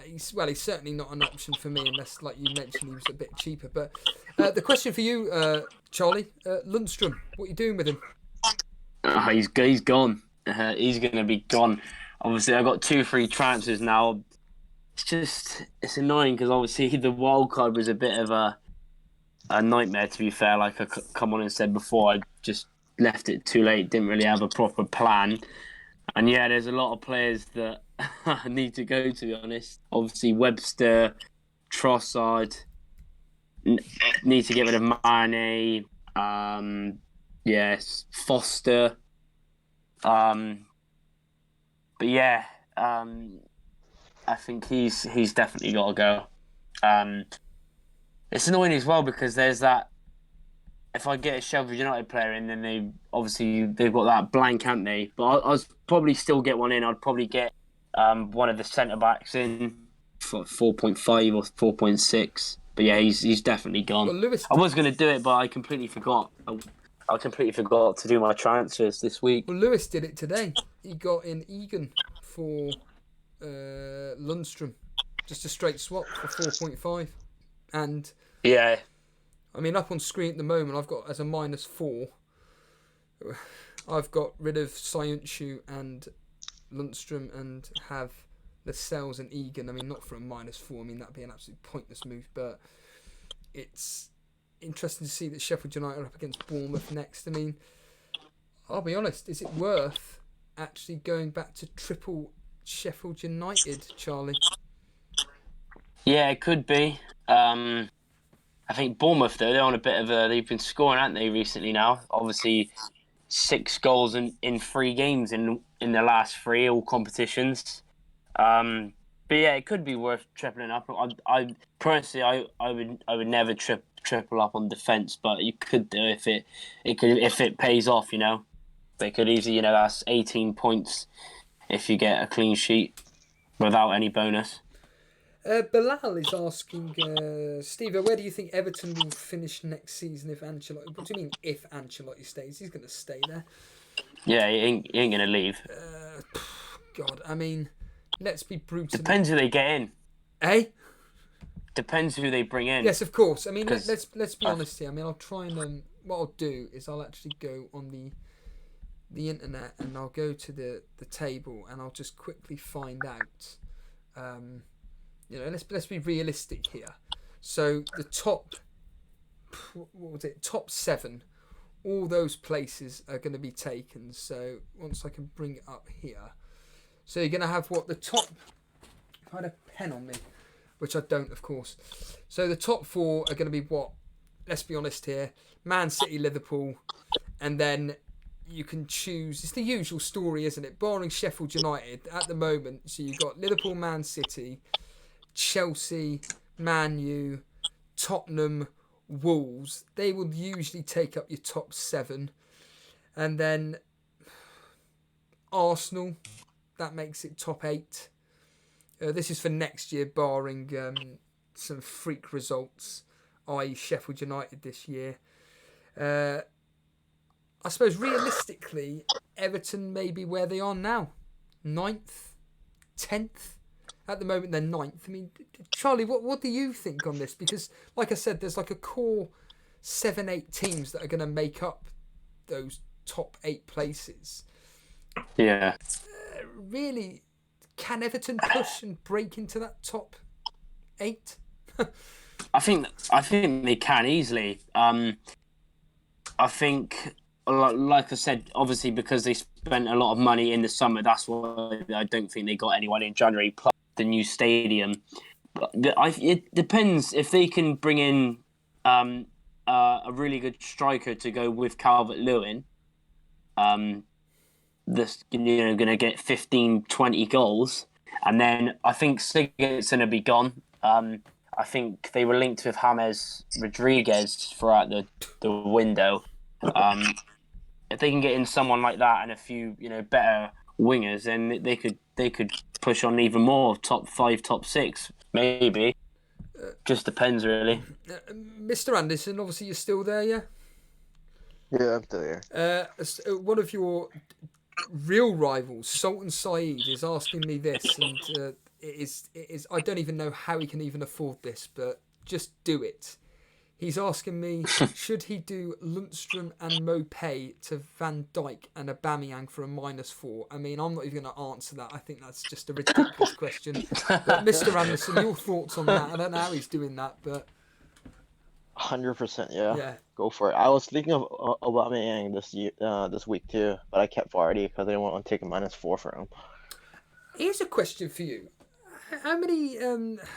He's certainly not an option for me unless, like you mentioned, he was a bit cheaper. But the question for you, Charlie, Lundstrom, what are you doing with him? He's gone. He's going to be gone. Obviously, I've got 2 free transfers now. It's annoying because obviously the wildcard was a bit of a nightmare, to be fair. Like I come on and said before, I just left it too late, didn't really have a proper plan. And yeah, there's a lot of players that I need to go, to be honest. Obviously, Webster, Trossard, need to get rid of Mane, yes, Foster. But yeah, I think he's definitely got to go. It's annoying as well because there's that. If I get a Sheffield United player in, then they've got that blank, haven't they? But I'll probably still get one in. I'd probably get one of the centre backs in for 4.5 or 4.6. But yeah, he's definitely gone. Well, Lewis, I was going to do it, but I completely forgot. I completely forgot to do my transfers this week. Well, Lewis did it today. He got in Egan for Lundstrom, just a straight swap for 4.5, and yeah. I mean, up on screen at the moment, I've got as a -4. I've got rid of Sayuncu and Lundstrom and have Lascelles and Egan. I mean, not for a -4. I mean, that'd be an absolute pointless move, but it's interesting to see that Sheffield United are up against Bournemouth next. I mean, I'll be honest, is it worth actually going back to triple Sheffield United, Charlie? Yeah, it could be. I think Bournemouth, though, they're on a bit of a... They've been scoring, haven't they, recently now? Obviously, 6 goals in 3 games in the last 3, all competitions. But yeah, it could be worth tripling up. I personally, I would never triple up on defence, but you could do if it pays off, you know. They could easily, that's 18 points if you get a clean sheet without any bonus. Bilal is asking, Steve, where do you think Everton will finish next season if Ancelotti... What do you mean if Ancelotti stays? He's going to stay there. Yeah, he ain't going to leave. God, I mean, let's be brutal. Depends who they get in. Eh? Depends who they bring in. Yes, of course. I mean, let's be honest here. I mean, I'll try and... what I'll do is I'll actually go on the internet and I'll go to the table and I'll just quickly find out... let's be realistic here. So the top 7, all those places are going to be taken. So once I can bring it up here, so you're going to have the top. If I had a pen on me, which I don't, of course. So the top 4 are going to be what? Let's be honest here: Man City, Liverpool, and then you can choose. It's the usual story, isn't it? Barring Sheffield United at the moment. So you've got Liverpool, Man City, Chelsea, Man U, Tottenham, Wolves. They will usually take up your top 7. And then Arsenal, that makes it top 8. This is for next year, barring some freak results, i.e. Sheffield United this year. I suppose realistically, Everton may be where they are now. 9th, 10th. At the moment, they're 9th. I mean, Charlie, what do you think on this? Because, like I said, there's like a core 7-8 teams that are going to make up those top 8 places. Yeah. Really, can Everton push and break into that top 8? I think they can easily. I think, like I said, obviously because they spent a lot of money in the summer, that's why I don't think they got anyone in January. Plus the new stadium, but it depends if they can bring in a really good striker to go with Calvert-Lewin. This going to get 15-20 goals, and then I think Sigurdsson going to be gone. I think they were linked with James Rodriguez throughout the window. If they can get in someone like that and a few better wingers, then they could push on even more, top 5, top 6, maybe. Just depends, really. Mr. Anderson, obviously you're still there, yeah? Yeah, I'm still here. One of your real rivals, Sultan Saeed, is asking me this, and it is. I don't even know how he can even afford this, but just do it. He's asking me, should he do Lundstrom and Mopé to Van Dijk and Aubameyang for a -4? I mean, I'm not even going to answer that. I think that's just a ridiculous question. But Mr. Anderson, your thoughts on that? I don't know how he's doing that, but 100%, yeah. yeah. Go for it. I was thinking of Aubameyang this week too, but I kept Vardy because I didn't want to take a -4 for him. Here's a question for you. How many,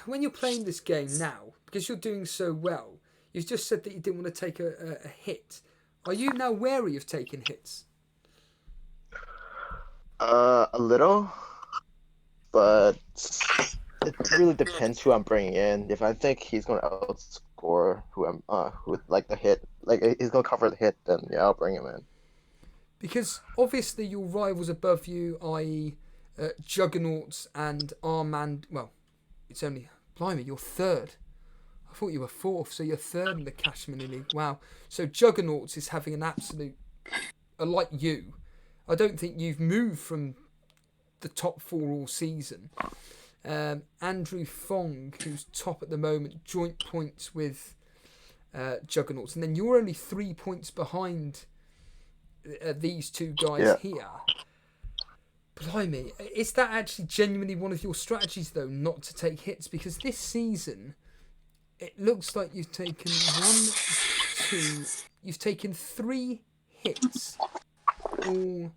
when you're playing this game now, because you're doing so well, you've just said that you didn't want to take a hit. Are you now wary of taking hits? A little, but it really depends who I'm bringing in. If I think he's going to outscore who like the hit, like he's going to cover the hit, then yeah, I'll bring him in. Because obviously your rivals above you, i.e. Juggernauts and Armand, well, it's only, blimey, you're third. I thought you were fourth, so you're third in the Cash Money League. Wow. So Juggernauts is having an absolute, like you. I don't think you've moved from the top 4 all season. Andrew Fong, who's top at the moment, joint points with Juggernauts. And then you're only 3 points behind these two guys here. Blimey, is that actually genuinely one of your strategies, though, not to take hits? Because this season, it looks like you've taken 3 hits. 4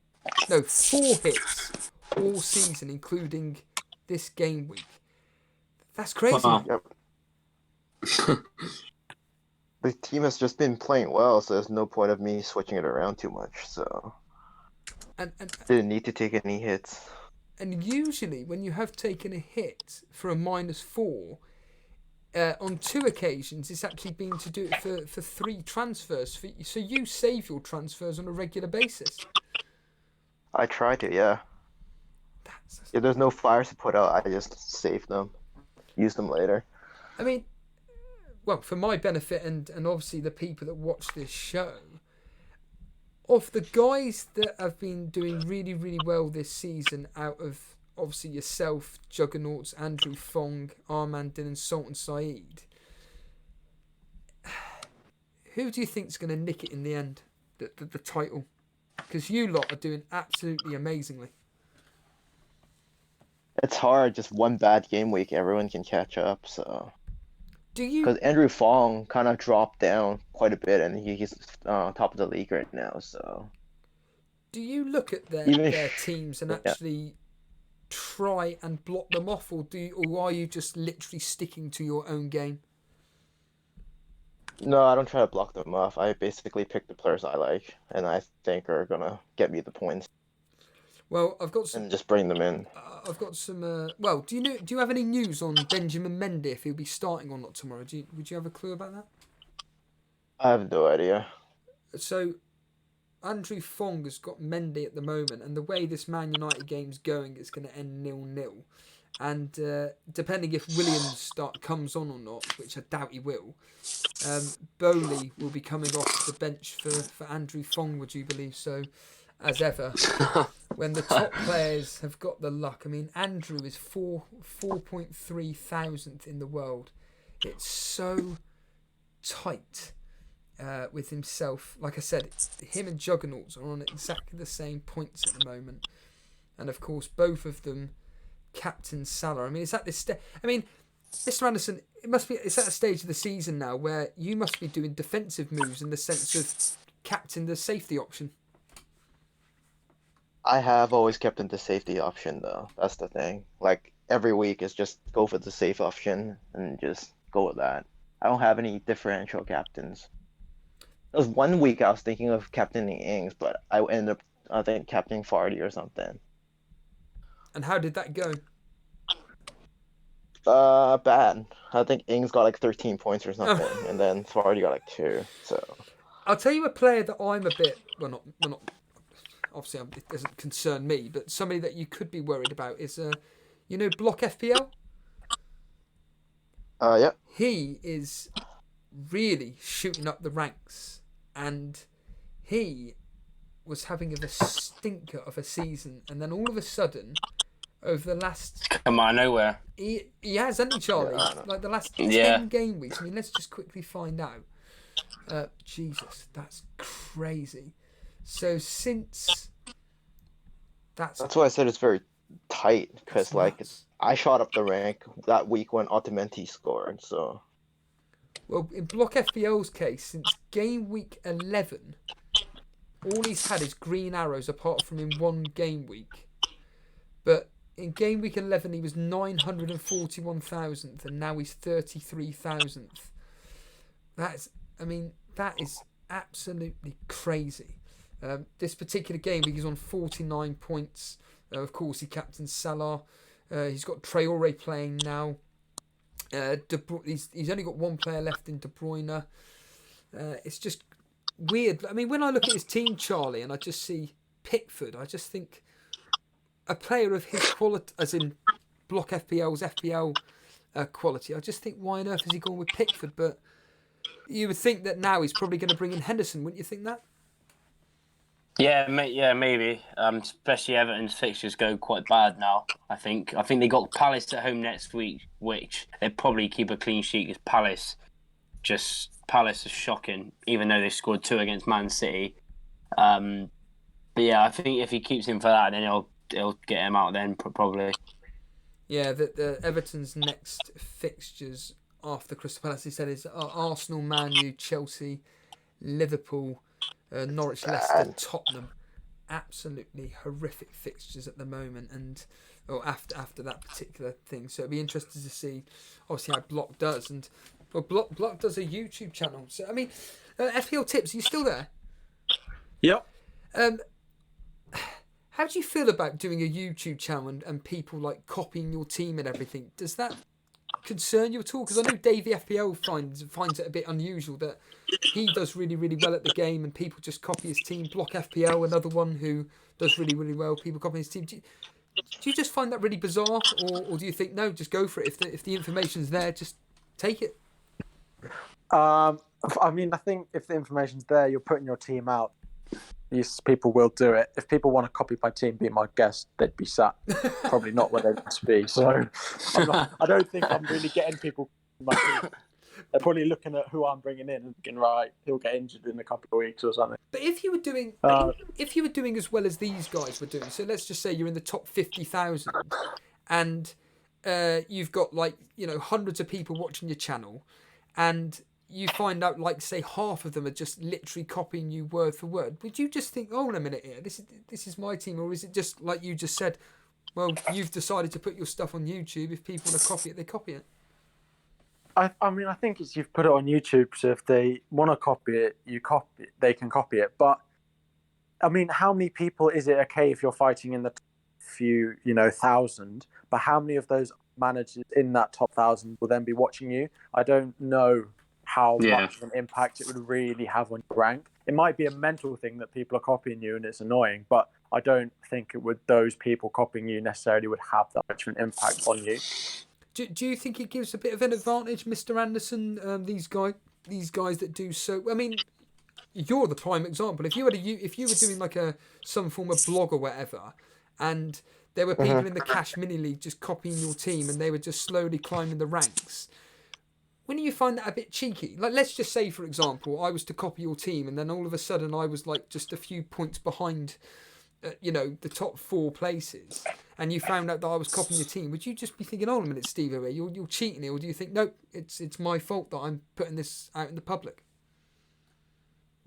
hits all season, including this game week. That's crazy. Yep. The team has just been playing well, so there's no point of me switching it around too much, so... And didn't need to take any hits. And usually, when you have taken a hit for a -4, on 2 occasions, it's actually been to do it for 3 transfers. So you save your transfers on a regular basis. I try to, yeah. If there's no fires to put out, I just save them, use them later. I mean, well, for my benefit and obviously the people that watch this show, of the guys that have been doing really, really well this season, out of obviously yourself, Juggernauts, Andrew Fong, Armand and Sultan Saeed, who do you think's going to nick it in the end, the title? Because you lot are doing absolutely amazingly. It's hard, just one bad game week, everyone can catch up, so... Because Andrew Fong kind of dropped down quite a bit, and he's top of the league right now, so... Do you look at their teams and actually try and block them off, or are you just literally sticking to your own game? No, I don't try to block them off. I basically pick the players I like, and I think are going to get me the points. Well, I've got some... And just bring them in. I've got some... well, do you have any news on Benjamin Mendy, if he'll be starting or not tomorrow? Would you have a clue about that? I have no idea. So, Andrew Fong has got Mendy at the moment, and the way this Man United game's going, it's going to end 0-0. And depending if Williams comes on or not, which I doubt he will, Bowley will be coming off the bench for Andrew Fong, would you believe so? As ever, when the top players have got the luck. I mean, Andrew is 4.3 thousandth in the world. It's so tight with himself. Like I said, him and Juggernauts are on exactly the same points at the moment. And of course, both of them, Captain Salah. I mean, it's at this stage. I mean, Mr. Anderson, it's at a stage of the season now where you must be doing defensive moves in the sense of captain the safety option. I have always kept in the safety option, though. That's the thing. Like, every week is just go for the safe option and just go with that. I don't have any differential captains. There was 1 week I was thinking of captaining Ings, but I ended up, I think, captaining Vardy or something. And how did that go? Bad. I think Ings got like 13 points or something, and then Vardy got like 2, so... I'll tell you a player that I'm a bit... Well, not obviously, it doesn't concern me, but somebody that you could be worried about is, Block FPL? Yeah. He is really shooting up the ranks, and he was having a stinker of a season, and then all of a sudden, over the last. Come on, nowhere. He has, hasn't he, Charlie? Like the last 10 Yeah. game weeks. I mean, let's just quickly find out. Jesus, that's crazy. So since that's why I said it's very tight, because that's like nuts. I shot up the rank that week when Otamendi scored. So Well, in Block FPL's case, since game week 11, all he's had is green arrows apart from in one game week. But in game week 11, he was 941,000th, and now he's 33,000th. That is absolutely crazy. This particular game week, he's on 49 points. Of course, he captains Salah. He's got Traore playing now. He's only got one player left in De Bruyne. It's just weird. I mean, when I look at his team, Charlie, and I just see Pickford, I just think a player of his quality, as in Block FPL's FPL quality, I just think, why on earth has he gone with Pickford? But you would think that now he's probably going to bring in Henderson, wouldn't you think that? Yeah, maybe. Especially Everton's fixtures go quite bad now. I think they got Palace at home next week, which they'll probably keep a clean sheet. Because Palace is shocking, even though they scored 2 against Man City. But yeah, I think if he keeps him for that, then he'll get him out then probably. Yeah, the Everton's next fixtures after Crystal Palace, he said, is Arsenal, Man U, Chelsea, Liverpool, Norwich, Leicester, Tottenham. Absolutely horrific fixtures at the moment, and after that particular thing. So it'll be interesting to see, obviously, how Block does. And well, Block does a YouTube channel. So I mean, FPL Tips, are you still there? Yep. How do you feel about doing a YouTube channel and people like copying your team and everything? Does that concern you at all? Because I know Davey FPL finds it a bit unusual that he does really, really well at the game and people just copy his team. Block FPL, another one who does really, really well, people copy his team. Do you just find that really bizarre, or do you think, no, just go for it? If the information's there, just take it. I mean, I think if the information's there, you're putting your team out. These people will do it. If people want to copy my team, be my guest, they'd be sat probably not where they want to be. So I don't think I'm really getting people my team. They're probably looking at who I'm bringing in and thinking, right, he'll get injured in a couple of weeks or something. But if you were doing as well as these guys were doing, so let's just say you're in the top 50,000 and you've got hundreds of people watching your channel, and you find out, say, half of them are just literally copying you word for word. Would you just think, hold on a minute here, this is my team? Or is it just like you just said, well, you've decided to put your stuff on YouTube. If people want to copy it, they copy it. I mean, I think it's you've put it on YouTube, so if they want to copy it, they can copy it. But, I mean, how many people is it okay if you're fighting in the top few, thousand, but how many of those managers in that top 1,000 will then be watching you? I don't know how much of an impact it would really have on your rank. It might be a mental thing that people are copying you and it's annoying, but I don't think those people copying you necessarily would have that much of an impact on you. Do you think it gives a bit of an advantage, Mr. Anderson? These guys that do so. I mean, you're the prime example. If you were doing some form of blog or whatever, and there were people in the Cash Mini League just copying your team, and they were just slowly climbing the ranks. Wouldn't you find that a bit cheeky? Like, let's just say, for example, I was to copy your team, and then all of a sudden I was just a few points behind, the top 4 places, and you found out that I was copying your team. Would you just be thinking, "Hold a minute, Steve, you're cheating here," or do you think, no, it's my fault that I'm putting this out in the public?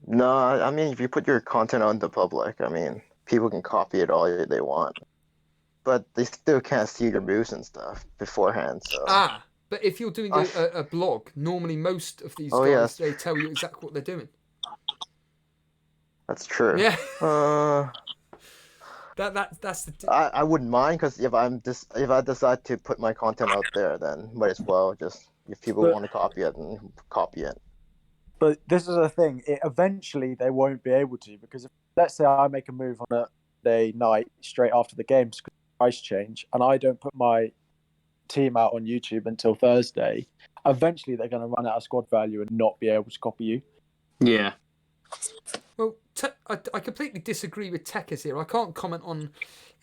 no, I mean, if you put your content on the public, I mean, people can copy it all they want, but they still can't see your moves and stuff beforehand. So. But if you're doing a blog, normally most of these guys, they tell you exactly what they're doing. That's true. Yeah. That's the. I wouldn't mind, because if I decide to put my content out there, then might as well just, if people want to copy it, and copy it. But this is the thing. Eventually, they won't be able to, because let's say I make a move on a day night straight after the games, price change, and I don't put my team out on YouTube until Thursday. Eventually, they're going to run out of squad value and not be able to copy you. Yeah. Well, I completely disagree with Tekers here. I can't comment on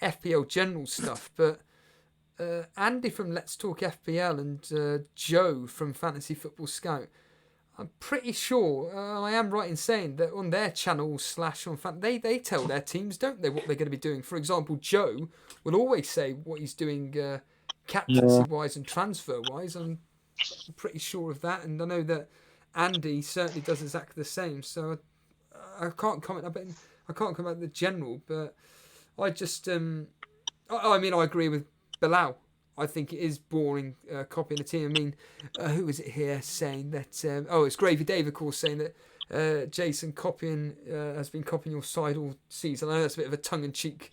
FPL general stuff, but Andy from Let's Talk FPL and Joe from Fantasy Football Scout. I'm pretty sure I am right in saying that on their channel / on they tell their teams, don't they, what they're going to be doing. For example, Joe will always say what he's doing captaincy wise and transfer wise. I'm pretty sure of that, and I know that Andy certainly does exactly the same. So I can't comment. I can't comment on the general, but I just I mean I agree with Bilal. I think it is boring copying a team. I mean, who is it here saying that? It's Gravy Dave, of course, saying that Jason has been copying your side all season. I know that's a bit of a tongue-in-cheek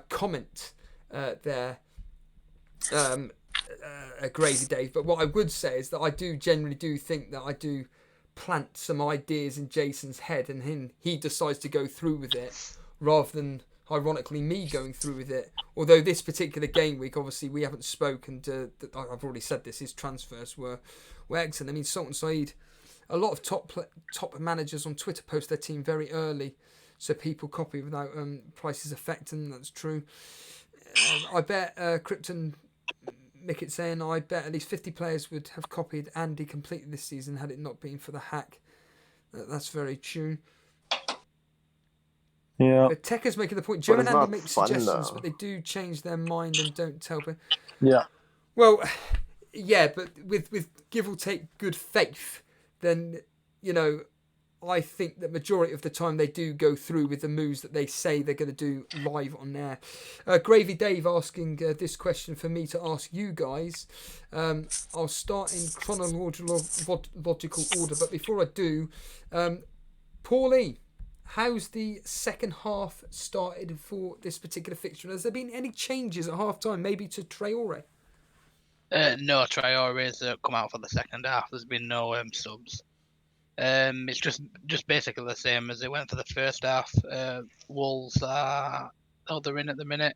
comment there, Gravy Dave. But what I would say is that I do generally do think that I do plant some ideas in Jason's head, and he decides to go through with it rather than, ironically, me going through with it. Although this particular game week, obviously, we haven't spoken to. I've already said this. His transfers were excellent. I mean, Sultan Saeed, a lot of top managers on Twitter post their team very early, so people copy without prices affecting. That's true. I bet Krypton Mickett saying I bet at least 50 players would have copied Andy completely this season had it not been for the hack. That's very true. Yeah. Tekker's making the point. Joe and it's Andy not make fun, suggestions, though. but they do change their mind and don't tell. Yeah. Well, yeah, but with give or take good faith, then, you know, I think the majority of the time they do go through with the moves that they say they're going to do live on air. Gravy Dave asking this question for me to ask you guys. I'll start in chronological order, but before I do, Paulie, how's the second half started for this particular fixture? Has there been any changes at half time, maybe to Traore? No, Traore's come out for the second half. There's been no subs. It's just basically the same as it went for the first half. Wolves are they're in at the minute.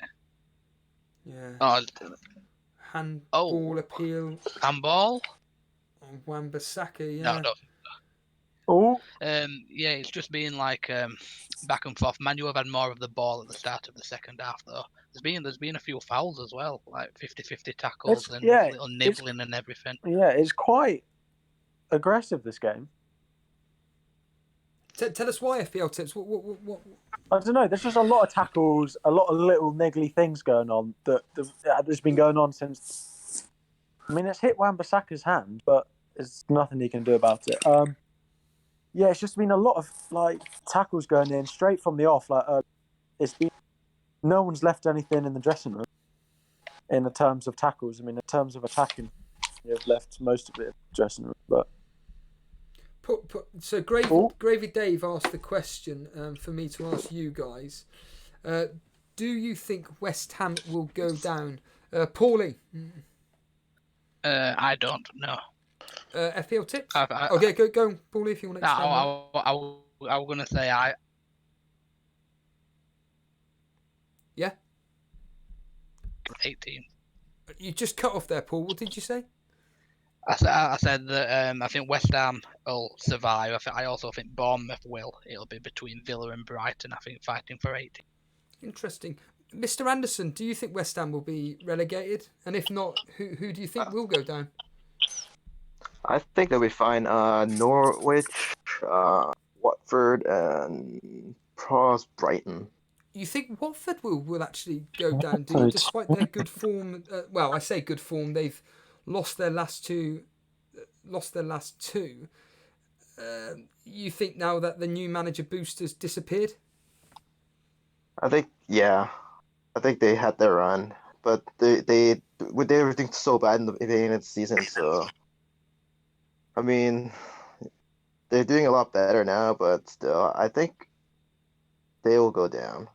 Yeah. Handball appeal. Handball? On Wan-Bissaka, yeah. No. Oh. Yeah, it's just been like back and forth. Manu have had more of the ball at the start of the second half, though. There's been a few fouls as well, like 50-50 tackles and little nibbling and everything. Yeah, it's quite aggressive, this game. Tell us why, FPL tips. What? I don't know. There's just a lot of tackles, a lot of little niggly things going on that's been going on since. I mean, it's hit Wan-Bissaka's hand, but there's nothing he can do about it. Yeah, it's just been a lot of like tackles going in straight from the off. Like it's been no one's left anything in the dressing room in terms of tackles. I mean, in terms of attacking, you've left most of it in the dressing room. But so Gravy Dave asked the question for me to ask you guys. Do you think West Ham will go down? Paulie? I don't know. FPL tips? Okay, go, Paulie, if you want to explain. I was going to say I. Yeah? 18. You just cut off there, Paul. What did you say? I said that I think West Ham will survive. I also think Bournemouth will. It'll be between Villa and Brighton, I think, fighting for 18. Interesting. Mr. Anderson, do you think West Ham will be relegated? And if not, who do you think will go down? I think they'll be fine. Norwich, Watford, and perhaps Brighton. You think Watford will actually go down, do you, despite their good form? Well, I say good form. They've lost their last two. You think now that the new manager boost has disappeared? I think they had their run, but they with everything so bad in the beginning of the season. So, I mean, they're doing a lot better now, but still, I think they will go down.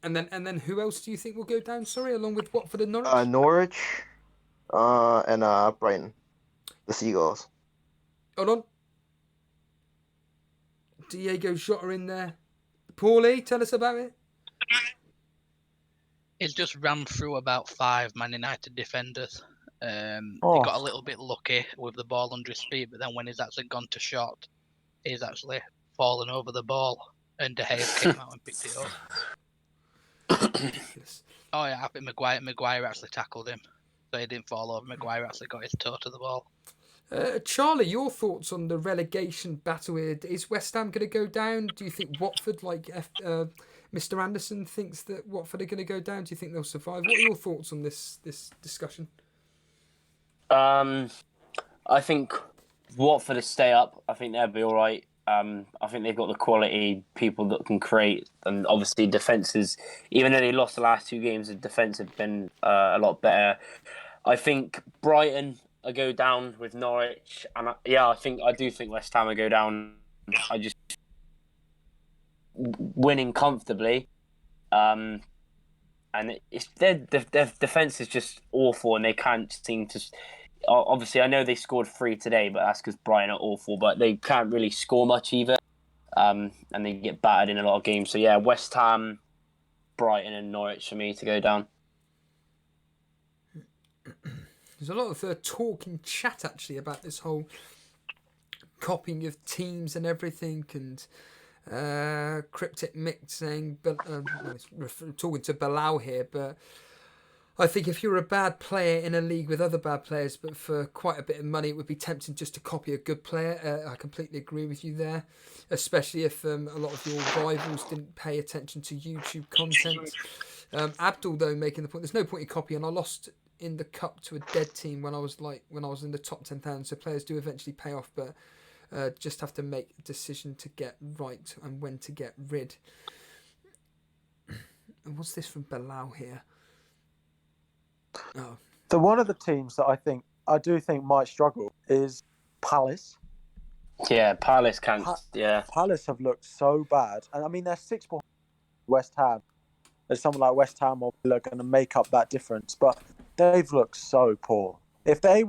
And then who else do you think will go down? Sorry, along with Watford and Norwich. Norwich, and Brighton, the Seagulls. Hold on. Diego Jota in there. Paulie, tell us about it. He's just ran through about 5 Man United defenders. He got a little bit lucky with the ball under his feet, but then when he's actually gone to shot, he's actually fallen over the ball, and De Gea came out and picked it up. Oh yeah, I think Maguire actually tackled him, so he didn't fall over. Maguire actually got his toe to the ball. Charlie, your thoughts on the relegation battle here? Is West Ham going to go down? Do you think Watford, like Mr. Anderson, thinks that Watford are going to go down? Do you think they'll survive? What are your thoughts on this discussion? I think Watford will stay up. I think they'll be all right. I think they've got the quality people that can create, and obviously defenses. Even though they lost the last 2 games, the defense have been a lot better. I think Brighton will go down with Norwich, and I do think West Ham will go down. I just winning comfortably, and it's their defense is just awful, and they can't seem to. Obviously, I know they scored 3 today, but that's because Brighton are awful. But they can't really score much either, and they get battered in a lot of games. So yeah, West Ham, Brighton, and Norwich for me to go down. There's a lot of talking chat actually about this whole copying of teams and everything, and Cryptic Mick saying, but talking to Bilal here, but I think if you're a bad player in a league with other bad players, but for quite a bit of money, it would be tempting just to copy a good player. I completely agree with you there, especially if a lot of your rivals didn't pay attention to YouTube content. Abdul, though, making the point, there's no point in copying. I lost in the cup to a dead team when I was in the top 10,000. So players do eventually pay off, but just have to make a decision to get right and when to get rid. And what's this from Bilal here? Oh. The one of the teams that I do think might struggle is Palace. Yeah, Palace can't. Palace have looked so bad, and I mean they're 6 points West Ham. There's someone like West Ham or Villa going to make up that difference, but they've looked so poor. If they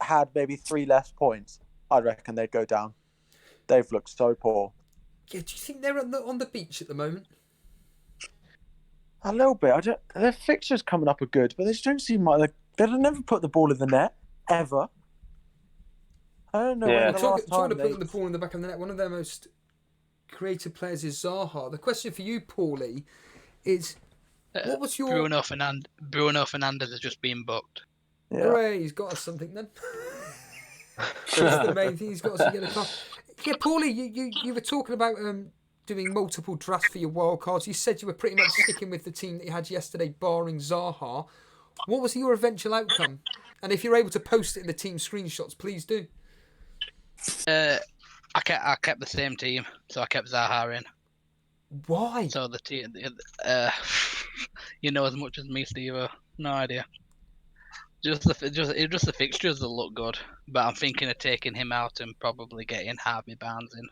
had maybe 3 less points, I reckon they'd go down. They've looked so poor. Yeah, do you think they're on the beach at the moment? A little bit. Their fixtures coming up are good, but they just don't seem like they'll never put the ball in the net ever. I don't know. Yeah. Talking to putting the ball in the back of the net, one of their most creative players is Zaha. The question for you, Paulie, is what was your Bruno Fernandes has just been booked. Yeah. Hooray, he's got us something then. That's the main thing. He's got us to get a car. Yeah, Paulie, you were talking about doing multiple drafts for your wildcards. You said you were pretty much sticking with the team that you had yesterday, barring Zaha. What was your eventual outcome? And if you're able to post it in the team screenshots, please do. I kept the same team, so I kept Zaha in. Why? So the team, you know as much as me, Steve. No idea. Just the fixtures that look good, but I'm thinking of taking him out and probably getting Harvey Barnes in.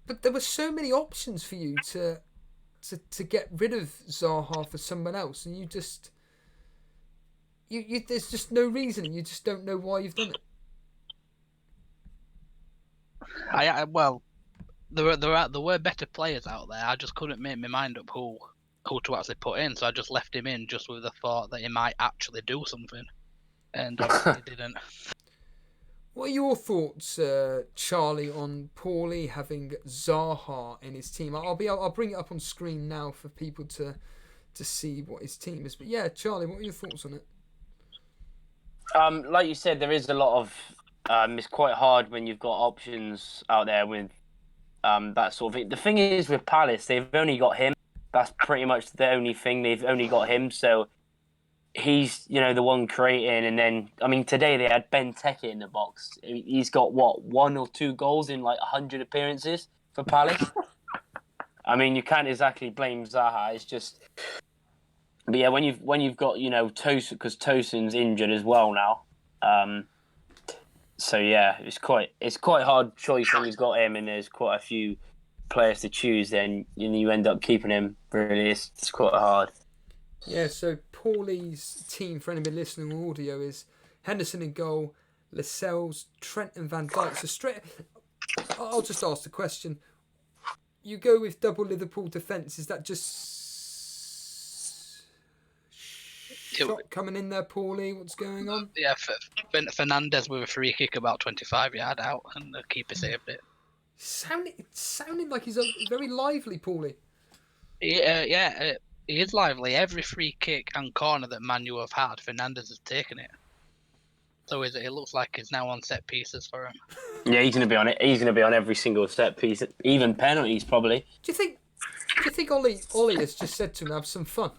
But there were so many options for you to get rid of Zaha for someone else, and you there's just no reason. You just don't know why you've done it. Well, there were better players out there. I just couldn't make my mind up who to actually put in, so I just left him in just with the thought that he might actually do something, and he didn't. What are your thoughts, Charlie, on Paulie having Zaha in his team? I'll bring it up on screen now for people to see what his team is. But yeah, Charlie, what are your thoughts on it? Like you said, there is a lot of. It's quite hard when you've got options out there with that sort of thing. The thing is with Palace, they've only got him. That's pretty much the only thing. They've only got him, so he's the one creating. And then I mean, today they had Ben Teke in the box. He's got 1 or 2 goals in like 100 appearances for Palace. I mean, you can't exactly blame Zaha. It's just, but yeah, when you've got Tosun, because Tosun's injured as well now. So yeah, it's quite hard choice when you've got him and there's quite a few players to choose. Then you end up keeping him. Really, it's quite hard. Yeah. So Paulie's team, for anybody listening on audio, is Henderson in goal, Lascelles, Trent, and Van Dijk. So straight, I'll just ask the question. You go with double Liverpool defence. Is that just shot coming in there, Paulie? What's going on? Yeah, Fernandes with a free kick about 25 yard out, and the keeper saved it. It sounded like he's very lively, Paulie. He is lively. Every free kick and corner that Man U have had, Fernandes has taken it. So it looks like he's now on set pieces for him. Yeah, he's going to be on it. He's going to be on every single set piece, even penalties probably. Do you think Ollie has just said to him, have some fun?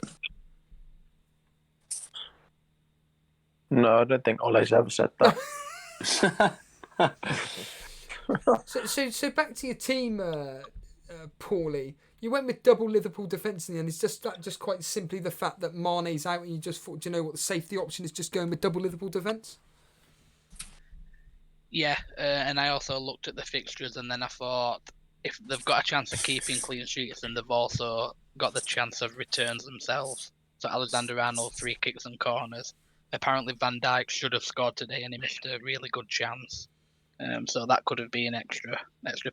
No, I don't think Ole's ever said that. So back to your team, Paulie. You went with double Liverpool defence in the end. Is just quite simply the fact that Mane's out, and you just thought, do you know what the safety option is? Just going with double Liverpool defence. Yeah, and I also looked at the fixtures, and then I thought if they've got a chance of keeping clean sheets, then they've also got the chance of returns themselves. So Alexander-Arnold, free kicks and corners. Apparently Van Dijk should have scored today, and he missed a really good chance. So that could have been extra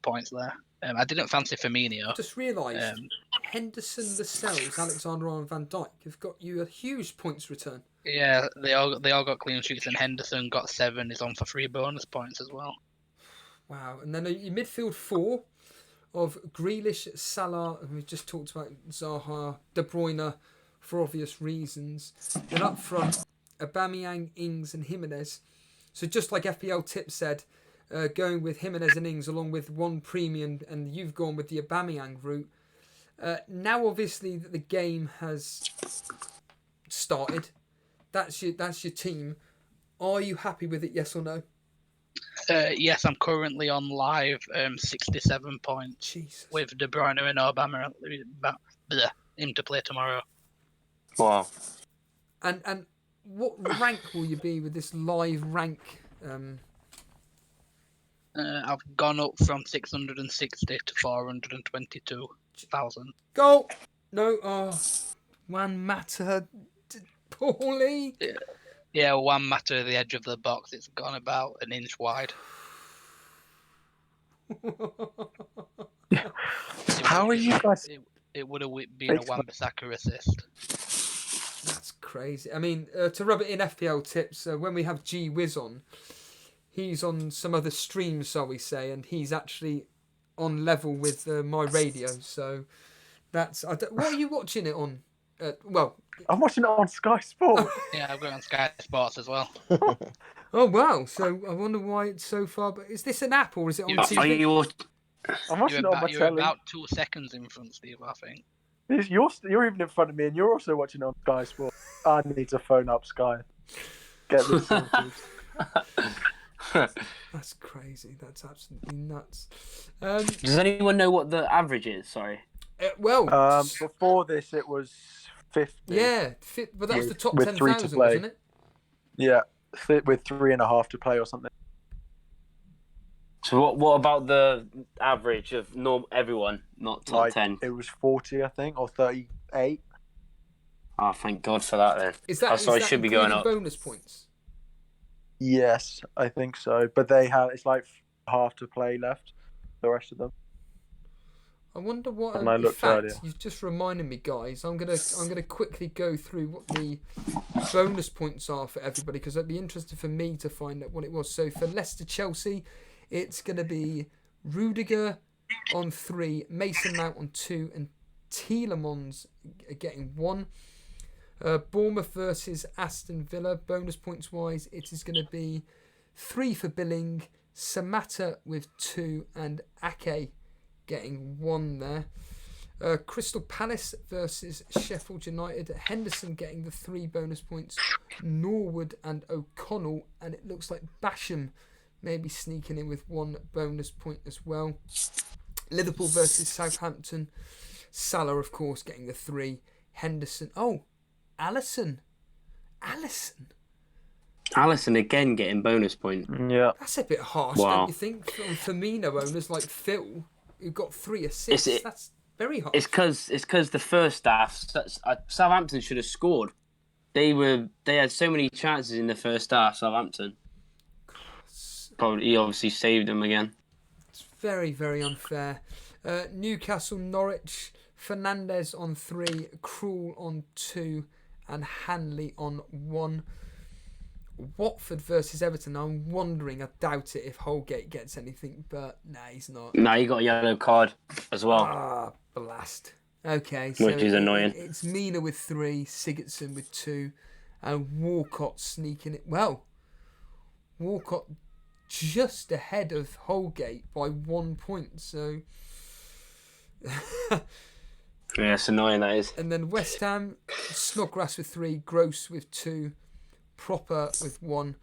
points there. I didn't fancy Firmino. Just realised Henderson, Lascelles, Alexander-Arnold, and Van Dijk have got you a huge points return. Yeah, they all got clean sheets, and Henderson got 7. He's on for 3 bonus points as well. Wow! And then your midfield 4 of Grealish, Salah, and we just talked about Zaha, De Bruyne, for obvious reasons. Then up front, Aubameyang, Ings, and Jimenez. So just like FPL Tip said, going with Jimenez and Ings along with one premium, and you've gone with the Aubameyang route. Now, obviously, that the game has started. That's your team. Are you happy with it? Yes or no? Yes, I'm currently on live 67 points. Jesus. With De Bruyne and Aubameyang him to play tomorrow. Wow. And what rank will you be with this live rank? I've gone up from 660 to 422,000. Goal! No, one matter, Paulie. Yeah, one matter at the edge of the box. It's gone about an inch wide. How are you guys? It would have been a Wan-Bissaka assist. That's crazy. I mean, to rub it in FPL Tips, when we have G Wiz on, he's on some other stream, shall we say, and he's actually on level with my radio. So that's. What are you watching it on? I'm watching it on Sky Sport. Yeah, I've got it on Sky Sports as well. Oh wow! So I wonder why it's so far. But is this an app or is it on TV? I'm watching it on my You're telly. about 2 seconds in front, Steve, I think. You're even in front of me, and you're also watching it on Sky Sport. I need to phone up Sky. Get this sorted. That's crazy. That's absolutely nuts. Does anyone know what the average is? Sorry. Before this, it was 50. Yeah, but that was the top with 10,000, wasn't it? Yeah, with 3.5 to play or something. So what about the average of everyone, not top 10? It was 40, I think, or 38. Oh, thank God for that then. So it should be going up. Bonus points? Yes, I think so. But it's like half to play left, the rest of them. I wonder what. And I looked earlier. You've just reminded me, guys. I'm gonna quickly go through what the bonus points are for everybody, because it'd be interesting for me to find out what it was. So for Leicester Chelsea, it's gonna be Rudiger on 3, Mason Mount on 2, and Tielemans getting 1. Bournemouth versus Aston Villa, bonus points wise, it is going to be 3 for Billing, Samatta with 2, and Ake getting 1 there. Crystal Palace versus Sheffield United, Henderson getting the 3 bonus points, Norwood and O'Connell, and it looks like Basham maybe sneaking in with 1 bonus point as well. Liverpool versus Southampton, Salah of course getting the 3, Henderson, Alisson again getting bonus point. Yeah. That's a bit harsh, don't you think? From Firmino owners like Phil, who got 3 assists, that's very harsh. It's because the first half, Southampton should have scored. They had so many chances in the first half, Southampton. He obviously saved them again. It's very, very unfair. Newcastle, Norwich, Fernandes on 3, Krul on 2, and Hanley on 1. Watford versus Everton. I'm wondering. I doubt it if Holgate gets anything, but nah, he's not. Nah, he got a yellow card as well. Ah, blast. Okay, so Which is annoying. It's Mina with 3, Sigurdsson with 2, and Walcott sneaking it. Well, Walcott just ahead of Holgate by 1 point. So Yeah, it's annoying, that is. and then West Ham, Snodgrass with 3, Gross with 2, Proper with 1.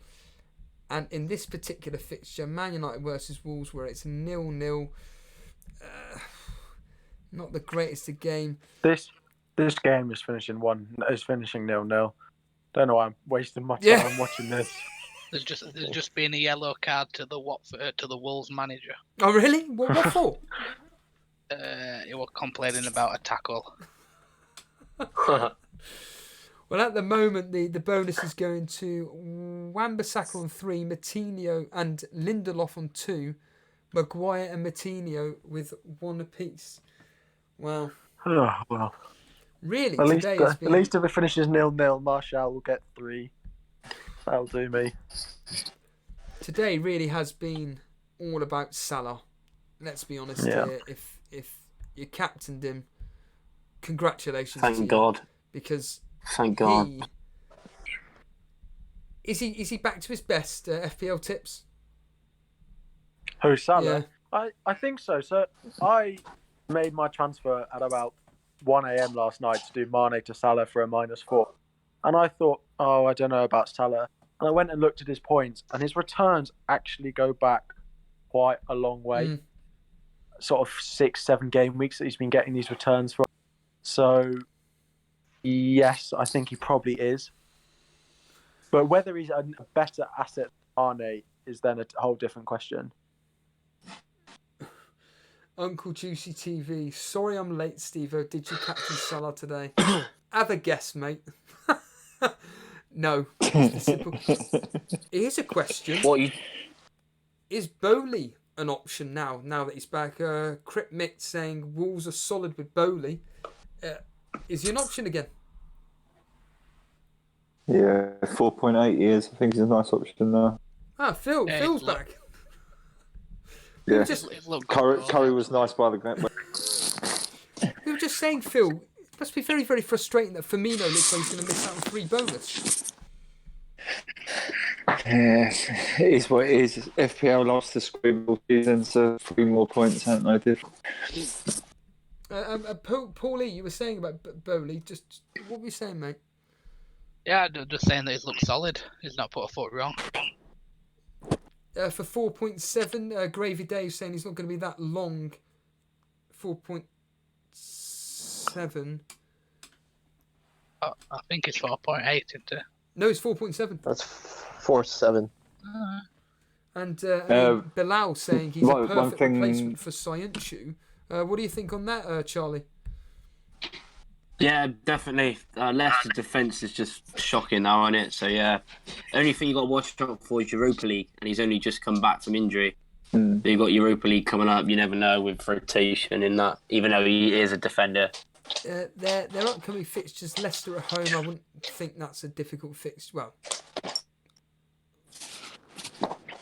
And in this particular fixture, Man United versus Wolves, where it's 0-0. Not the greatest of game. This game is finishing 0-0. Don't know why I'm wasting my time watching this. There's just been a yellow card to the Wolves manager. Oh really? What for? He was complaining about a tackle. Well, at the moment, the bonus is going to Wan-Bissaka on 3, Matinho and Lindelof on 2, Maguire and Matinho with 1 apiece. Well, really, At today has been... least if it finishes 0-0, Martial will get 3. That'll do me. Today really has been all about Salah. Let's be honest here. If you captained him, congratulations. Thank God. Because thank God. Is he back to his best? FPL tips? Who, Salah? Yeah. I think so. So I made my transfer at about 1 a.m. last night to do Mane to Salah for a -4. And I thought, I don't know about Salah. And I went and looked at his points, and his returns actually go back quite a long way. Sort of 6-7 game weeks that he's been getting these returns from. So, yes, I think he probably is. But whether he's a better asset than Mane is then a whole different question. Uncle Juicy TV. Sorry I'm late, Steve-O. Did you captain Salah today? Have a guess, mate. No. Simple. Here's a question. Is Bowley an option now that he's back? Crip Mick saying Wolves are solid with Bowley. Is he an option again? Yeah, 4.8 years. I think he's a nice option now. Phil's back. Yeah, just, Curry was nice by the game. We were just saying, Phil, it must be very, very frustrating that Firmino looks like he's going to miss out on 3 bonus. Yeah, it is what it is. FPL lost the scribble season, so 3 more points, haven't they? Paulie, you were saying about Bowley. Just what were you saying, mate? Yeah, just saying that he's looked solid. He's not put a foot wrong. For 4.7, Gravy Dave saying he's not going to be that long. 4.7. I think it's 4.8, isn't it? No, it's 4.7. That's 4.7. And Bilal saying he's a perfect replacement for Scientu. What do you think on that, Charlie? Yeah, definitely. Leicester's defence is just shocking now, isn't it? So, yeah. The only thing you got to watch out for is Europa League, and he's only just come back from injury. So you've got Europa League coming up. You never know with rotation in that, even though he is a defender. Their upcoming fixtures, Leicester at home, I wouldn't think that's a difficult fix. Well,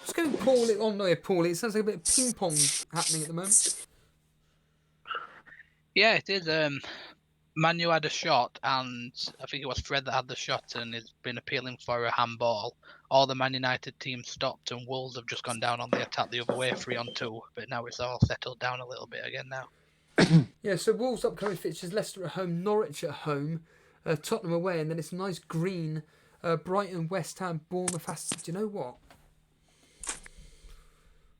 just going Paulie. Oh no, Paulie. It sounds like a bit of ping pong happening at the moment. Yeah, it is. Manu had a shot, and I think it was Fred that had the shot, and he's been appealing for a handball. All the Man United teams stopped, and Wolves have just gone down on the attack the other way, 3-on-2. But now it's all settled down a little bit again now. Yeah, so Wolves' upcoming fixtures: Leicester at home, Norwich at home, Tottenham away, and then it's nice green. Brighton, West Ham, Bournemouth. Do you know what?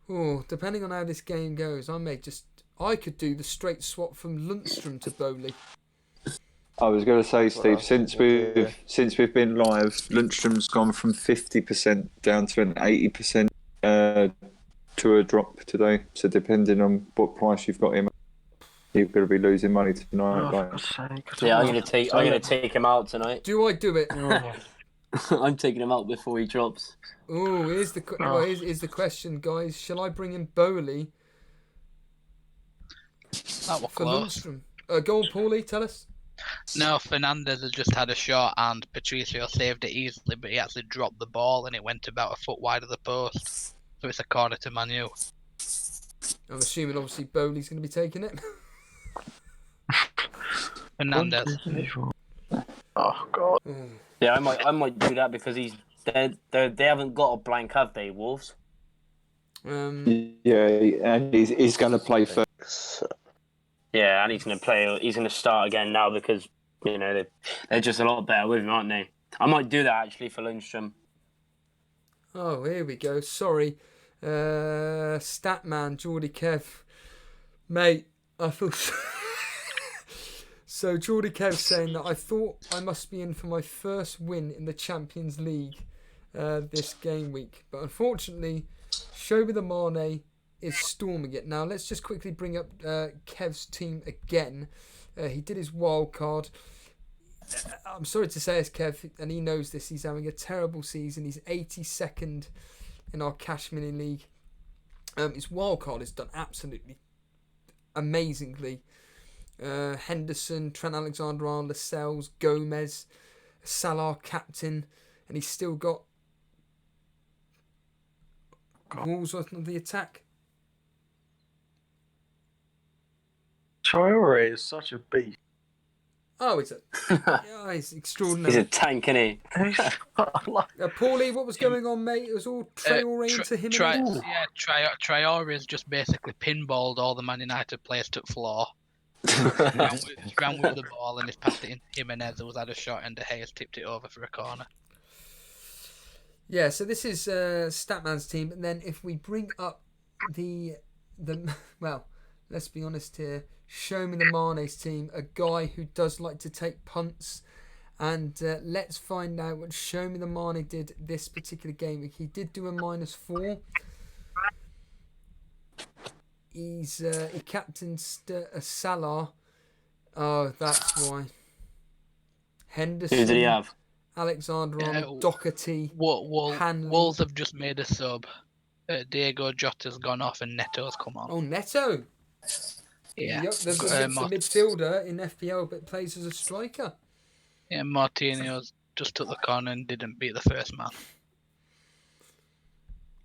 Oh, depending on how this game goes, I could do the straight swap from Lundstrom to Bowley. I was going to say, Steve, since we've been live, Lundstrom's gone from 50% down to an 80% to a drop today. So depending on what price you've got him, you're going to be losing money tonight. Yeah, I'm going to take him out tonight. Do I do it? I'm taking him out before he drops. Oh, here's the question, guys. Shall I bring in Bowley for Lundstrom? Go on, Paulie, tell us. No, Fernandes has just had a shot and Patricio saved it easily, but he actually dropped the ball and it went about a foot wide of the post. So it's a corner to Manu. I'm assuming obviously Bowley's going to be taking it. Fernandes. Oh god. Yeah, I might do that because they haven't got a blank, have they, Wolves? Yeah, and he's going to play first. Yeah, and he's going to play. He's going to start again now because they're just a lot better with him, aren't they? I might do that actually for Lundstrom. Oh, here we go. Sorry. Statman, Geordie Kev. Mate, I thought... So Geordie Kev saying that I thought I must be in for my first win in the Champions League this game week. But unfortunately, Show Me the Mane is storming it. Now, let's just quickly bring up Kev's team again. He did his wild card. I'm sorry to say this, Kev, and he knows this. He's having a terrible season. He's 82nd in our Cash Mini League. His wild card is done absolutely amazingly. Henderson, Trent Alexander-Arnold, Lascelles, Gomez, Salah captain, and he's still got Wolves on the attack. Traore is such a beast. Oh, he's extraordinary. He's a tank, isn't he? Paulie, what was going on, mate? It was all Traore into him. Traore has just basically pinballed all the Man United players to the floor. He ran with the ball and he's passed it in. Jimenez was had a shot and De Gea has tipped it over for a corner. Yeah, so this is Statman's team, and then if we bring up the well, let's be honest here. Show Me the Mane's team, a guy who does like to take punts, and let's find out what Show Me the Mane did this particular game week. He did do a -4. He captained Salah. Oh, that's why. Henderson. Who did he have? Alexander-Arnold, Doherty, Hanley. Wolves have just made a sub. Diego Jota's gone off and Neto's come on. Oh, Neto. Yeah. Yep, there's a midfielder in FPL but plays as a striker. Yeah, Martinez just took the corner and didn't beat the first man.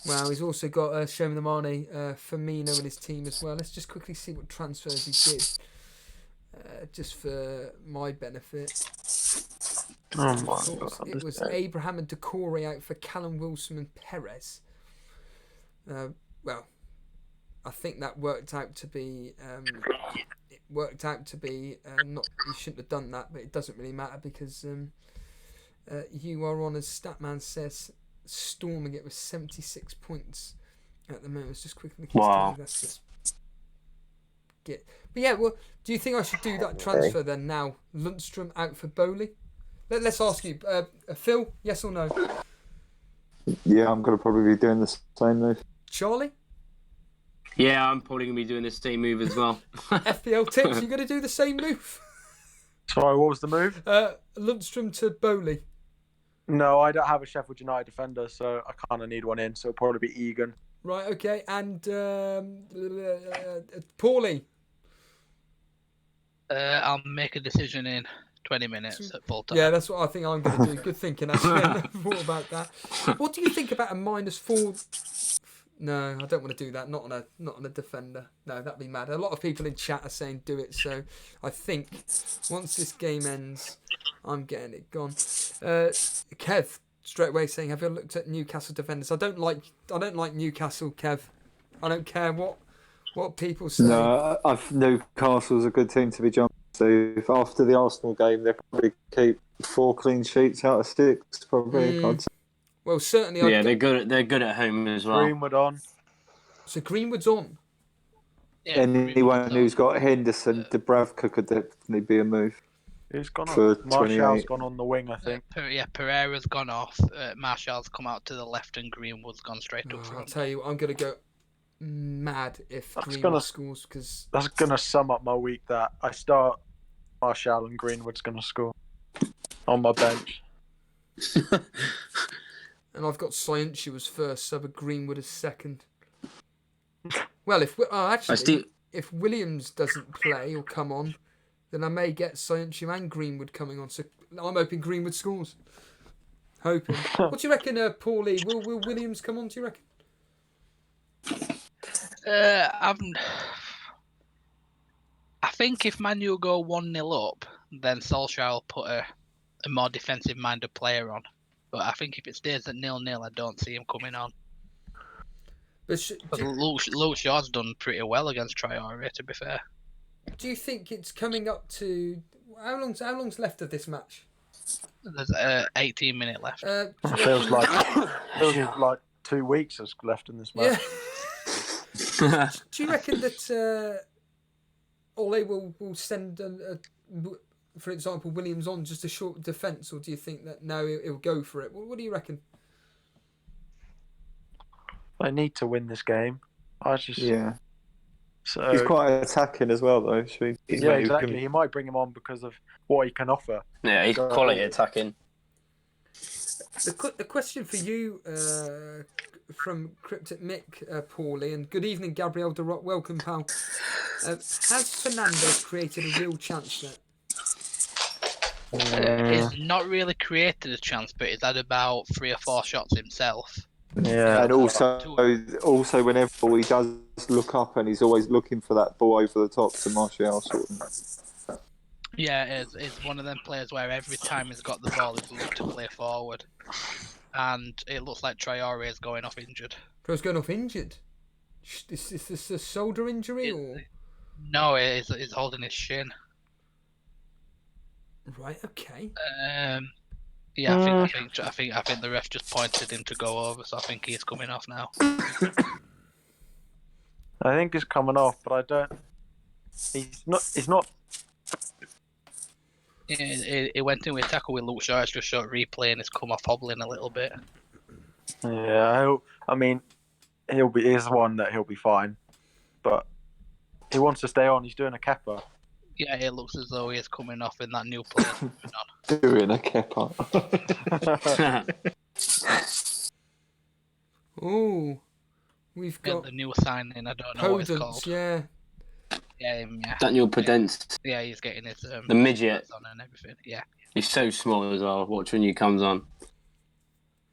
Wow, he's also got Show Me the Mane, Firmino in his team as well. Let's just quickly see what transfers he did, just for my benefit. Oh my God! It was Abraham and Decore out for Callum Wilson and Perez. Well, I think that worked out to be not. You shouldn't have done that, but it doesn't really matter because you are on, as Statman says, storming it with 76 points at the moment. Let's just quickly look at that's just get. But yeah, well, do you think I should do that transfer then now? Lundstrom out for Bowley. Let's ask you, Phil, yes or no? Yeah, I'm going to probably be doing the same move. Charlie? Yeah, I'm probably going to be doing the same move as well. FPL tips, you're going to do the same move? Sorry, what was the move? Lundstrom to Bowley. No, I don't have a Sheffield United defender, so I kind of need one in, so it'll probably be Egan. Right, okay, and Paulie? I'll make a decision in 20 minutes at full time. Yeah, that's what I think I'm going to do. Good thinking, actually. I never thought about that. What do you think about a -4? No, I don't want to do that. Not on a defender. No, that'd be mad. A lot of people in chat are saying do it, so I think once this game ends, I'm getting it gone. Kev straight away saying, "Have you looked at Newcastle defenders?" I don't like Newcastle, Kev. I don't care what people say. No, Newcastle's a good team to be jumping to. After the Arsenal game, they'll probably keep 4 clean sheets out of 6. Probably. I'd say. Well, certainly. Yeah, they're good at home as well. Greenwood on. So Greenwood's on. Yeah, Anyone who's got Henderson, Dubravka could definitely be a move. Who's gone For on? Martial's 28. gone on the wing, I think. Pereira's gone off. Martial's come out to the left, and Greenwood's gone straight up I'll front. tell you, I'm going to go mad if Greenwood scores, because that's going to sum up my week. That I start Martial and Greenwood's going to score on my bench. And I've got Scientia as first, so Greenwood as second. Well, if Williams doesn't play or come on, then I may get Soyuncu and Greenwood coming on. So I'm hoping Greenwood scores. Hoping. What do you reckon, Paulie? Will Williams come on, do you reckon? I think if Man U go 1-0 up, then Solskjaer will put a more defensive-minded player on. But I think if it stays at 0-0, I don't see him coming on. But Luke Shaw's done pretty well against Traore, to be fair. do you think it's coming up to... How long's left of this match? There's 18 minutes left. Feels like 2 weeks is left in this match. Yeah. Do you reckon that Ole will send, for example, Williams on just a short defence, or do you think that no, he'll go for it? What do you reckon? They need to win this game. Yeah. So He's quite attacking as well, though. yeah, exactly. He might bring him on because of what he can offer. Yeah, he's quality attacking. The question for you from Cryptic Mick, Paulie, and good evening, Gabriel de Rock. Welcome, pal. Has Fernandes created a real chance there? He's not really created a chance, but he's had about 3 or 4 shots himself. Yeah, and also whenever he does look up, and he's always looking for that ball over the top to Martial, sort of. Yeah, it's one of them players where every time he's got the ball, he's looking to play forward, and it looks like Traore is going off injured. Traore's going off injured. Is this a shoulder injury or? No, he's holding his shin. Right. Okay. Yeah, I think the ref just pointed him to go over, so I think he's coming off now. I think he's coming off, but I don't. He's not. He went in with a tackle with Luke Shaw. It's just short replay, and it's come off hobbling a little bit. Yeah, he's one that he'll be fine, but he wants to stay on. He's doing a Kepa. Yeah, it looks as though he is coming off in that new player coming on. Doing a Kepa. Oh, we've got the new signing. I don't know what it's called. Yeah. Yeah. Daniel Podence. Yeah, he's getting his the midget on and everything. Yeah. He's so small as well. Watch when he comes on.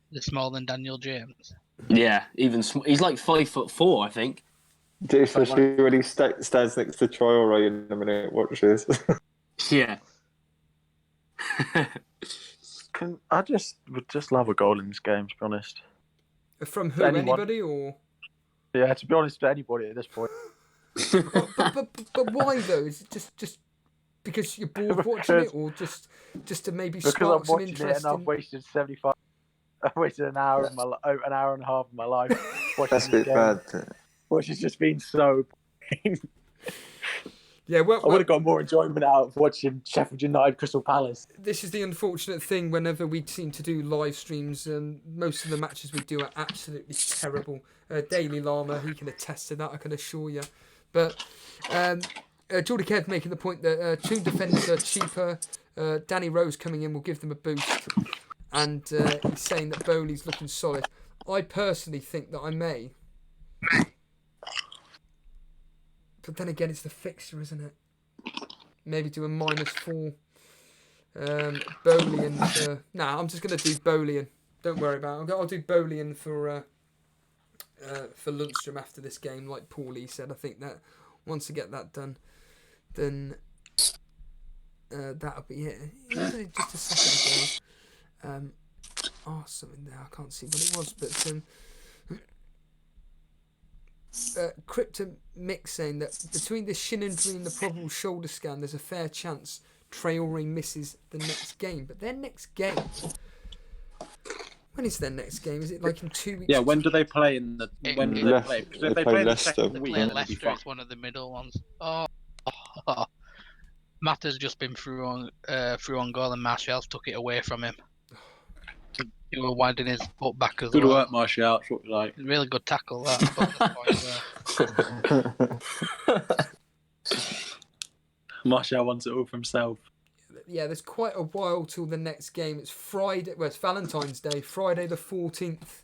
He's smaller than Daniel James. Yeah, even he's like 5'4", I think. Especially when he stands next to Traore in a minute. Watch this. Yeah. I would just love a goal in this game, to be honest. From who? Anyone. Anybody or? Yeah, to be honest, to anybody at this point. but why though? Is it just because you're bored of watching it, or just to maybe spark some interest? Because I'm watching it, and I've wasted an hour and a half of my life watching That's a bit game, bad. which has just been so. Yeah, well, I would have got more enjoyment out of watching Sheffield United Crystal Palace. This is the unfortunate thing whenever we seem to do live streams, and most of the matches we do are absolutely terrible. Daily Llama, he can attest to that, I can assure you. But Jordy Kev making the point that 2 defenders are cheaper. Danny Rose coming in will give them a boost. And he's saying that Bowley's looking solid. I personally think that I may. But then again, it's the fixture, isn't it? Maybe do a -4. Bowleyan for... Nah, I'm just going to do Bowleyan. Don't worry about it. I'll do Bowleyan for Lundstrom after this game, like Paulie said. I think that once I get that done, then that'll be it. Just a second ago. Something there. I can't see what it was, but... Crypto Mix saying that between the shin injury and the probable shoulder scan, there's a fair chance Traore misses the next game. But their next game, when is their next game? Is it like in 2 weeks? Yeah, when do they play in the? When do they play? Because if they play the second week, play Leicester is one of the middle ones. Matt has just been through on goal, and Martial's took it away from him. He was winding his foot back as well. Good work, Martial. That's what we like. Really good tackle that. Martial wants it all for himself. Yeah, there's quite a while till the next game. It's Friday. Well, it's Valentine's Day, Friday the 14th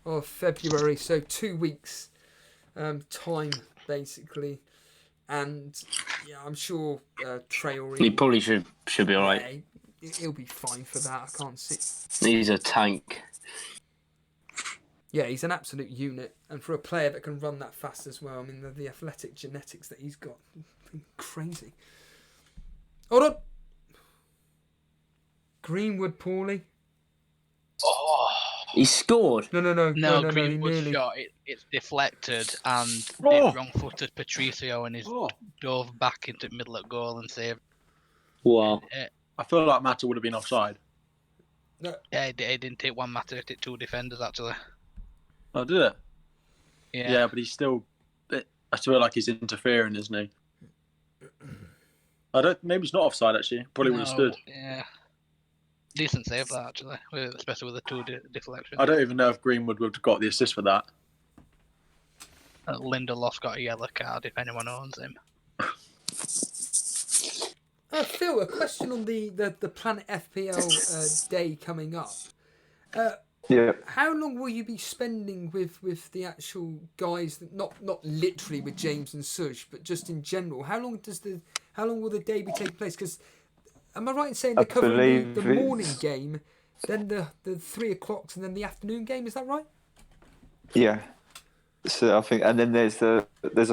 of February. So 2 weeks time, basically. And Yeah, I'm sure Traore. He probably should be all right. Yeah, he'll be fine for that. I can't see. He's a tank. Yeah, he's an absolute unit, and for a player that can run that fast as well, I mean, the athletic genetics that he's got, crazy. Hold on. Greenwood, Paulie. Oh, he scored. No. Greenwood's shot. It's deflected and it wrong-footed Patricio, and he's dove back into the middle of goal and saved. Wow. I feel like Mata would have been offside. No. Yeah, it didn't take one Mata, it took two defenders actually. Oh, did it? Yeah, but he's still. I feel like he's interfering, isn't he? Maybe he's not offside actually. Probably would have stood. Yeah. Decent save that actually, especially with the two deflections. I don't even know if Greenwood would have got the assist for that. Lindelof got a yellow card if anyone owns him. Phil, a question on the Planet FPL day coming up. Yeah. How long will you be spending with the actual guys? Not literally with James and Sush, but just in general. How long will the day be taking place? Because am I right in saying they're covering the morning game, then the 3 o'clocks, and then the afternoon game? Is that right? Yeah. So I think, and then there's a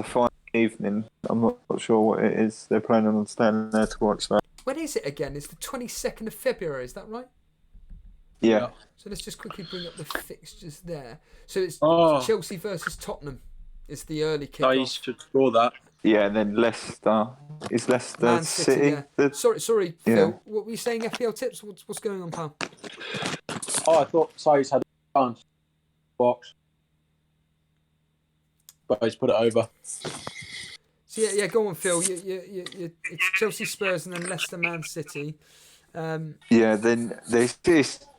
final evening. I'm not sure what it is. They're planning on staying there to watch that. When is it again? It's the 22nd of February. Is that right? Yeah. So let's just quickly bring up the fixtures there. So it's Chelsea versus Tottenham. It's the early kick. You should score that. Yeah, and then Leicester. Is Leicester Man City? Yeah. Sorry, Phil. What were you saying? FPL tips? What's going on, pal? I thought Saïs had a chance. Box. But he's put it over. So yeah, go on, Phil. It's Chelsea, Spurs, and then Leicester, Man City. Then there's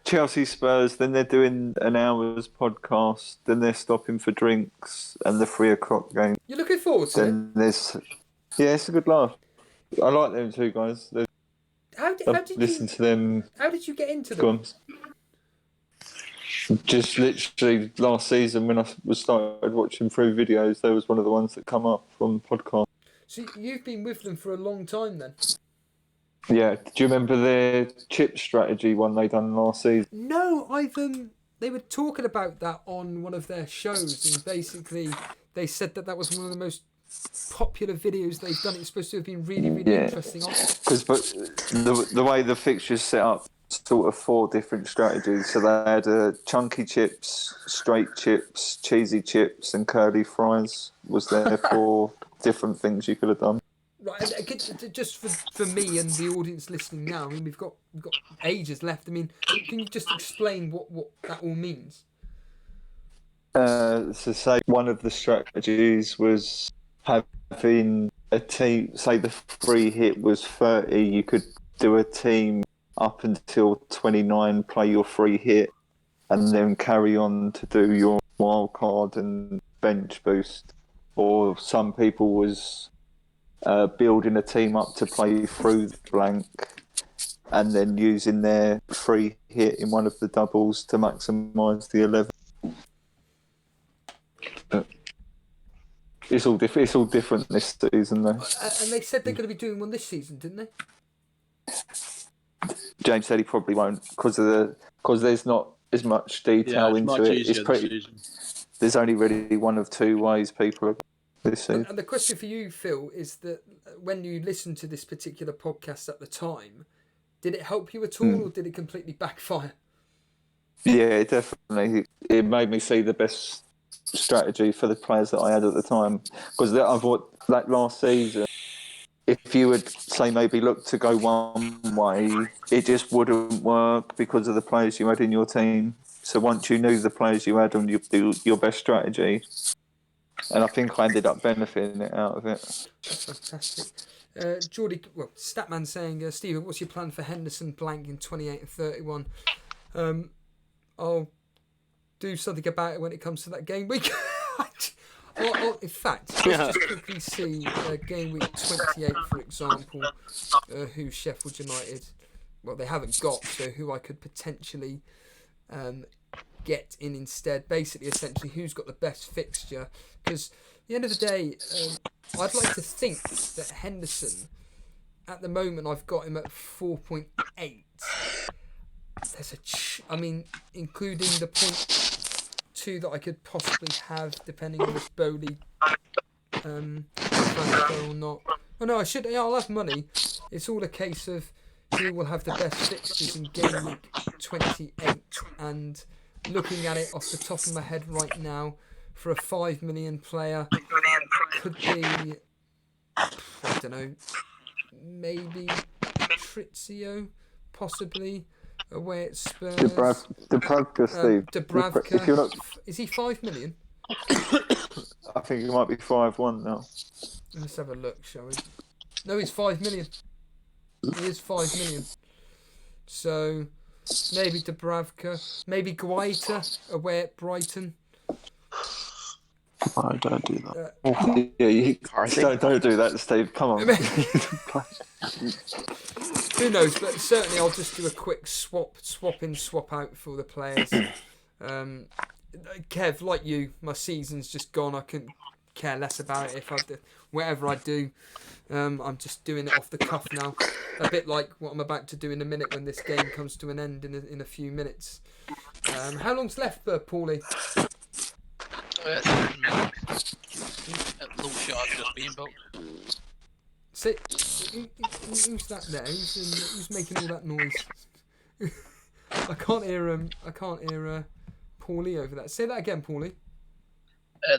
Chelsea, Spurs. Then they're doing an hour's podcast. Then they're stopping for drinks and the 3 o'clock game. You're looking forward to it? It's a good laugh. I like them two guys. How did listen to them. How did you get into them? Just literally last season when I started watching through videos, there was one of the ones that come up on podcast. So you've been with them for a long time then? Yeah. Do you remember their chip strategy one they done last season? No, they were talking about that on one of their shows, and basically they said that was one of the most popular videos they've done. It's supposed to have been really interesting. Because the way the fixtures set up, sort of 4 different strategies. So they had chunky chips, straight chips, cheesy chips, and curly fries. Was there 4 different things you could have done? Right, and just for me and the audience listening now, I mean, we've got ages left. I mean, can you just explain what that all means? So say one of the strategies was having a team, say the free hit was 30, you could do a team up until 29, play your free hit, and then carry on to do your wildcard and bench boost. Or some people was building a team up to play through the blank and then using their free hit in one of the doubles to maximise the 11. It's all different this season, though. And they said they're going to be doing one this season, didn't they? James said he probably won't because there's not as much detail into it. It's pretty. There's only really one of 2 ways people are this season. And the question for you, Phil, is that when you listened to this particular podcast at the time, did it help you at all, or did it completely backfire? Yeah, definitely. It made me see the best strategy for the players that I had at the time. Because I thought that last season, if you would say maybe look to go one way, it just wouldn't work because of the players you had in your team. So once you knew the players you had and you do your best strategy, and I think I ended up benefiting out of it. That's fantastic. Geordie, Statman saying, Stephen, what's your plan for Henderson blank in 28 and 31? I'll do something about it when it comes to that game week. In fact, let's just quickly see game week 28, for example, who Sheffield United, they haven't got, so who I could potentially get in instead. Basically, essentially, who's got the best fixture? Because the end of the day, I'd like to think that Henderson, at the moment, I've got him at 4.8. There's I mean, including the 0.2 that I could possibly have, depending on this Bowley transfer or not. Oh no, I'll have money. It's all a case of who will have the best fixtures in Gameweek 28. And looking at it off the top of my head right now, for a 5 million player, could be, I don't know, maybe Trizio, possibly, away at Spurs. Dubravka, Steve. Dubravka. If you're not, is he 5 million? I think it might be 5-1 now. Let's have a look, shall we? No, he's 5 million. He is 5 million. So, maybe Dubravka. Maybe Guaita, away at Brighton. I don't do that. Don't do that, Steve. Come on. Who knows? But certainly, I'll just do a quick swap in, swap out for the players. Kev, like you, my season's just gone. I couldn't care less about it. Whatever I do, I'm just doing it off the cuff now. A bit like what I'm about to do in a minute when this game comes to an end in a few minutes. How long's left, Paulie? 7 minutes. Luke Shaw's just being booked. Who's that there? Who's making all that noise? I can't hear Paulie over that. Say that again, Paulie.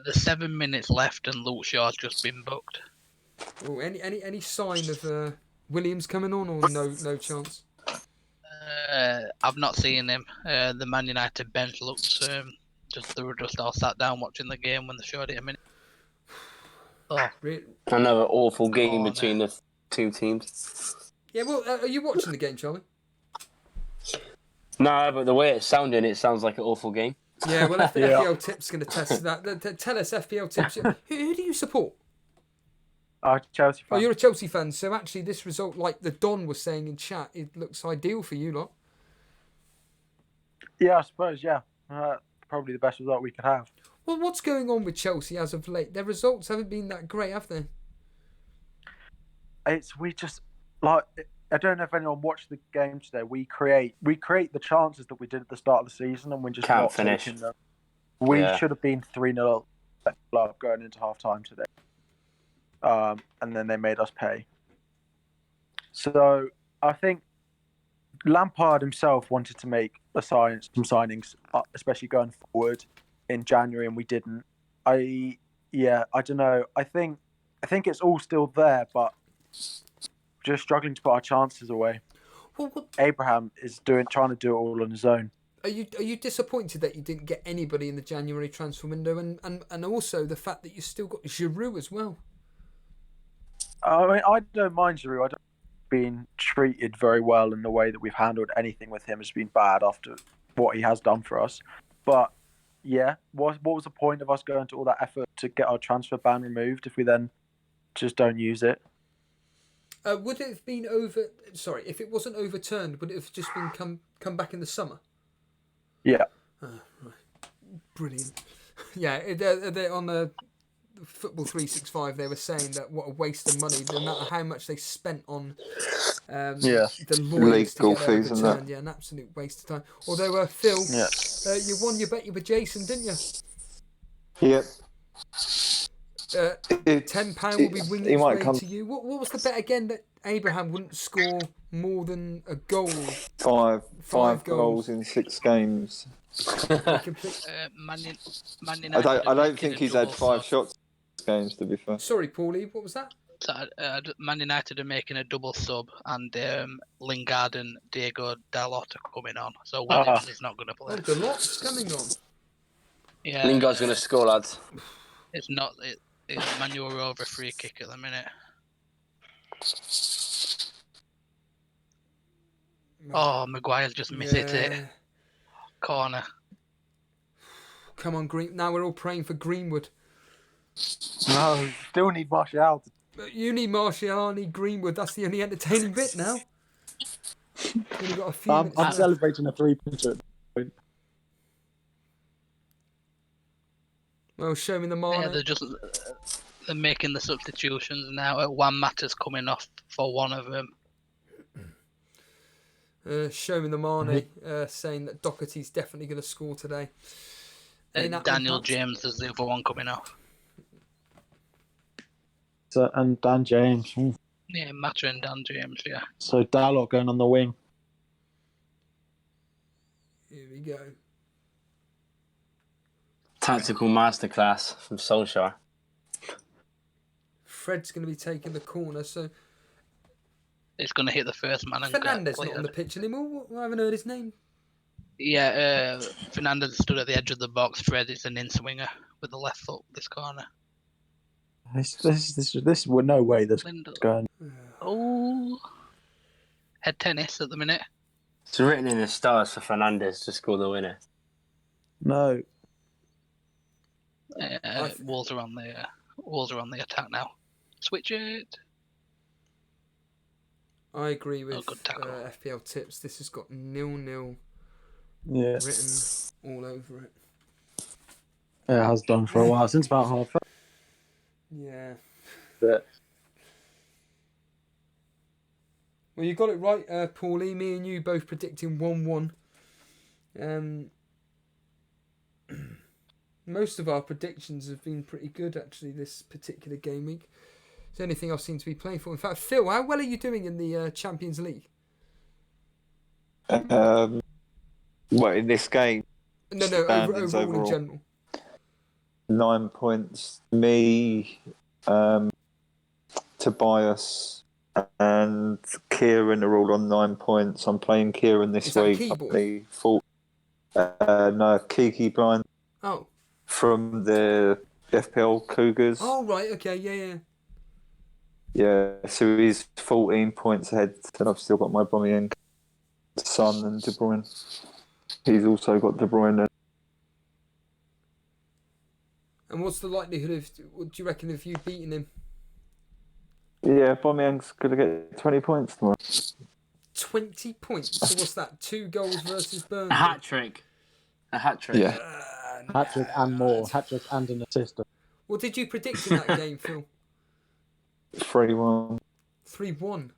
There's 7 minutes left, and Luke Shaw's just been booked. Oh, any sign of Williams coming on, or no chance? I've not seen him. The Man United bench looked they were just all sat down watching the game when they showed it a minute. Oh, another awful game between the two teams. Yeah, well, are you watching the game, Charlie? No, but the way it sounds like an awful game. Yeah, well, FPL Tips going to test that. Tell us, FPL Tips, who do you support? Chelsea fan. Oh, you're a Chelsea fan, so actually this result, like the Don was saying in chat, it looks ideal for you lot. Yeah, I suppose, yeah. Probably the best result we could have. Well, what's going on with Chelsea as of late? Their results haven't been that great, have they? We just, like, I don't know if anyone watched the game today. We create the chances that we did at the start of the season, and we're just Can't not finish. taking them. We should have been 3-0 going into half time today. And then they made us pay. So I think Lampard himself wanted to make some signings, especially going forward in January, and we didn't. I don't know. I think it's all still there, but just struggling to put our chances away. Well, Abraham is trying to do it all on his own. Are you disappointed that you didn't get anybody in the January transfer window, and also the fact that you still got Giroud as well? I mean, I don't mind Giroud. I don't been treated very well, in the way that we've handled anything with him has been bad after what he has done for us. But yeah, what was the point of us going to all that effort to get our transfer ban removed if we then just don't use it? Would it have been if it wasn't overturned, would it have just been come back in the summer? Yeah. Right. Brilliant. Yeah, they're on the Football 365, they were saying that what a waste of money, no matter how much they spent on the lawyers to get it overturned. Yeah, an absolute waste of time. Although, Phil, you won your bet with Jason, didn't you? Yep. £10 will be winging its way to you. What was the bet again, that Abraham wouldn't score more than a goal? Five goals in 6 games. Man United I don't think he's had 5 shots games, to be fair. Sorry, Paulie, what was that? Man United are making a double sub, and Lingard and Diego Dalot are coming on. So Williams is not going to play. Oh, Dalot's coming on. Yeah, Lingard's going to score, lads. It's not. It's Manuel over free kick at the minute. Oh, Maguire's just missed it. Corner. Come on, Green. Now we're all praying for Greenwood. No, still need Martial. You need Martial, I need Greenwood. That's the only entertaining bit now. We've got a few minutes I'm left. celebrating a 3-pointer. Well, show me the Mane. Yeah, they're making the substitutions now. One Matter's coming off for one of them. Show me the Mane, saying that Doherty's definitely going to score today. And Daniel James is the other one coming off. So, and Dan James. Yeah, Matter and Dan James, yeah. So Dalot going on the wing. Here we go. Tactical masterclass from Solskjaer. Fred's going to be taking the corner, so It's going to hit the first man. And Fernandes not on the pitch anymore. I haven't heard his name. Yeah, Fernandes stood at the edge of the box. Fred is an in-swinger with the left foot this corner. This no way this is going. Oh, head tennis at the minute. It's written in the stars for Fernandes to score the winner. No. Wolves are on the attack now. Switch it. I agree with FPL tips. This has got 0-0 written all over it. It has done for a while, since about half. Yeah. But well, you got it right, Paulie. Me and you both predicting 1-1. Most of our predictions have been pretty good, actually, this particular game week. It's the only thing I've seen to be playing for. In fact, Phil, how well are you doing in the Champions League? Well, in this game? No, overall in general. 9 points. Me, Tobias, and Kieran are all on 9 points. I'm playing Kieran this week. No, Kiki Blind. Oh. From the FPL Cougars. Oh, right, okay, yeah. Yeah, so he's 14 points ahead, and I've still got my Aubameyang, Son, and De Bruyne. He's also got De Bruyne. And what's the likelihood of, what do you reckon, if you've beaten him? Yeah, Aubameyang's going to get 20 points tomorrow. 20 points? So what's that, 2 goals versus Burnley? A hat-trick. Yeah. Hat-trick and more. Hat-trick and an assist. What did you predict in that game, Phil? 3-1. 3-1.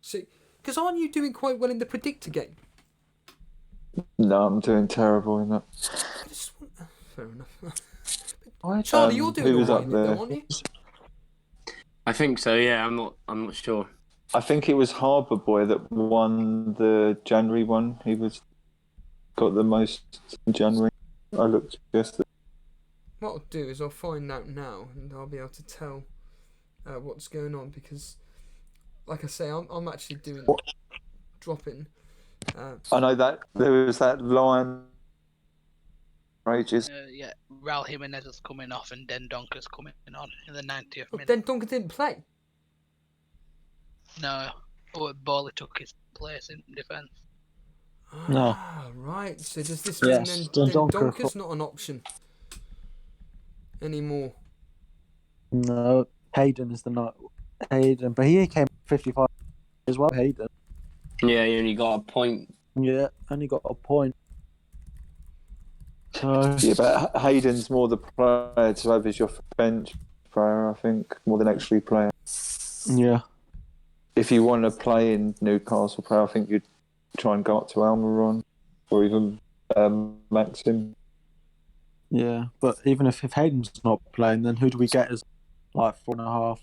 So, because aren't you doing quite well in the predictor game? No, I'm doing terrible in that. Fair enough. Charlie, you're doing all right in it, though, aren't you? I think so. Yeah, I'm not sure. I think it was Harbour Boy that won the January one. He got the most in January. I looked yesterday. What I'll do is I'll find out now, and I'll be able to tell what's going on, because, like I say, I'm actually dropping. I know that there was that line. Ages. Yeah, Raul Jimenez is coming off and Den Donker's coming on in the 90th minute. Den Donker didn't play? No, Bowley took his place in defence. No. Right, so does this mean then Donker's not an option anymore? No, Hayden is Hayden, but he came 55 as well, Hayden. Yeah, he only got a point. Yeah, only got a point. So... Yeah, but Hayden's more the player to have as your bench player, I think, more than actually playing. Yeah. If you want to play in Newcastle player, I think you'd try and go up to Almiron or even Maxim. Yeah, but even if Hayden's not playing, then who do we get as like 4.5?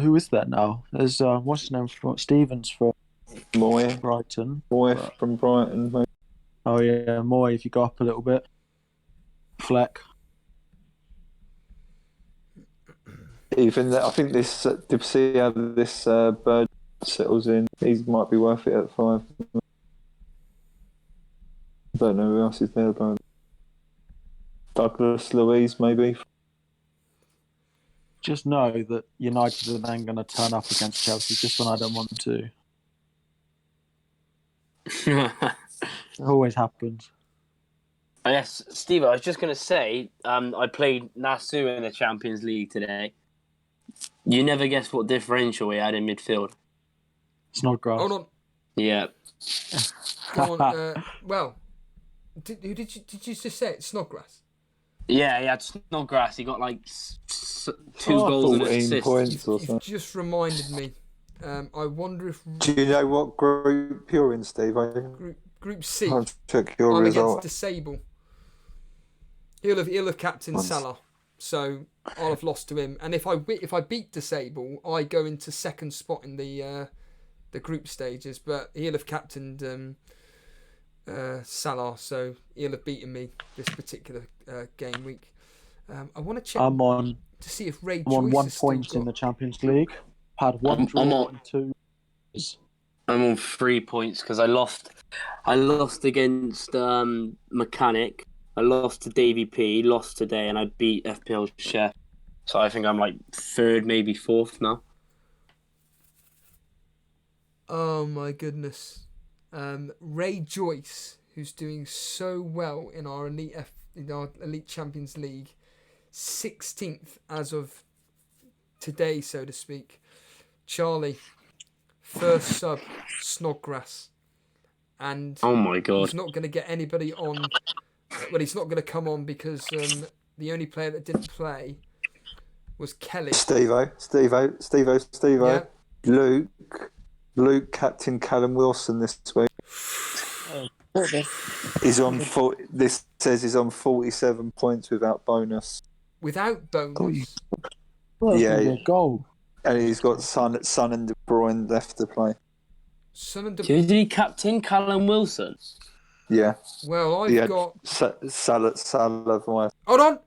Who is that now? There's what's his name? Stevens from Moy. Brighton. Moy from Brighton, mate. Oh yeah, Moy. If you go up a little bit, Fleck. Even that, I think this. To see how this Bird settles in, he might be worth it at 5. I don't know who else is there, but Douglas Luiz maybe. Just know that United are then going to turn up against Chelsea just when I don't want them to. It always happens. Yes, Steve, I was just going to say, I played Nasu in the Champions League today. You never guessed what differential he had in midfield. Snodgrass. Hold on. Yeah. Come on. Well, did you just say it? Snodgrass? Yeah, he had Snodgrass. He got like 2 goals and an 14 assist. points or You've something. just reminded me. I wonder if Do you know what group you're in, Steve? Group C. I'll check your I'm result. against Disable. He'll have captain Salah, so I'll have lost to him. And if I beat Disable, I go into second spot in the group stages. But he'll have captained Salah, so he'll have beaten me this particular game week. I want to check I'm on to see if Ray I'm Joyce on 1 has still point in got- the Champions League. Had one I'm draw on- and 2. I'm on 3 points because I lost against Mechanic. I lost to Davy P. Lost today, and I beat FPL Chef. So I think I'm like 3rd, maybe 4th now. Oh my goodness. Ray Joyce, who's doing so well in our Elite Champions League, 16th as of today, so to speak. Charlie, first sub, Snodgrass. And Oh my god. he's not going to get anybody on. Well, he's not going to come on because the only player that didn't play was Kelly. Steve-O. Yeah. Luke, Captain Callum Wilson this week. He's on this says he's on 47 points without bonus. Without bonus. Yeah. Goal. And he's got Son and De Bruyne left to play. Son and Did he captain Callum Wilson? Yeah. Well, He I've had got. Salah vice. Hold on.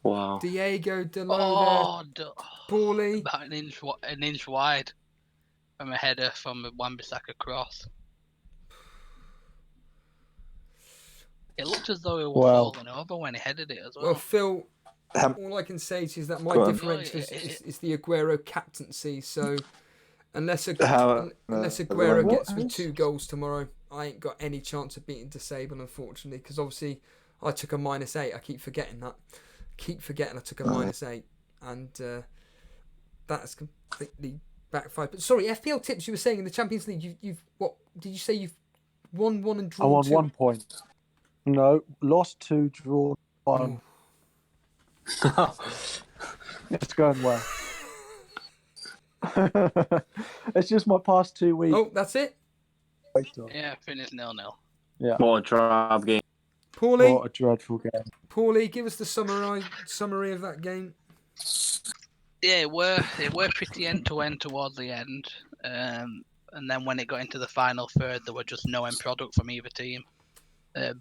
Wow. Diego Delo there. Paulie. About an inch wide from a header from a Wan-Bissaka cross. It looked as though he was falling over when he headed it as well. Well, Phil, all I can say is that my Go on. differential is the Aguero captaincy. So unless Aguero gets me 2 goals tomorrow, I ain't got any chance of beating Disable, unfortunately, because obviously I took a -8. I keep forgetting that. I took a -8, and that's completely backfired. But sorry, FPL tips. You were saying in the Champions League, you've what did you say? You've won 1 and drawn I'm on 2. 1 point. No, lost 2, drawn 1. It's going well. It's just my past 2 weeks. Oh, that's it. Yeah, finished 0-0. Yeah. What a drab game. Paulie, What a dreadful game. Paulie, give us the summary of that game. Yeah, it were pretty end to end towards the end, and then when it got into the final third, there were just no end product from either team.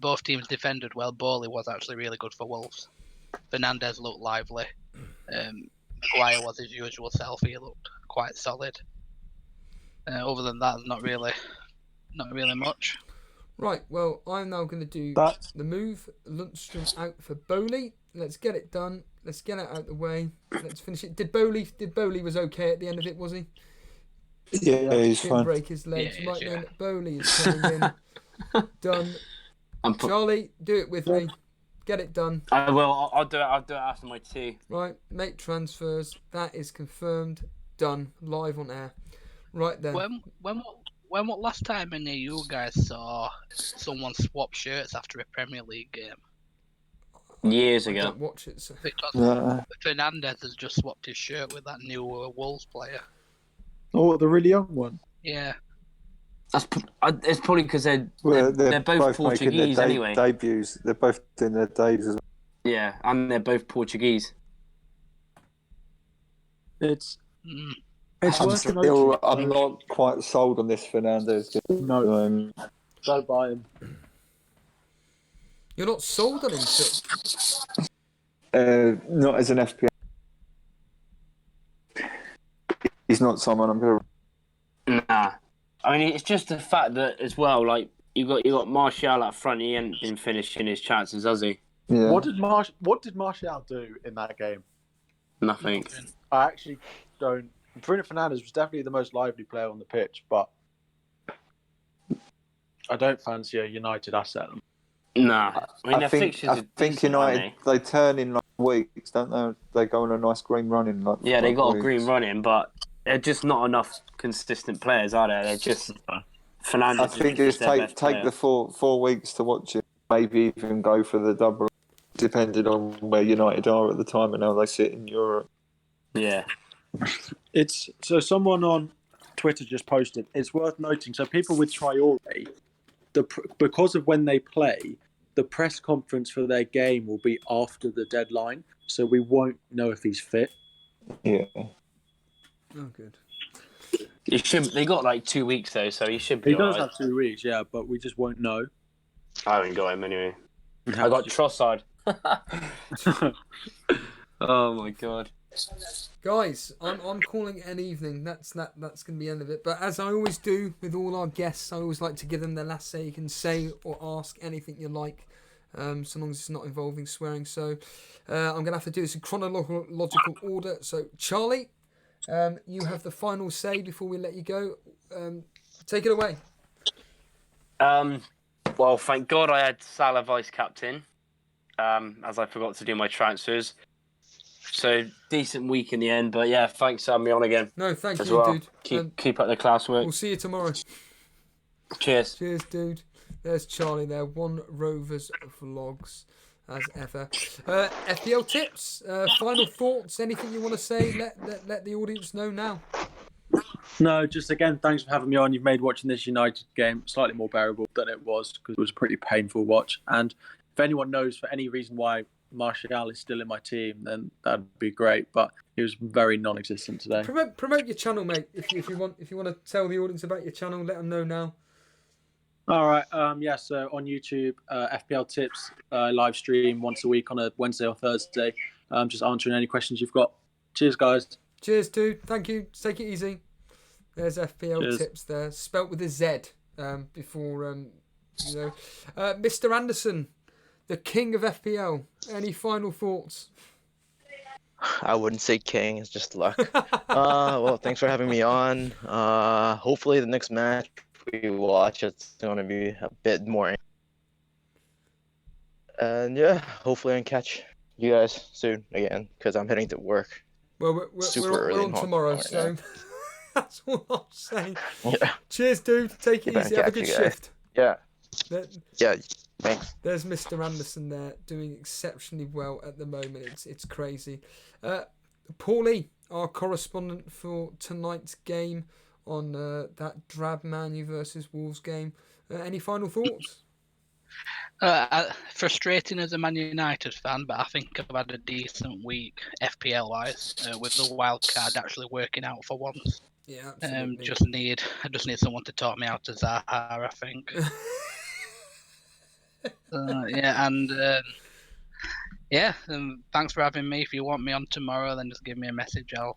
Both teams defended well. Bowley was actually really good for Wolves. Fernandes looked lively. Maguire was his usual self. He looked quite solid. Other than that, not really much. Right, well, I'm now going to do the move. Lundstrom out for Bowley. Let's get it done. Let's get it out the way. Let's finish it. Did Bowley was okay at the end of it, was he? Yeah, he's Didn't fine. break his legs. Yeah, Right yeah. then, Bowley is coming in. Done. Charlie, do it with me. Get it done. I will. I'll do it. I'll do it after my tea. Right, make transfers. That is confirmed. Done. Live on air. Right then. When what last time any of you guys saw someone swap shirts after a Premier League game? Years I ago. don't watch it. So. Because Fernandes has just swapped his shirt with that new Wolves player. Oh, the really young one. Yeah. It's probably because they're both making Portuguese their anyway. debuts. They're both doing their debuts as well. Yeah, and they're both Portuguese. It's Mm. I'm not quite sold on this Fernandes. No, don't buy him. You're not sold on him, Phil. Not as an FPL. He's not someone I'm going to. Nah, I mean it's just the fact that as well. Like you got Martial up front. He ain't been finishing his chances, has he? Yeah. What did Martial do in that game? Nothing. I actually don't. Bruno Fernandes was definitely the most lively player on the pitch, but I don't fancy a United asset. Nah, I mean their fixtures are I think decent, United aren't they turn in like weeks, don't they? They go on a nice green run in like. they? Yeah, they 5 got a weeks. green running, but they're just not enough consistent players, are they? They're just Fernandes. I think just take the 4 weeks to watch it. maybe even go for the double, depending on where United are at the time and how they sit in Europe. Yeah. It's so someone on Twitter just posted. It's worth noting. So people with Traore, because of when they play, the press conference for their game will be after the deadline, so we won't know if he's fit. Yeah. Oh, good. You should. They got like 2 weeks though, so you should be. He does alright. have 2 weeks, yeah, but we just won't know. I haven't got him anyway. I got Trossard. Oh my god. Guys, I'm calling it an evening. That's going to be the end of it. But as I always do with all our guests, I always like to give them their last say. You can say or ask anything you like, so long as it's not involving swearing. So I'm going to have to do this in chronological order. So Charlie, you have the final say before we let you go. Take it away. Well, thank God I had Salah vice captain, as I forgot to do my transfers. So decent week in the end, but yeah, thanks for having me on again. No, thank as you, well. dude. Keep up the class work. We'll see you tomorrow. Cheers. Cheers, dude. There's Charlie there. One Rovers vlogs as ever. FPL tips. Final thoughts. Anything you want to say? Let the audience know now. No, just again, thanks for having me on. You've made watching this United game slightly more bearable than it was, because it was a pretty painful watch. And if anyone knows for any reason why Martial is still in my team, then that'd be great. But he was very non-existent today. Promote your channel, mate. If you want to tell the audience about your channel, let them know now. All right. Yeah. So on YouTube, FPL tips live stream once a week on a Wednesday or Thursday. Just answering any questions you've got. Cheers, guys. Cheers, dude. Thank you. Take it easy. There's FPL tips there, spelt with a Z. Before Mr. Anderson, the king of FPL. Any final thoughts? I wouldn't say king, it's just luck. Well, thanks for having me on. Hopefully the next match we watch, it's going to be a bit more. And yeah, hopefully I can catch you guys soon again, because I'm heading to work. Well, we're on tomorrow, so that's all I'll say. Yeah. Cheers, dude. Take it easy. Have a good shift. Yeah. Yeah. Thanks. There's Mr. Anderson there doing exceptionally well at the moment. It's crazy. Paulie, our correspondent for tonight's game on that drab Man U versus Wolves game. Any final thoughts? Frustrating as a Man United fan, but I think I've had a decent week FPL wise with the wildcard actually working out for once. Yeah, absolutely. I just need someone to talk me out to Zaha, I think. Thanks for having me. If you want me on tomorrow, then just give me a message. I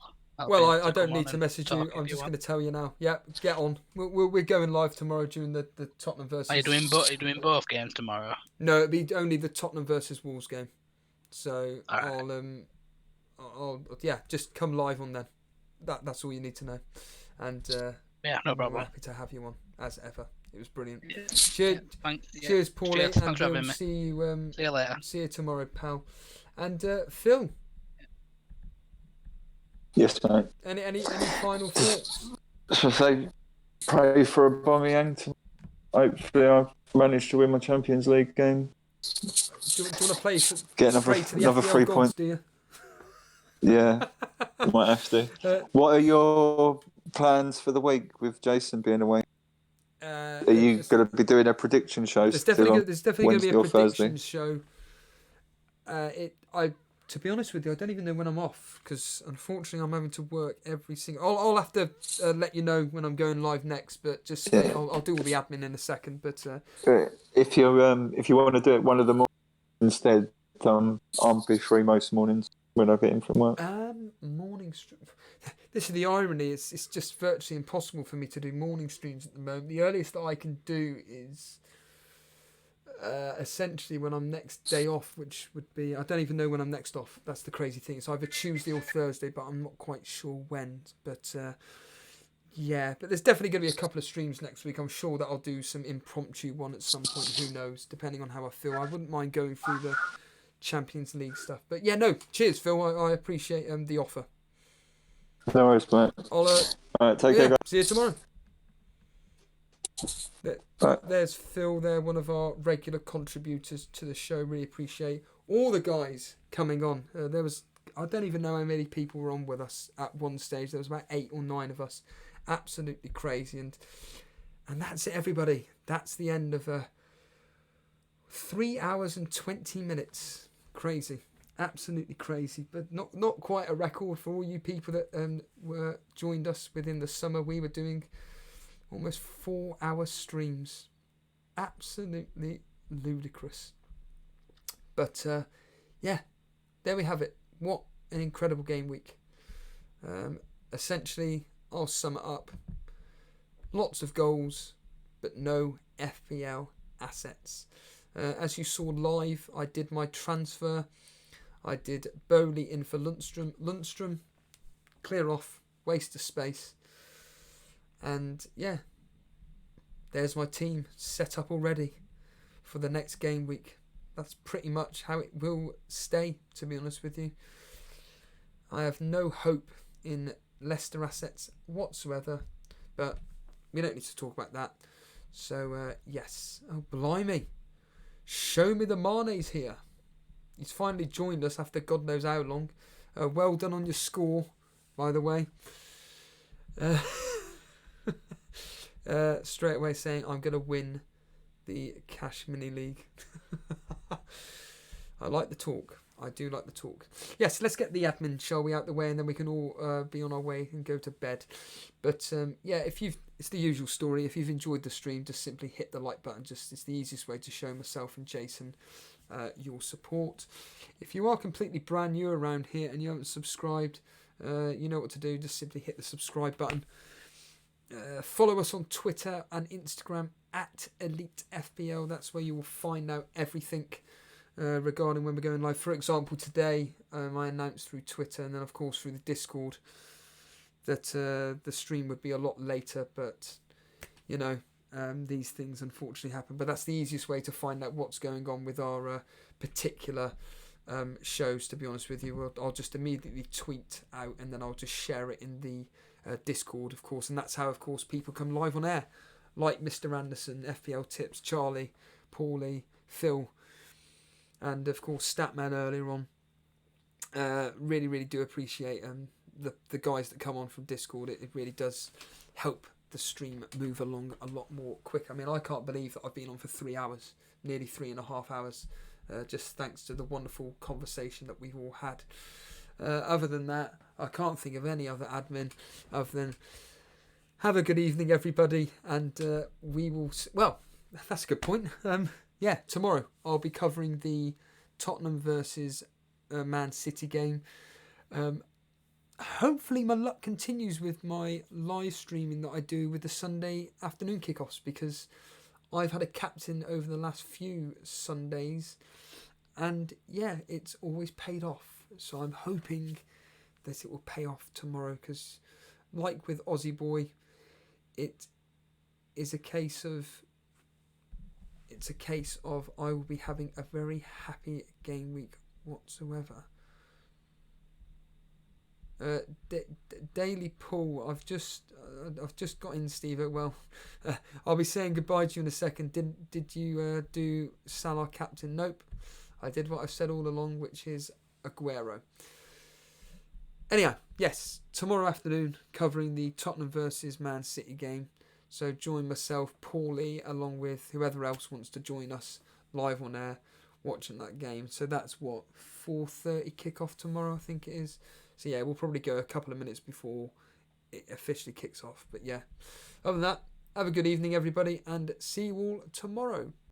don't need to message you. I'm just going to tell you now. Yeah, get on. We're going live tomorrow during the Tottenham versus. Are you doing both games tomorrow? No, it'll be only the Tottenham versus Wolves game. So right. I'll just come live on then. That's all you need to know. And no problem. I'm happy to have you on as ever. It was brilliant. Yeah. Cheers, Paulie. Cheers. Thanks for having me. See you later. See you tomorrow, pal. And Phil. Yes, mate. Any final thoughts? So say, pray for Aubameyang. Hopefully, I manage to win my Champions League game. Do you want to play? Get another 3 points. Do you? Yeah, might have to. What are your plans for the week with Jason being away? Are you going to be doing a prediction show? There's definitely going to be a prediction Thursday? show. To be honest with you, I don't even know when I'm off, because unfortunately I'm having to work every single. I'll have to let you know when I'm going live next, but just I'll do all the admin in a second. But if you want to do it one of the mornings instead, I'll be free most mornings when I get in from work. Morning stream. This is the irony. It's just virtually impossible for me to do morning streams at the moment. The earliest that I can do is essentially when I'm next day off, which would be, I don't even know when I'm next off. That's the crazy thing. It's either Tuesday or Thursday, but I'm not quite sure when. But but there's definitely going to be a couple of streams next week. I'm sure that I'll do some impromptu one at some point. Who knows? Depending on how I feel. I wouldn't mind going through the Champions League stuff. But cheers, Phil. I appreciate the offer. No worries, mate. I'll Alright, take care, guys. See you tomorrow. There's Phil there, one of our regular contributors to the show. Really appreciate all the guys coming on. I don't even know how many people were on with us at one stage. There was about 8 or 9 of us. Absolutely crazy. And that's it, everybody. That's the end of 3 hours and 20 minutes. Crazy. Absolutely crazy. But not quite a record for all you people that were joined us within the summer. We were doing almost 4-hour streams. Absolutely ludicrous. But yeah, there we have it. What an incredible game week. Essentially, I'll sum it up. Lots of goals, but no FPL assets. As you saw live, I did my transfer. I did Bowley in for Lundstrom. Lundstrom, clear off, waste of space. And yeah, there's my team set up already for the next game week. That's pretty much how it will stay, to be honest with you. I have no hope in Leicester assets whatsoever, but we don't need to talk about that. So, yes. Oh, blimey. Show me the Mane's here. He's finally joined us after God knows how long. Well done on your score, by the way. Straight away saying I'm going to win the Cash Mini League. I like the talk. I do like the talk. Yes, let's get the admin, shall we, out the way, and then we can all be on our way and go to bed. But yeah, it's the usual story. If you've enjoyed the stream, just simply hit the like button. It's the easiest way to show myself and Jason your support. If you are completely brand new around here and you haven't subscribed, you know what to do. Just simply hit the subscribe button. Follow us on Twitter and Instagram at Elite FPL. That's where you will find out everything regarding when we're going live. For example, today I announced through Twitter and then of course through the Discord that the stream would be a lot later, but you know, these things unfortunately happen. But that's the easiest way to find out what's going on with our particular shows, to be honest with you. I'll just immediately tweet out and then I'll just share it in the Discord, of course, and that's how, of course, people come live on air, like Mr. Anderson, FPL Tips, Charlie, Paulie, Phil, and of course Statman earlier on. Really, really do appreciate the guys that come on from Discord. It really does help the stream move along a lot more quick. I mean, I can't believe that I've been on for 3 hours, nearly 3.5 hours, just thanks to the wonderful conversation that we've all had. Other than that, I can't think of any other admin other than have a good evening, everybody, and we will... Well, that's a good point. Yeah, tomorrow I'll be covering the Tottenham versus Man City game. Hopefully my luck continues with my live streaming that I do with the Sunday afternoon kickoffs, because I've had a captain over the last few Sundays, and yeah, it's always paid off. So I'm hoping that it will pay off tomorrow, because like with Aussie Boy, it is a case of I will be having a very happy game week whatsoever. Daily Pool, I've just got in, Steve. Well, I'll be saying goodbye to you in a second. Did you do Salah captain? Nope. I did what I've said all along, which is Aguero. Anyhow, yes, tomorrow afternoon covering the Tottenham versus Man City game. So join myself, Paulie, along with whoever else wants to join us live on air watching that game. So that's what, 4:30 kickoff tomorrow, I think it is. So yeah, we'll probably go a couple of minutes before it officially kicks off. But yeah, other than that, have a good evening, everybody, and see you all tomorrow.